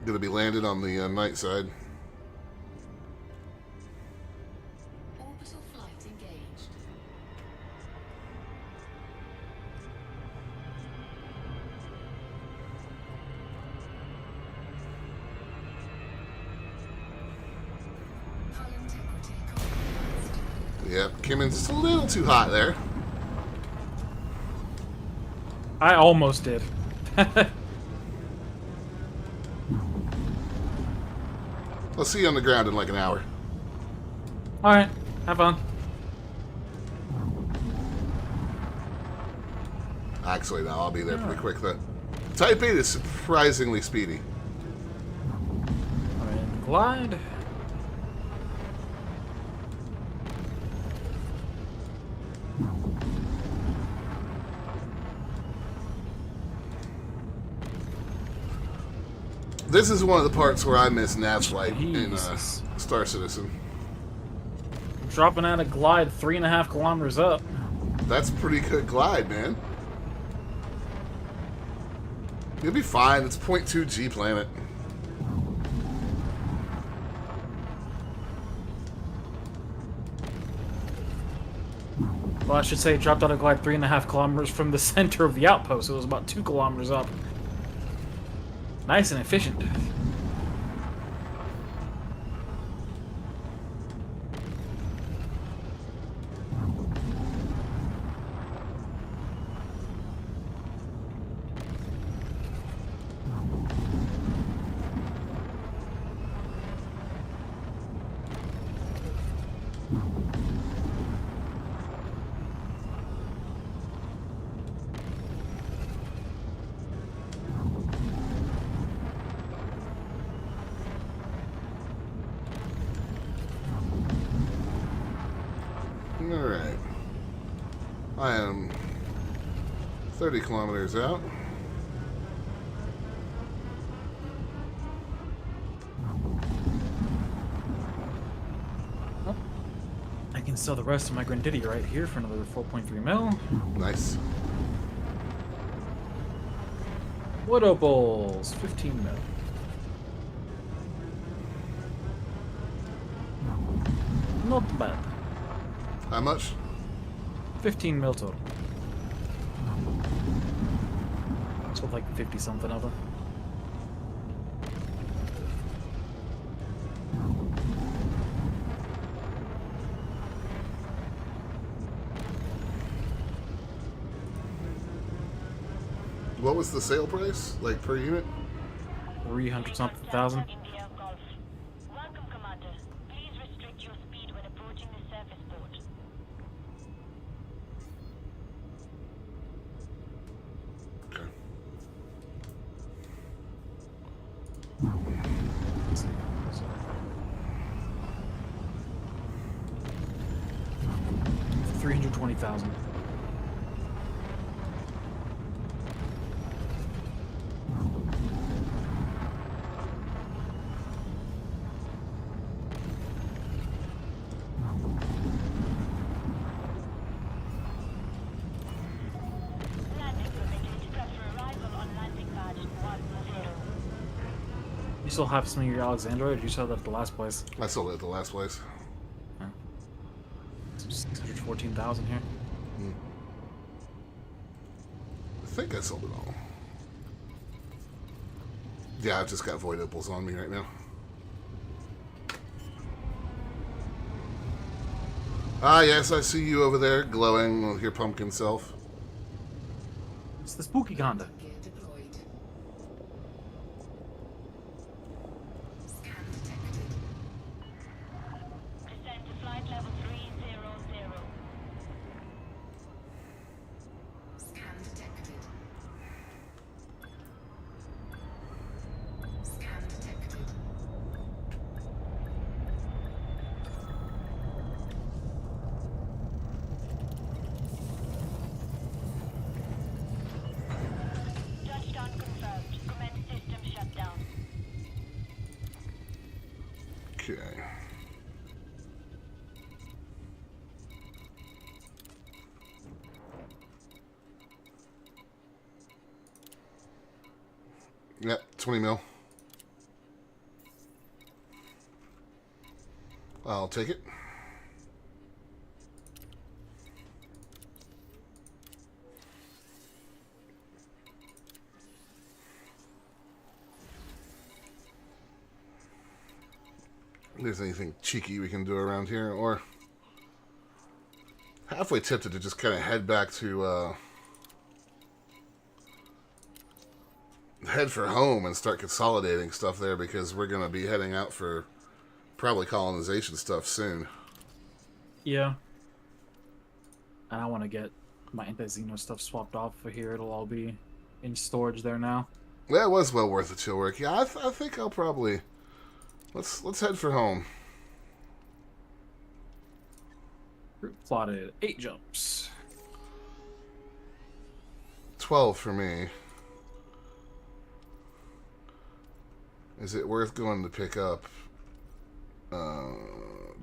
Gonna be landed on the night side. Orbital flight engaged. Hull integrity compromised. Yep, came in just a little too hot there. I almost did. I'll see you on the ground in like an hour. Alright, have fun. Actually, no, I'll be there pretty quick. The Type 8 is surprisingly speedy. Alright, glide. This is one of the parts where I miss nav flight in Jesus. Star Citizen. I'm dropping out a glide 3.5 kilometers up. That's pretty good glide, man. You'll be fine. It's 0.2 G planet. Well, I should say it dropped out a glide 3.5 kilometers from the center of the outpost. It was about 2 kilometers up. Nice and efficient. Alright. I am 30 kilometers out. I can sell the rest of my Granditti right here for another 4.3 mil. Nice. Wood opals, 15 mil. Not bad. How much? 15 mil total. Sold like 50 something of them. What was the sale price? Like per unit? 300 something thousand. India Golf. Welcome, Commander. Please restrict your speed when approaching the surface port. Okay. Let's see. 320,000. Landing permitted. Prep for arrival on landing pad 10. You still have some of your Alexandra, or did you sell that at the last place? I sold it at the last place. 614,000 here. I think I sold it all. Yeah, I've just got void opals on me right now. Ah, yes, I see you over there glowing with your pumpkin self. It's the spooky Conda. Gear deployed. Scan detected. Descend to flight level 300. Scan detected. Scan detected. Touchdown confirmed. Commence system shutdown. Okay. Yep, 20 mil. I'll take it. If there's anything cheeky we can do around here, or halfway tempted to just kind of head back to head for home and start consolidating stuff there, because we're going to be heading out for probably colonization stuff soon. Yeah. And I want to get my anti-Xeno stuff swapped off for here. It'll all be in storage there now. That was well worth the chill work. Yeah, I think I'll probably let's head for home. Route plotted 8 jumps. 12 for me. Is it worth going to pick up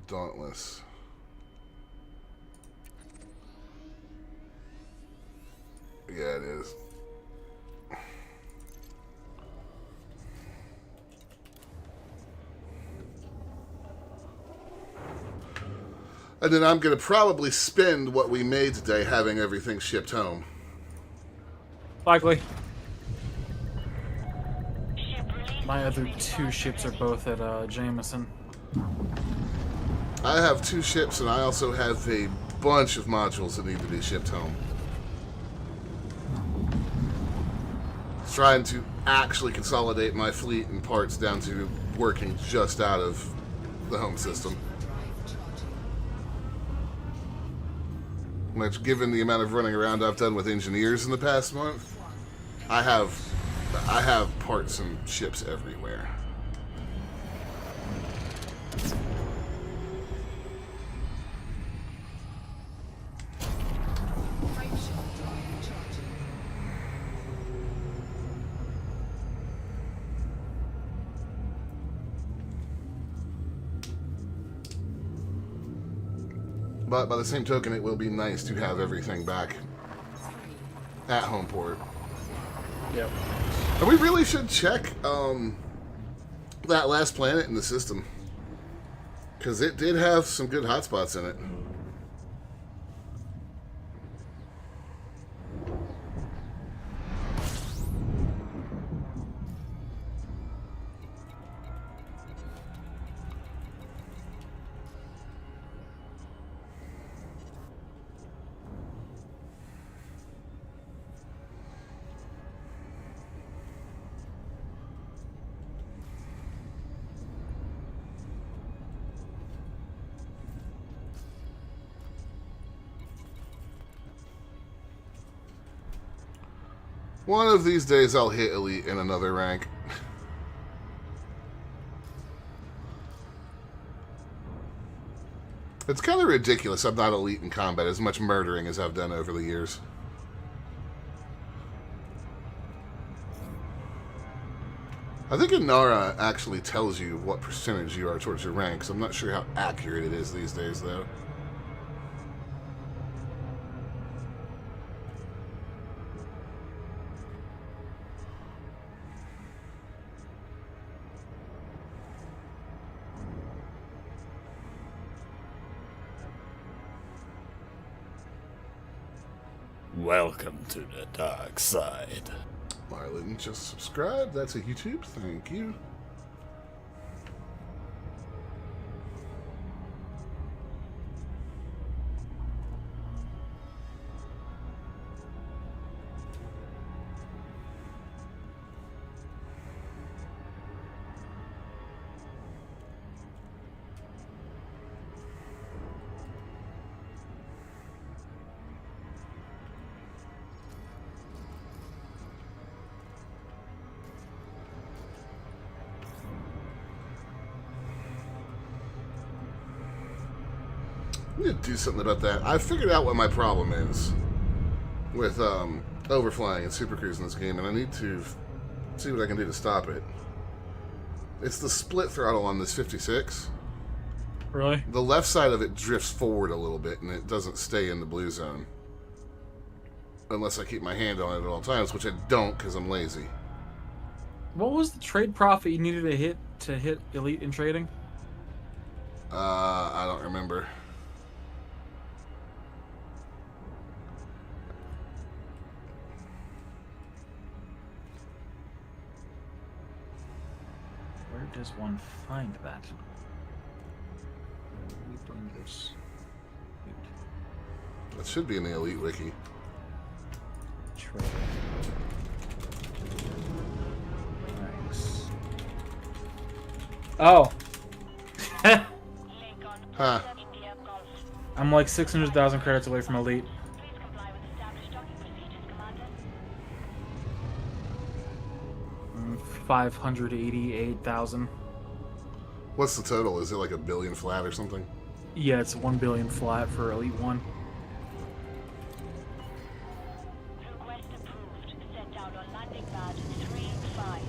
Dauntless? Yeah, it is. And then I'm going to probably spend what we made today having everything shipped home. Likely. My other 2 ships are both at Jameson. I have 2 ships, and I also have a bunch of modules that need to be shipped home. Trying to actually consolidate my fleet and parts down to working just out of the home system. Which, given the amount of running around I've done with engineers in the past month, I have parts and ships everywhere. But by the same token, it will be nice to have everything back at home port. Yep. And we really should check that last planet in the system, because it did have some good hotspots in it. One of these days I'll hit elite in another rank. It's kind of ridiculous I'm not elite in combat, as much murdering as I've done over the years. I think Inara actually tells you what percentage you are towards your ranks. I'm not sure how accurate it is these days, though. Welcome to the dark side. Marlon just subscribed. That's a YouTube. Thank you. I need to do something about that. I figured out what my problem is with overflying and supercruise in this game, and I need to see what I can do to stop it. It's the split throttle on this 56. Really? The left side of it drifts forward a little bit, and it doesn't stay in the blue zone. Unless I keep my hand on it at all times, which I don't because I'm lazy. What was the trade profit you needed to hit elite in trading? I don't remember. Where does one find that? Elite Dangerous. That should be in the Elite Wiki. Trade. Thanks. Oh. Lincoln, Huh. India Golf. I'm like 600,000 credits away from Elite. Please comply with established docking procedures, Commander. 588,000. What's the total? Is it like a billion flat or something? Yeah, it's 1 billion flat for Elite 1. Request approved. Set down on landing pad 3-5.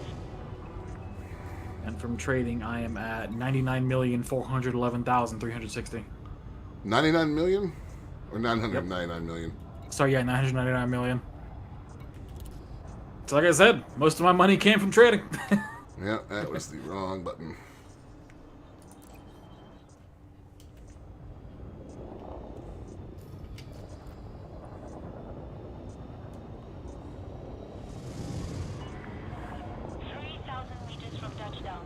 And from trading, I am at 99,411,360. 99 million? Or 999 million? Sorry, yeah, 999 million. So like I said, most of my money came from trading. Yeah, that was the wrong button. Meters from touchdown.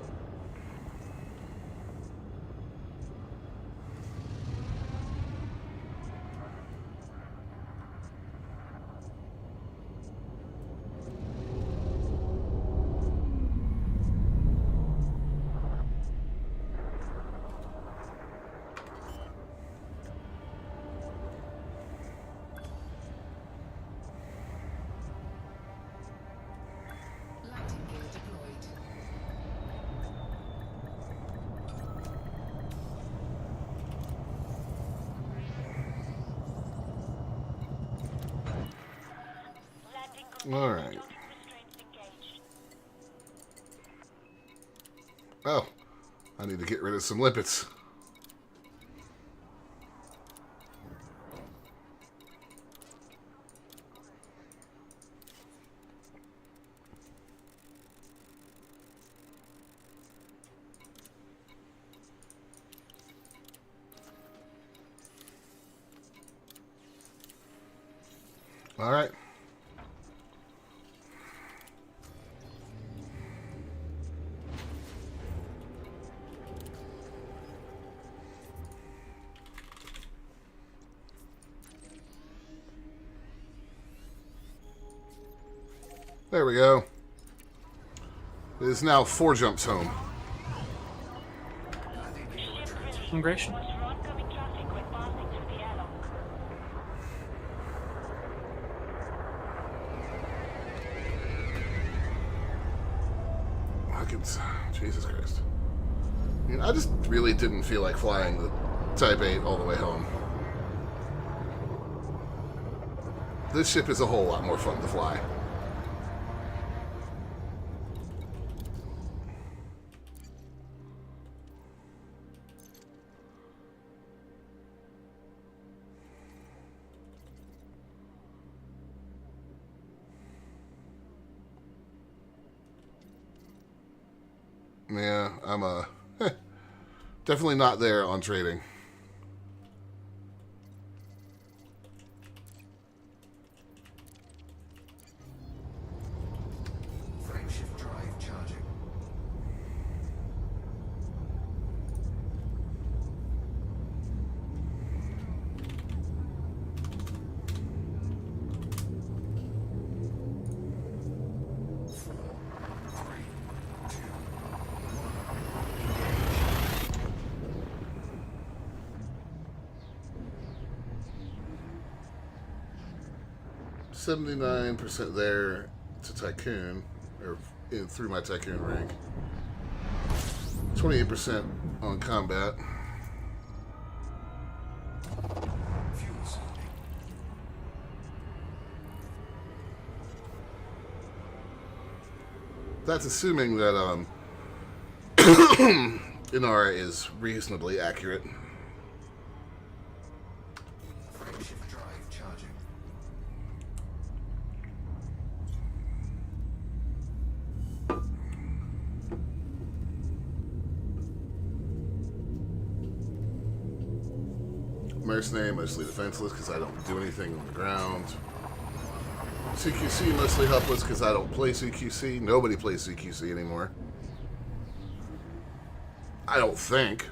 Landing gear deployed. Landing All right. restraints engaged. Oh, I need to get rid of some lipids. All right. There we go. It is now 4 jumps home. Immigration. Watch for oncoming traffic when passing through the airlock. I could, Jesus Christ. I mean, I just really didn't feel like flying the Type 8 all the way home. This ship is a whole lot more fun to fly. Yeah, I'm definitely not there on trading. Frameshift drive charging. Engage. 79% there to Tycoon, or through my Tycoon rank. 28% on combat. Fuel sending. That's assuming that Inara is reasonably accurate. Frameshift drive charging. Mercenary, mostly defenseless because I don't do anything on the ground. CQC, mostly helpless because I don't play CQC. Nobody plays CQC anymore. I don't think.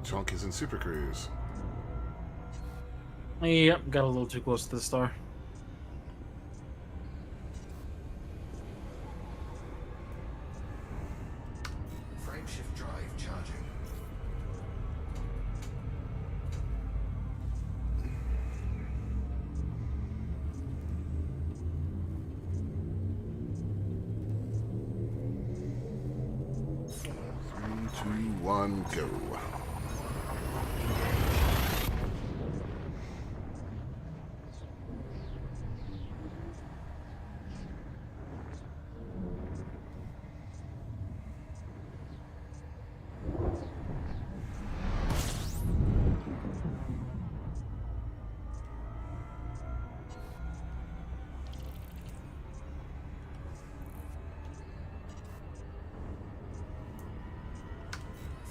Chunk is in Super Cruise. Yep, got a little too close to the star. Frameshift drive charging. Three, two, one, go.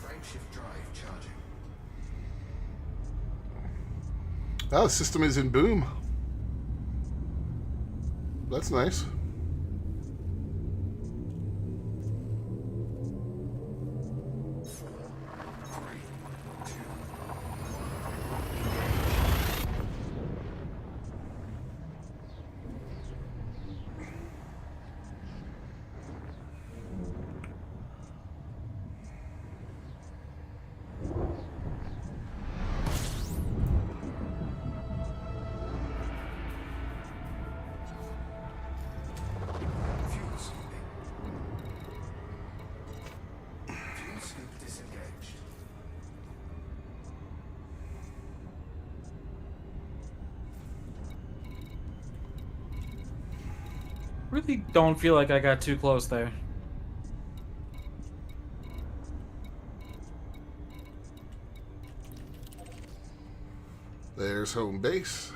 Frameshift drive charging. Oh, the system is in boom. That's nice. Fuel scooping. Fuel scoop disengaged. Really don't feel like I got too close there. There's home base.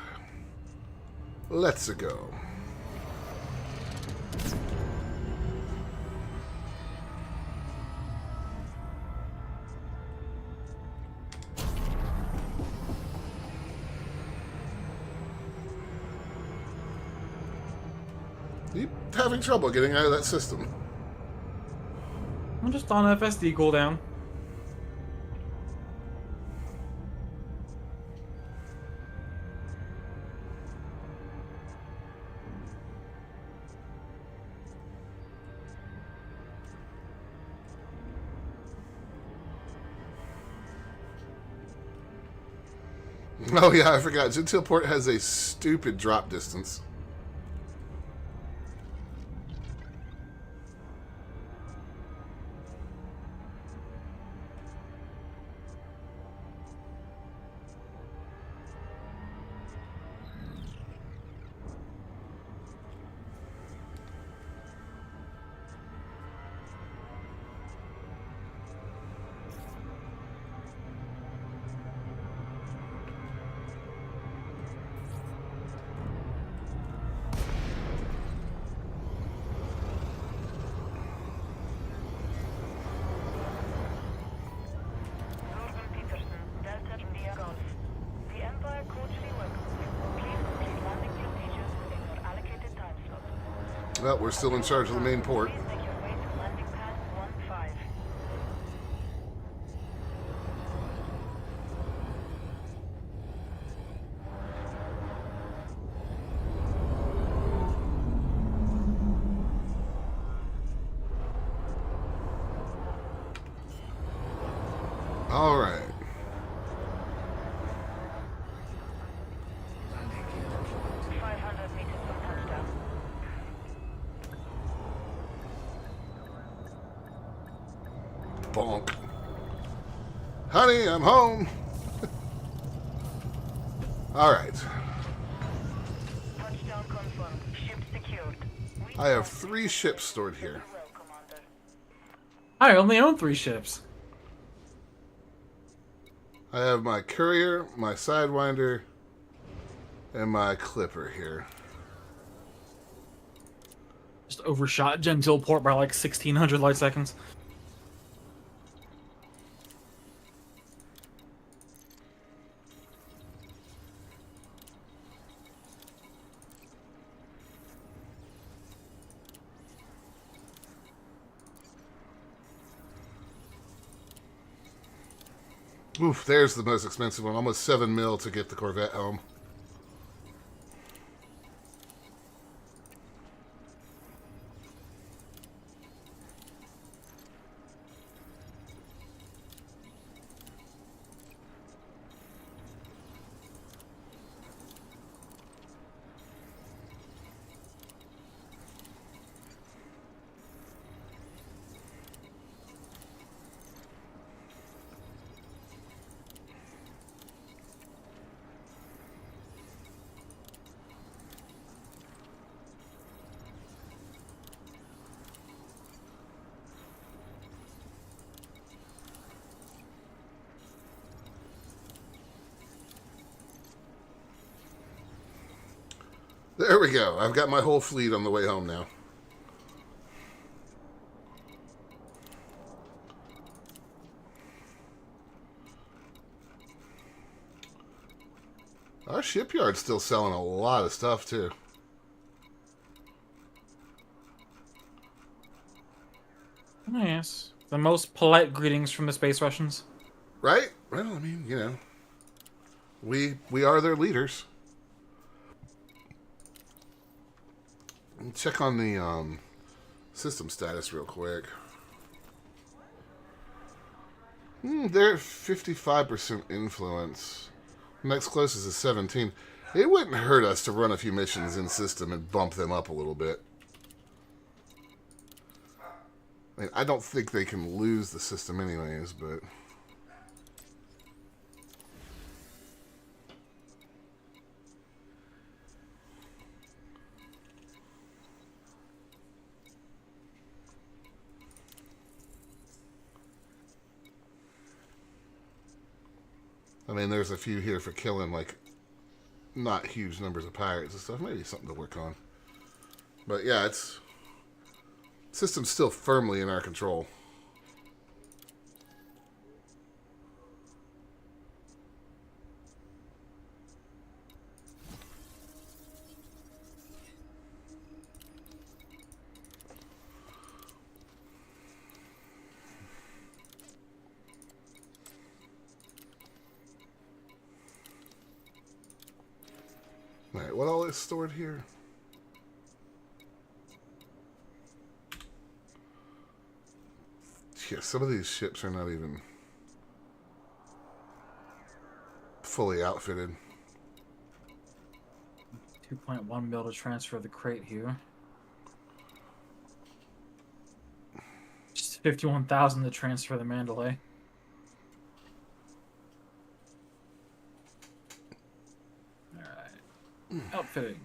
Let's go. Keep having trouble getting out of that system. I'm just on FSD cooldown. Oh yeah, I forgot. Gentile Port has a stupid drop distance. Norman Peterson, Delta India Golf. The Empire cordially welcomes you. Please complete landing procedures within your allocated time slot. Well, we're still in charge of the main port. Please make your way to landing pad 15. All right. Landing gear deployed. 500 meters from touchdown. Bonk. Honey, I'm home. All right. Touchdown confirmed. Ship secured. We I have 3 ships stored here. well, Commander. I only own 3 ships. I have my courier, my sidewinder, and my clipper here. Just overshot Gentile port by like 1600 light seconds. Oof, there's the most expensive one. Almost 7 mil to get the Corvette home. There we go. I've got my whole fleet on the way home now. Our shipyard's still selling a lot of stuff, too. Yes. The most polite greetings from the Space Russians. Right? Well, I mean, you know, we are their leaders. Check on the system status real quick. They're at 55% influence. Next closest is 17. It wouldn't hurt us to run a few missions in system and bump them up a little bit. I mean, I don't think they can lose the system anyways, but... I mean, there's a few here for killing, like, not huge numbers of pirates and stuff. Maybe something to work on. But yeah, it's... System's still firmly in our control. Alright, what all is stored here? Yeah, some of these ships are not even fully outfitted. 2.1 mil to transfer the crate here. Just 51,000 to transfer the Mandalay. Alright. Outfitting.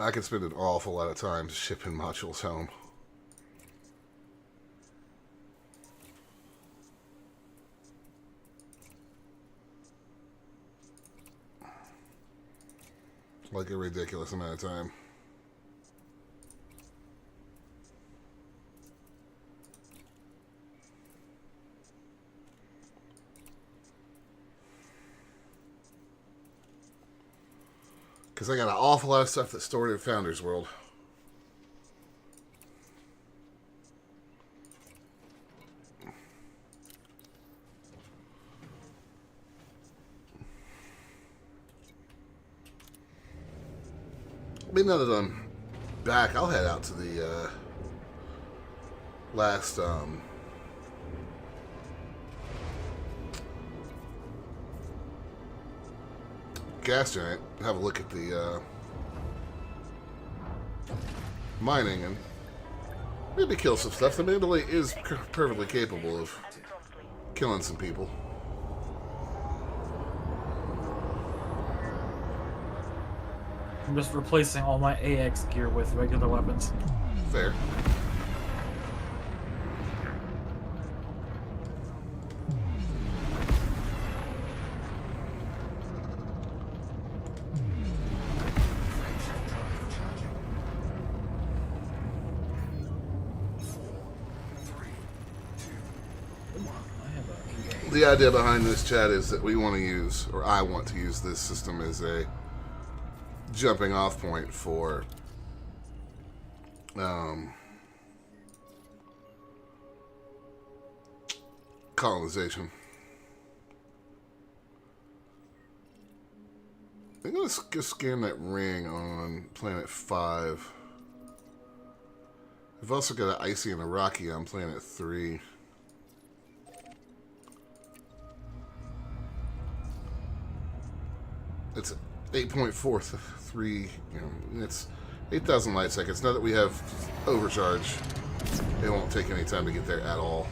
I could spend an awful lot of time shipping modules home. Like a ridiculous amount of time. Because I got an awful lot of stuff that's stored in Founders World. I mean, now that I'm back, I'll head out to the last gas giant, have a look at the mining, and maybe kill some stuff. The Mandalay is perfectly capable of killing some people. I'm just replacing all my AX gear with regular weapons. Fair. The idea behind this, chat, is that we want to use, or I want to use this system as a jumping off point for colonization. I'm going to go scan that ring on planet 5. We've also got an Icy and a Rocky on planet 3. It's 8.43, you know, it's 8,000 light seconds. Now that we have overcharge, it won't take any time to get there at all.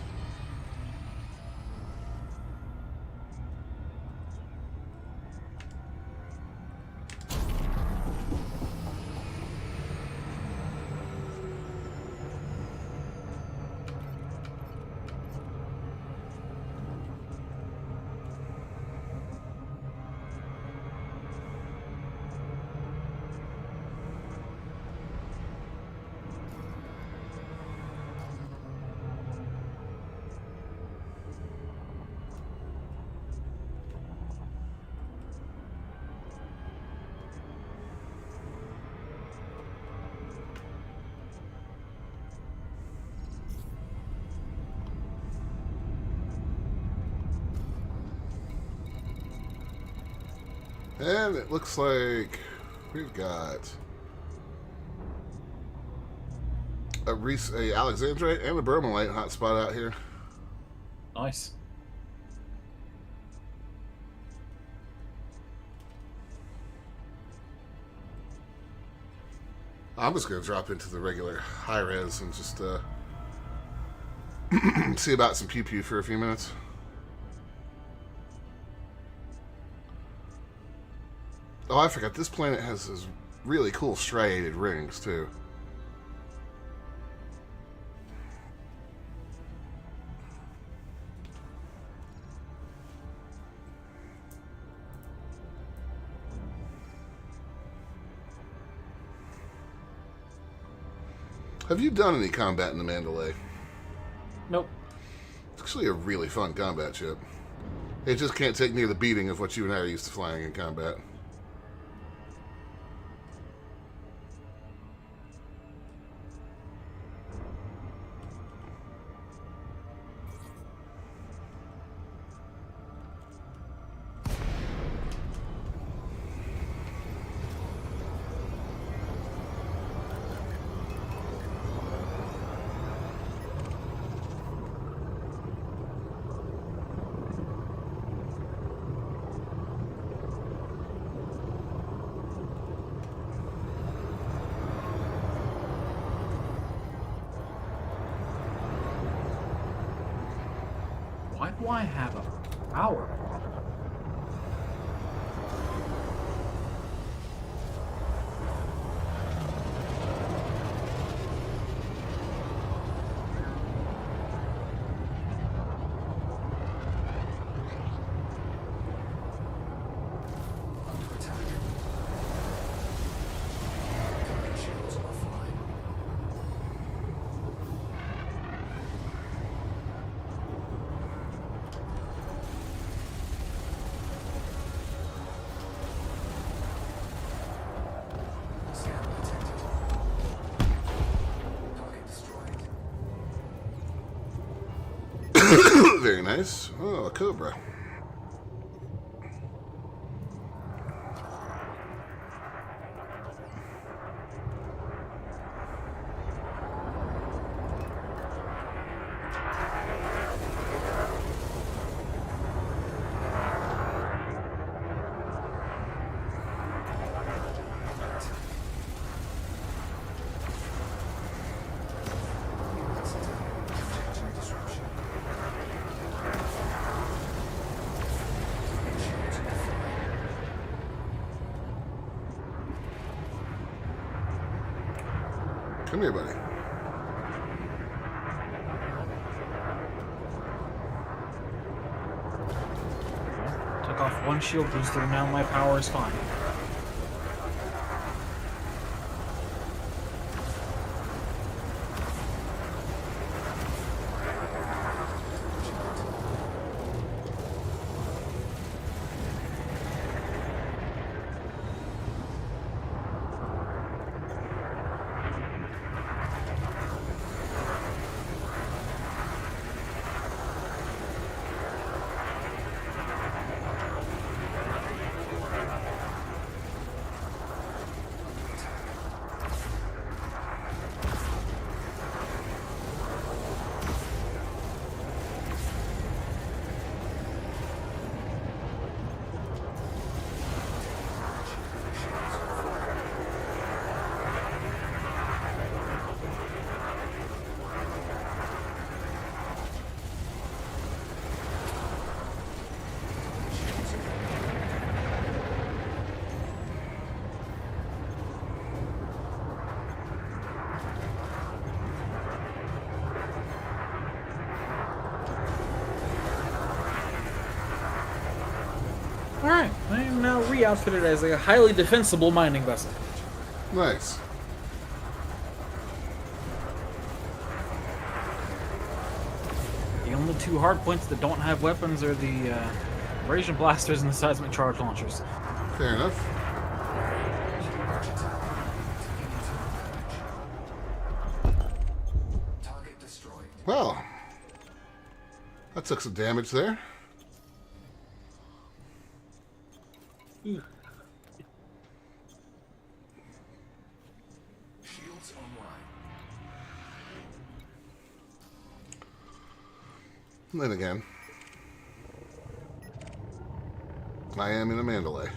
And it looks like we've got a Alexandrite and a Bromelite hotspot out here. Nice. I'm just going to drop into the regular high res and just see about some pew-pew for a few minutes. Oh, I forgot. This planet has those really cool striated rings, too. Have you done any combat in the Mandalay? Nope. It's actually a really fun combat ship. It just can't take near the beating of what you and I are used to flying in combat. Why do I have a power? Under attack. Current shields offline. Scan detected. Target destroyed. Very nice. Oh, a Cobra. Come here, buddy. Took off one shield booster, and now my power is fine. Alright, I am now re-outfitted as a highly defensible mining vessel. Nice. The only two hard points that don't have weapons are the abrasion blasters and the seismic charge launchers. Fair enough. Target destroyed. Well, that took some damage there. Shields online. And then again, I am in a Mandalay.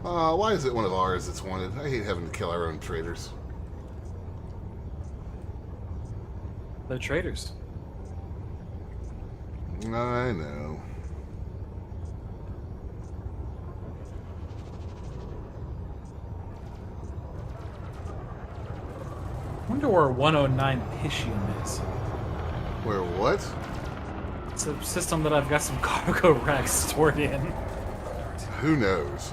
Why is it one of ours that's wanted? I hate having to kill our own traitors. They're traitors. I know. I wonder where 109 Piscium is. Where what? It's a system that I've got some cargo racks stored in. Who knows?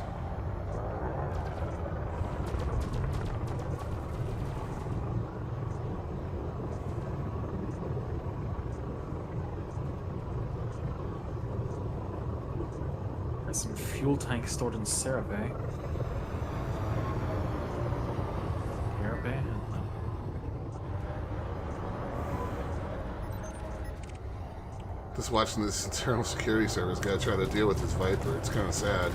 There's some fuel tanks stored in Cerebay. Cerebay? Just watching this internal security service guy try to deal with this Viper. It's kind of sad.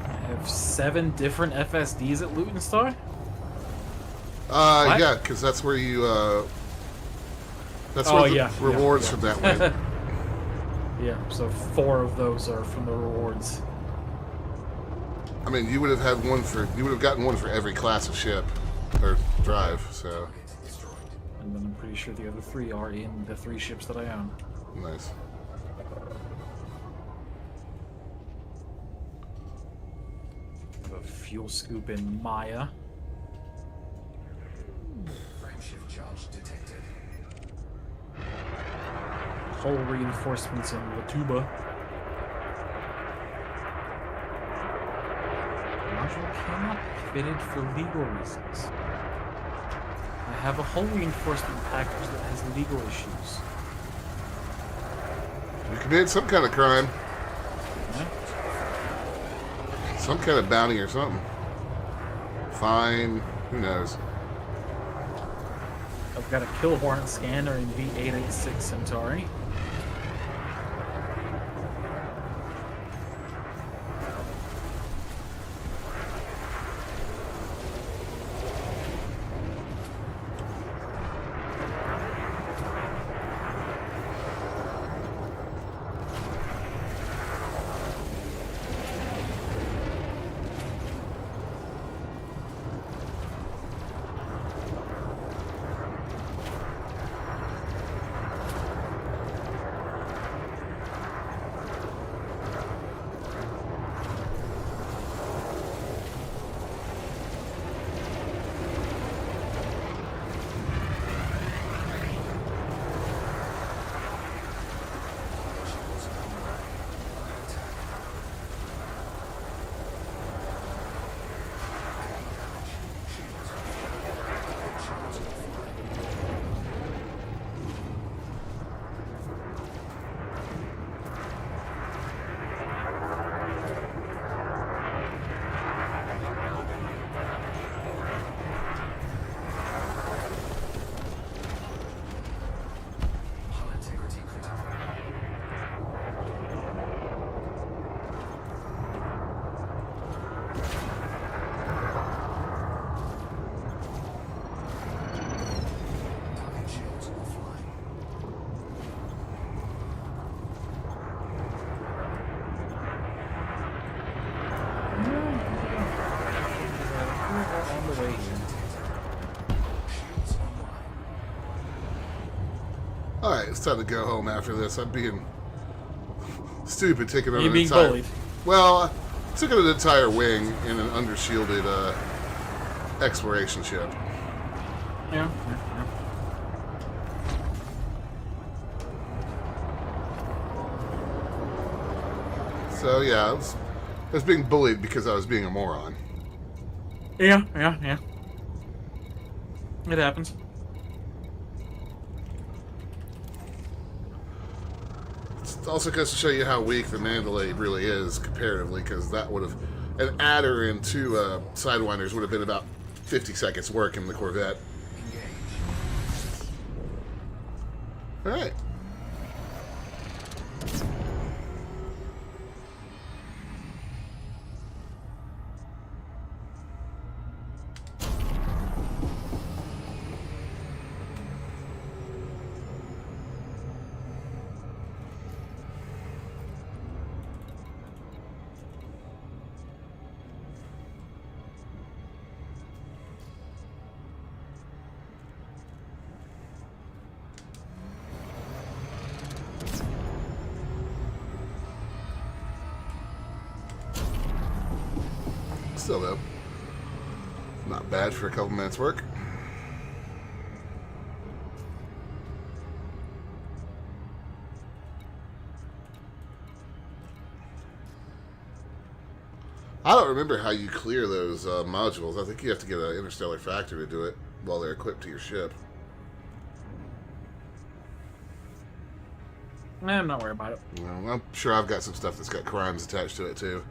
I have 7 different FSDs at Luton Star? What? Yeah, because that's where you, that's Oh, where the yeah, rewards yeah. from that went. Yeah, so 4 of those are from the rewards. I mean, you would have had one for, you would have gotten one for every class of ship, or drive, so, And then I'm pretty sure the other 3 are in the 3 ships that I own. nice. A fuel scoop in Maya. Frameshift charge detected. Hull reinforcements in Latuba. Module cannot be fitted for legal reasons. I have a hull reinforcement package that has legal issues. You committed some kind of crime. Yeah. Some kind of bounty or something. Fine. Who knows? I've got a kill warrant scanner in V886 Centauri. It's time to go home after this. I'm being stupid taking on You an being entire... bullied. Well, I took an entire wing in an undershielded exploration ship. Yeah. So, yeah, I was being bullied because I was being a moron. Yeah. It happens. It also goes to show you how weak the Mandalay really is comparatively, because that would have... An adder and two Sidewinders would have been about 50 seconds work in the Corvette. Engage. Alright. Still, though, not bad for a couple minutes' work. I don't remember how you clear those modules. I think you have to get an interstellar factor to do it while they're equipped to your ship. I'm not worried about it. Well, I'm sure I've got some stuff that's got crimes attached to it, too.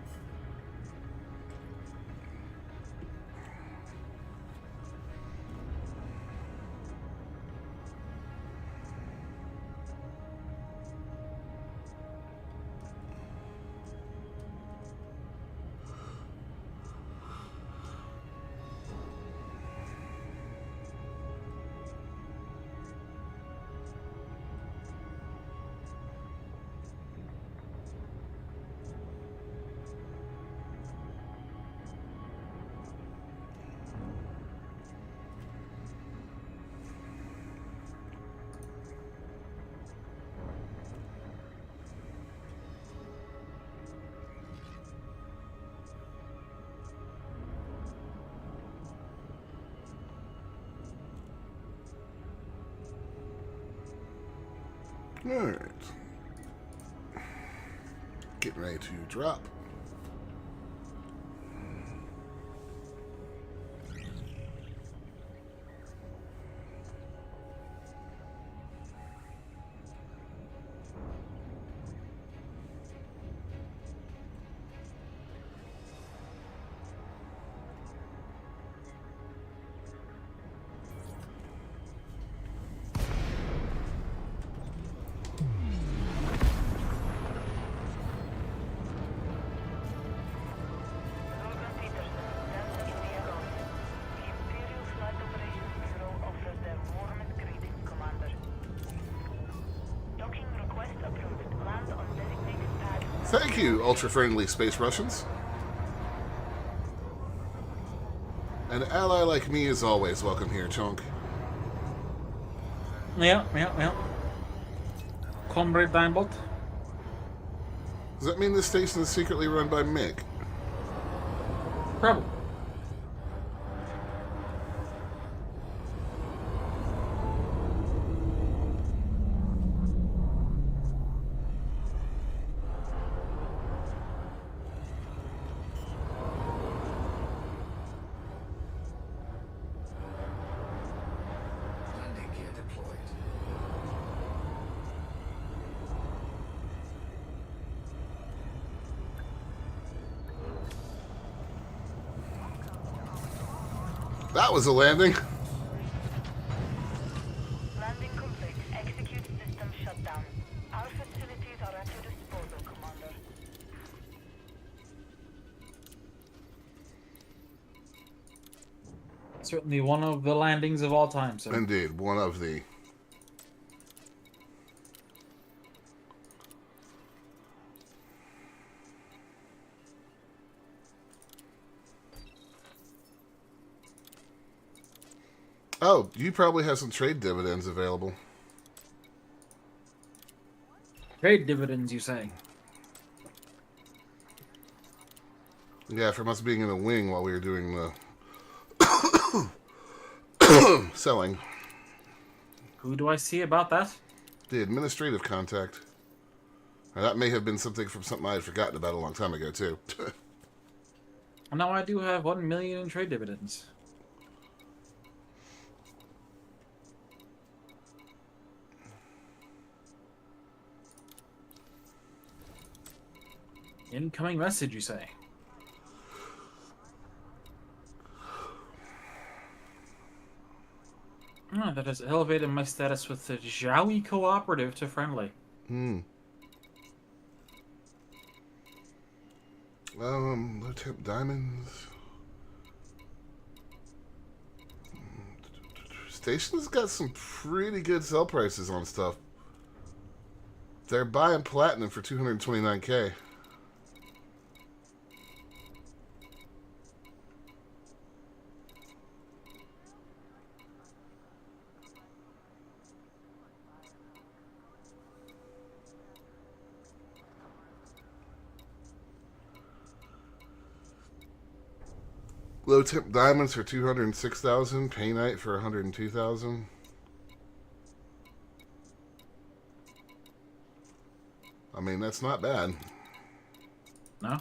Alright. Getting ready to drop. Logan Peterson, Delta India Golf. The Imperial Flight Operations Bureau offers their warmest greetings, Commander. Docking request approved. Land on designated pad. Thank you, ultra-friendly space Russians. An ally like me is always welcome here, Chunk. Yeah. Comrade Dinebot. Does that mean this station is secretly run by Mick? Probably. Landing gear deployed. That was a landing. Landing complete. Execute system shutdown. Our facilities are at your disposal, Commander. Certainly one of the landings of all time, sir. Indeed, one of the... Oh, you probably have some trade dividends available. Trade dividends, you say? Yeah, from us being in a wing while we were doing the selling. Who do I see about that? The administrative contact. Now, that may have been something I had forgotten about a long time ago, too. Well, now I do have 1 million in trade dividends. Incoming message, you say? Ah, that has elevated my status with the Jowie Cooperative to friendly. Low tip diamonds. Station's got some pretty good sell prices on stuff. They're buying platinum for 229K. Low tip diamonds for 206,000. Painite for 102,000. I mean, that's not bad. No?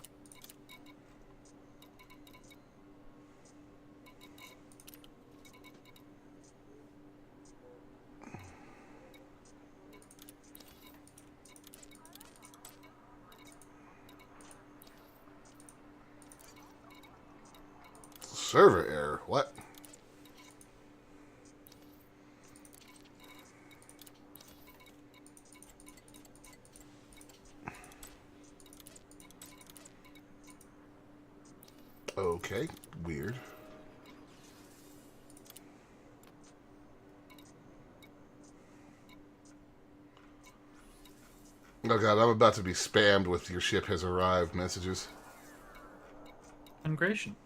Server error. What? Okay, weird. Oh god, I'm about to be spammed with "your ship has arrived" messages. Migration.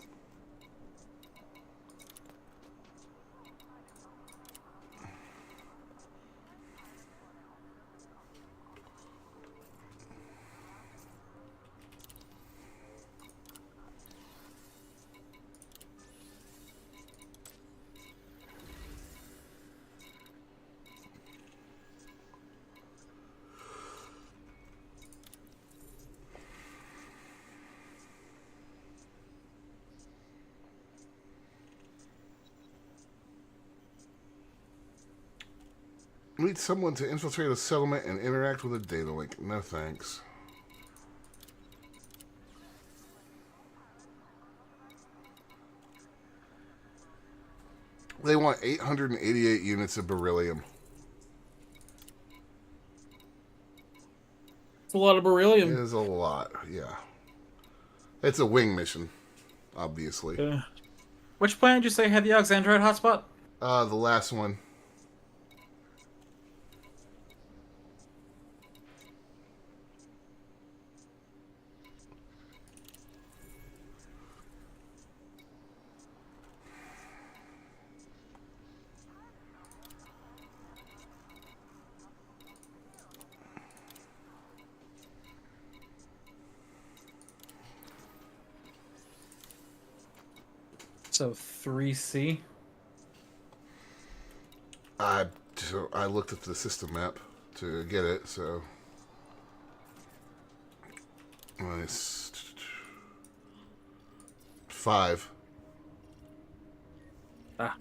Need someone to infiltrate a settlement and interact with a data link. No thanks. They want 888 units of beryllium. It's a lot of It beryllium. is a lot, yeah. It's a wing mission, obviously. Which planet did you say had the Alexandrite hotspot? The last one. So 3C. I looked at the system map to get it, so it's 5. Ah.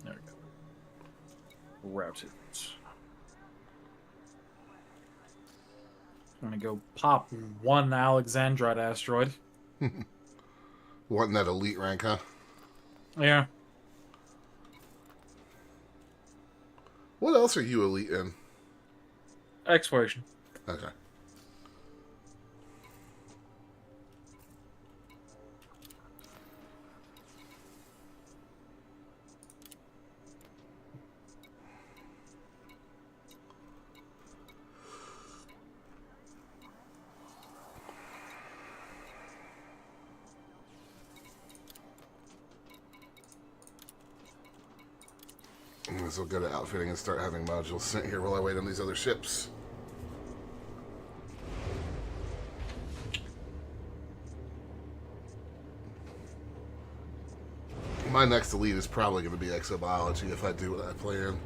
There we go. Routed. I'm gonna go pop one Alexandrite asteroid. Wanting that elite rank, huh? Yeah. What else are you elite in? Exploration. Okay. This will go to outfitting and start having modules sent here while I wait on these other ships. My next elite is probably going to be exobiology if I do what I plan.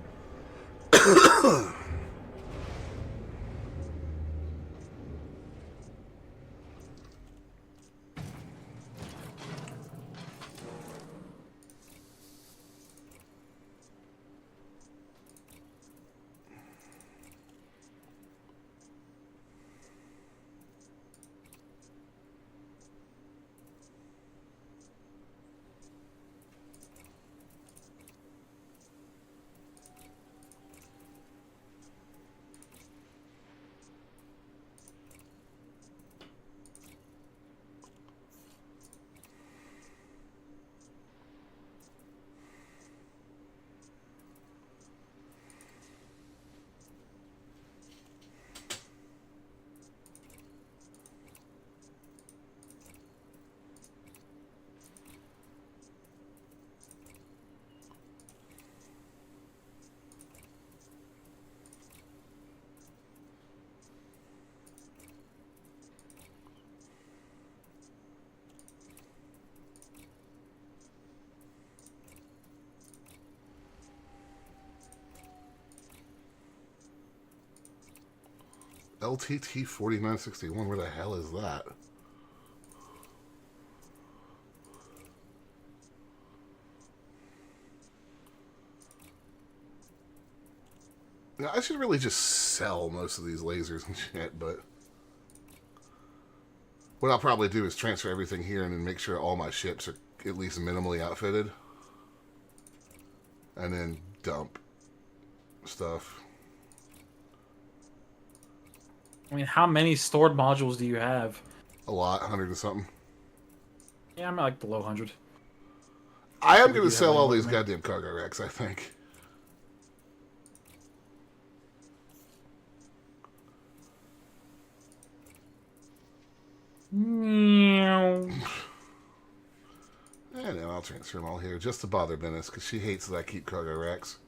LTT 4961, where the hell is that? Now, I should really just sell most of these lasers and shit, but what I'll probably do is transfer everything here and then make sure all my ships are at least minimally outfitted. And then dump stuff. I mean, how many stored modules do you have? A lot, 100 and something. Yeah, I'm at like below 100. I am Do going you to have sell any all more these than me? goddamn cargo racks, I think. Meow. And then I'll transfer them all here just to bother Venice, because she hates that I keep cargo racks.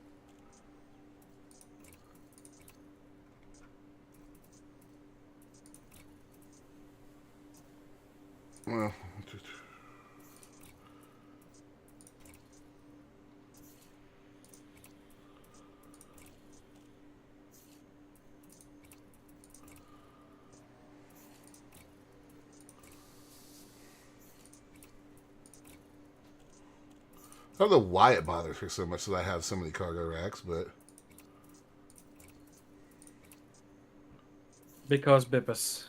Well, I don't know why it bothers her so much that I have so many cargo racks, but Because Bippus.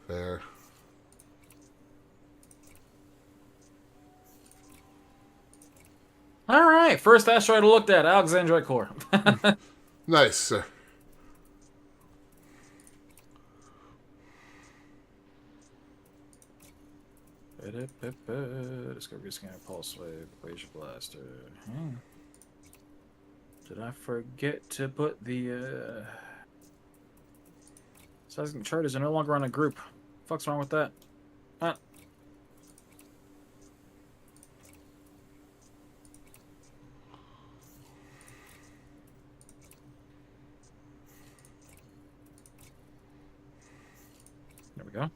fair. All right, first asteroid looked at, Alexandrite core. Nice, sir. Discovery scanner, pulse wave, equation blaster. Did I forget to put the seismic charters are no longer on a group? Fuck's wrong with that? Huh. There we go.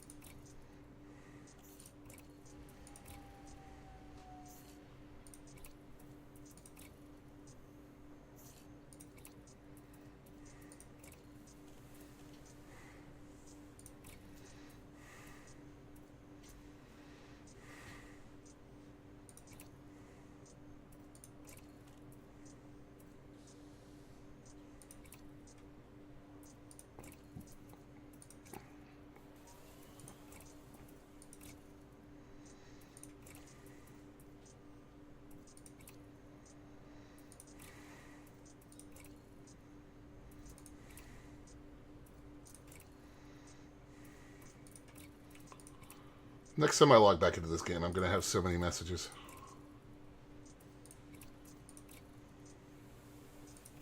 Next time I log back into this game, I'm going to have so many messages.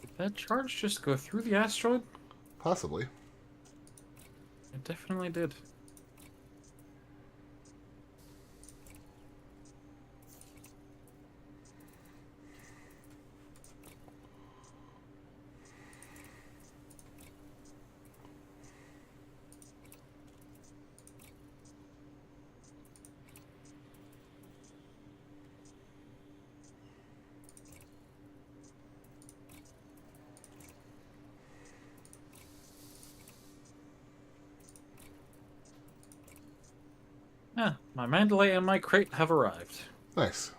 Did that charge just go through the asteroid? Possibly. It definitely did. My Mandalay and my crate have arrived. Nice.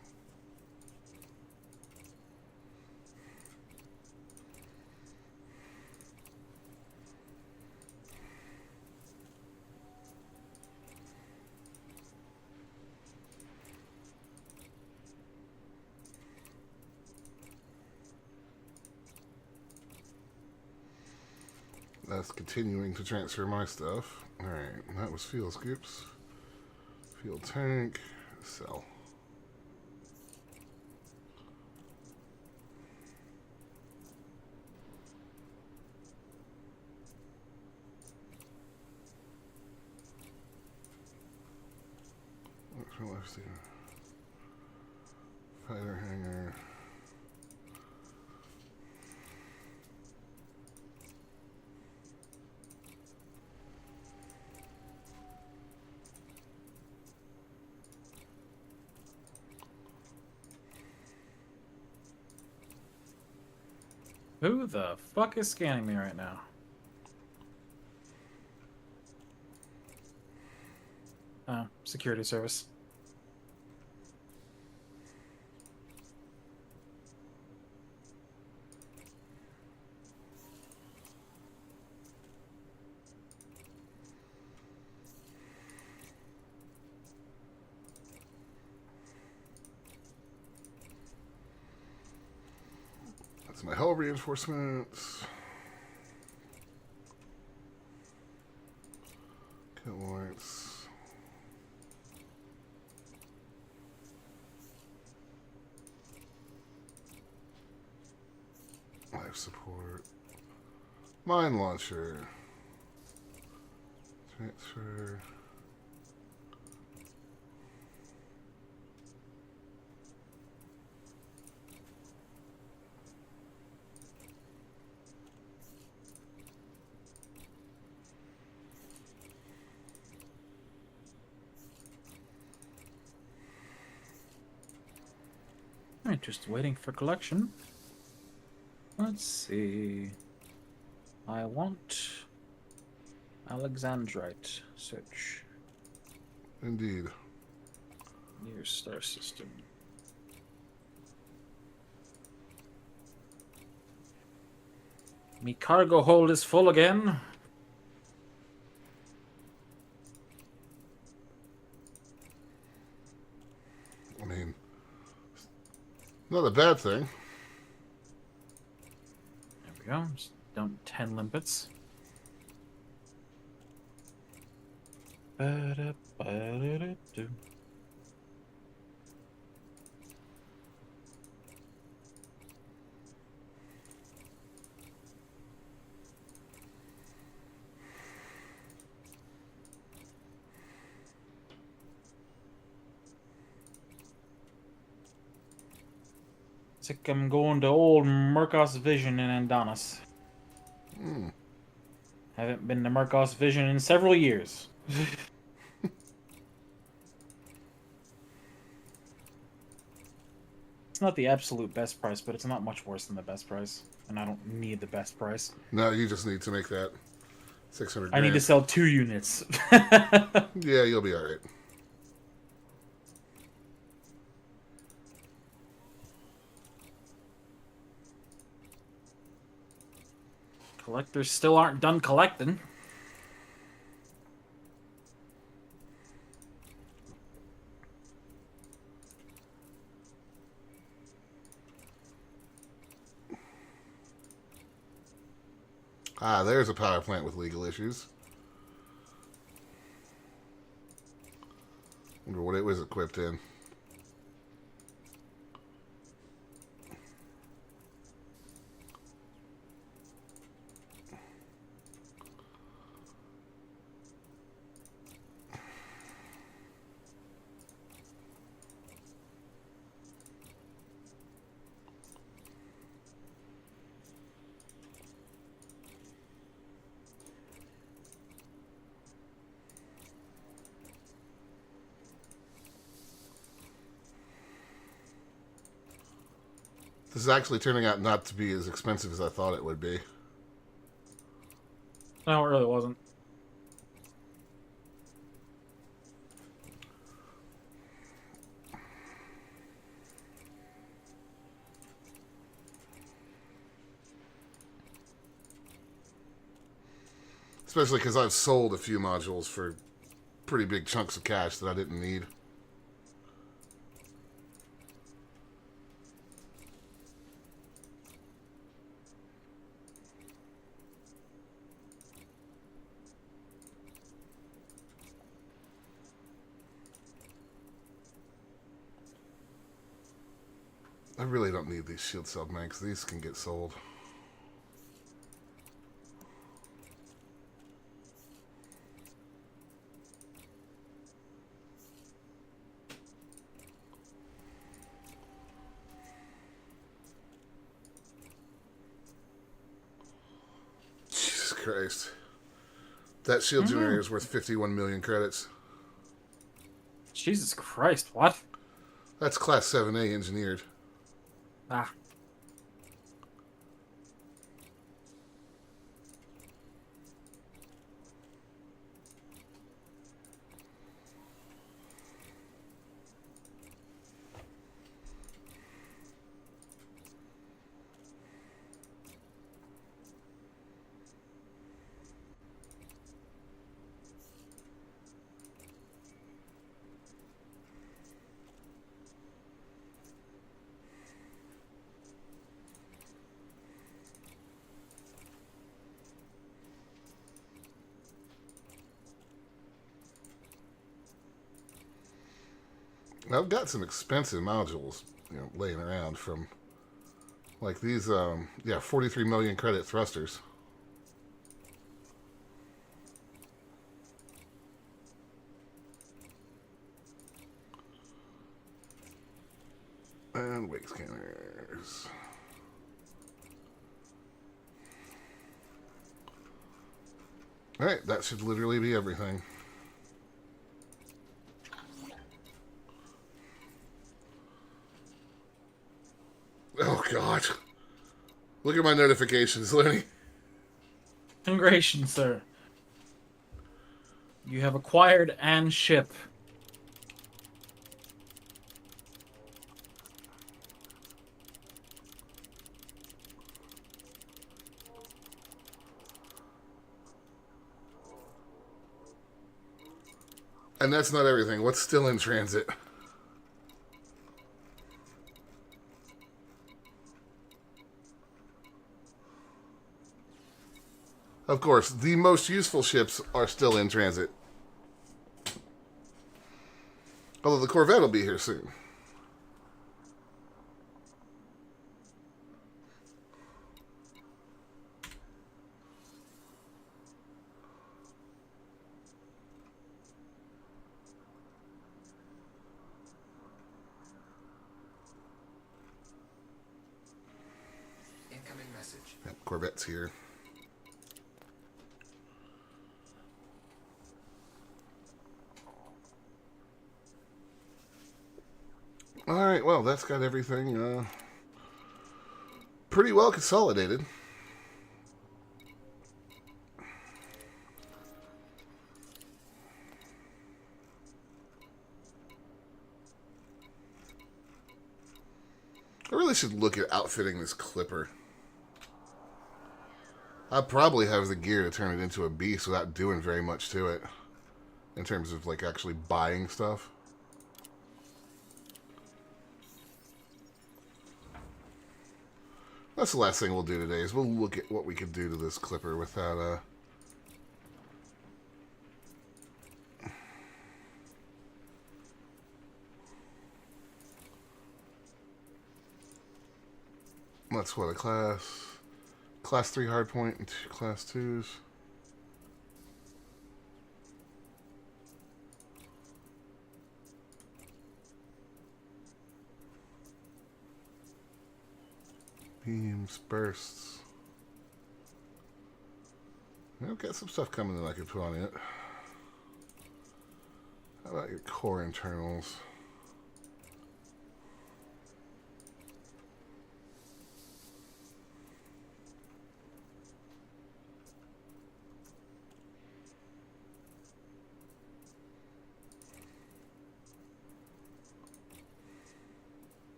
That's continuing to transfer my stuff. Alright, that was fuel scoops. Fuel tank. Sell. What's my left here? Fighter hangar. Who the fuck is scanning me right now? Oh, security service. That's my hull reinforcements. Kill warrants. Life support. Mine launcher. Transfer. Alright, just waiting for collection. Let's see. I want Alexandrite. Search. Indeed. Near star system. Me cargo hold is full again. I mean, not a bad thing. There we go. Just down 10 limpets. Ba-da-ba-da-da-do. It's like I'm going to old Murkos Vision in Andonis. Haven't been to Murkos Vision in several years. It's not the absolute best price, but it's not much worse than the best price. And I don't need the best price. No, you just need to make that 600 I grand. need to sell 2 units. Yeah, you'll be alright. Collectors still aren't done collecting. Ah, there's a power plant with legal issues. Wonder what it was equipped in. This is actually turning out not to be as expensive as I thought it would be. No, it really wasn't. Especially because I've sold a few modules for pretty big chunks of cash that I didn't need. I really don't need these shield cell banks. These can get sold. Jesus Christ. That shield generator is worth 51 million credits. Jesus Christ, what? That's Class 7A engineered. Ah. I've got some expensive modules, laying around from, like these, 43 million credit thrusters. And wake scanners. Alright, that should literally be everything. Oh, God. Look at my notifications, Looney. Congratulations, sir. You have acquired and ship. And that's not everything. What's still in transit? Of course, the most useful ships are still in transit. Although the Corvette will be here soon. Incoming message. Yep, Corvette's here. Alright, well, that's got everything pretty well consolidated. I really should look at outfitting this clipper. I probably have the gear to turn it into a beast without doing very much to it. In terms of, like, actually buying stuff. That's the last thing we'll do today, is we'll look at what we could do to this clipper without, That's what, a class 3 hardpoint and 2 class 2s. Beams, bursts. I've got some stuff coming that I could put on it. How about your core internals?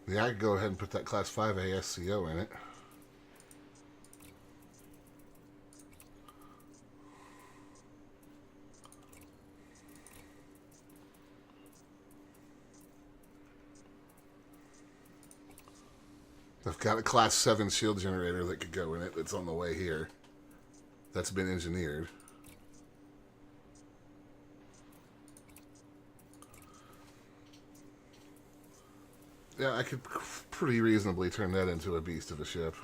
Yeah, I could go ahead and put that Class 5 ASCO in it. I've got a Class 7 shield generator that could go in it that's on the way here. That's been engineered. Yeah, I could pretty reasonably turn that into a beast of a ship.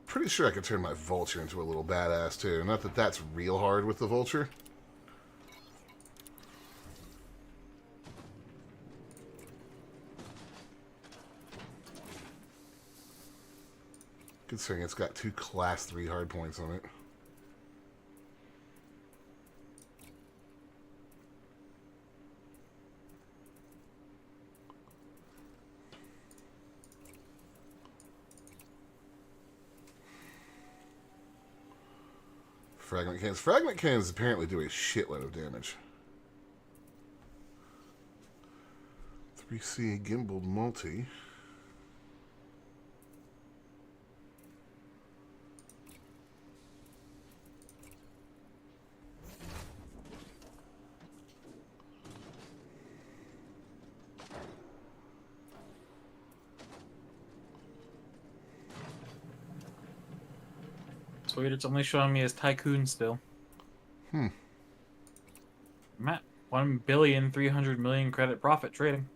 Pretty sure I could turn my Vulture into a little badass too. Not that that's real hard with the Vulture. Considering it's got 2 Class 3 hardpoints on it. Fragment cannons. Fragment cannons apparently do a shitload of damage. 3C gimbaled multi. Sweet, it's only showing me as Tycoon still. Hmm. I'm at 1,300,000,000 credit profit trading.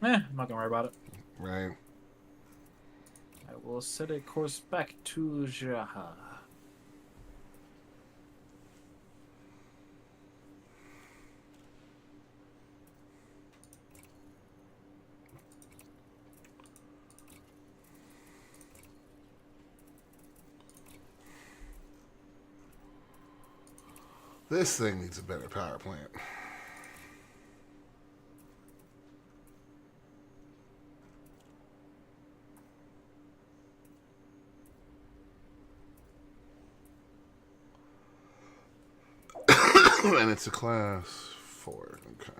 I'm not gonna worry about it. Right. I will set a course back to Jaha. This thing needs a better power plant. And it's a Class 4. Okay.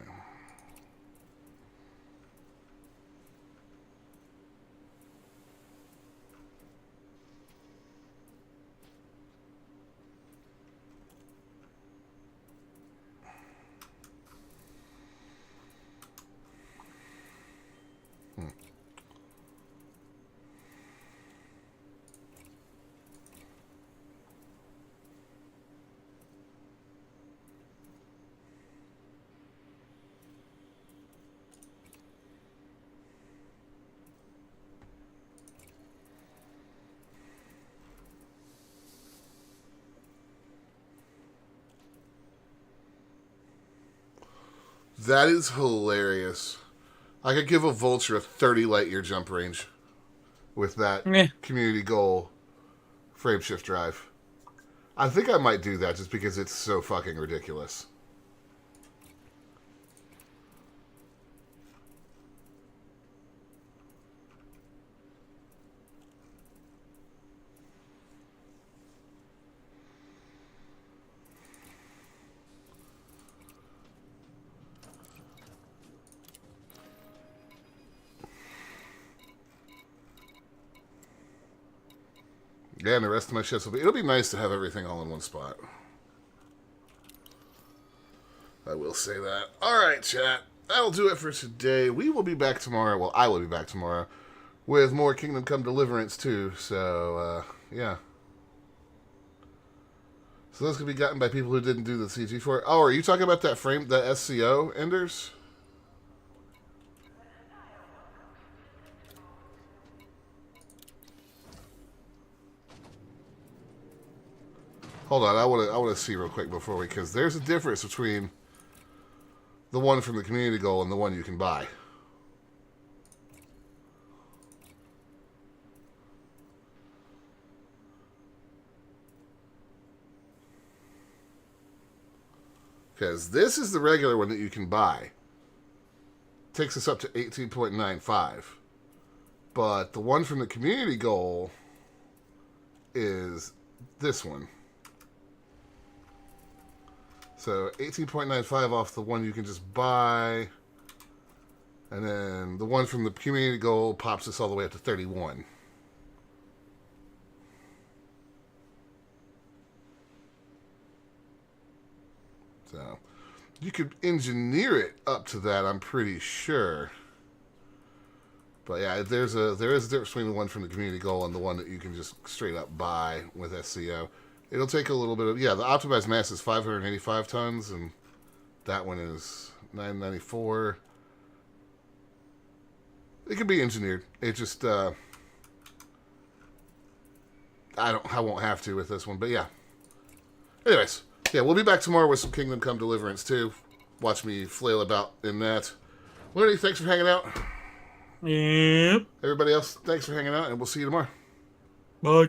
That is hilarious. I could give a Vulture a 30 light year jump range with that community goal frameshift drive. I think I might do that just because it's so fucking ridiculous. Yeah, and the rest of my ships will be... It'll be nice to have everything all in one spot. I will say that. Alright, chat. That'll do it for today. We will be back tomorrow. Well, I will be back tomorrow with more Kingdom Come Deliverance, too. So, yeah. So those can be gotten by people who didn't do the CG for it. Oh, are you talking about that frame, the SCO, Enders? Hold on, I want to see real quick before we, because there's a difference between the one from the community goal and the one you can buy. Because this is the regular one that you can buy. Takes us up to 18.95. But the one from the community goal is this one. So 18.95 off the one you can just buy. And then the one from the community goal pops us all the way up to 31. So you could engineer it up to that, I'm pretty sure. But yeah, there is a difference between the one from the community goal and the one that you can just straight up buy with SCO. It'll take a little bit of, yeah, the optimized mass is 585 tons, and that one is 994. It can be engineered. It just, I won't have to with this one, but yeah. Anyways, yeah, we'll be back tomorrow with some Kingdom Come Deliverance too. Watch me flail about in that. Lenny, thanks for hanging out. Yep. Everybody else, thanks for hanging out, and we'll see you tomorrow. Bye.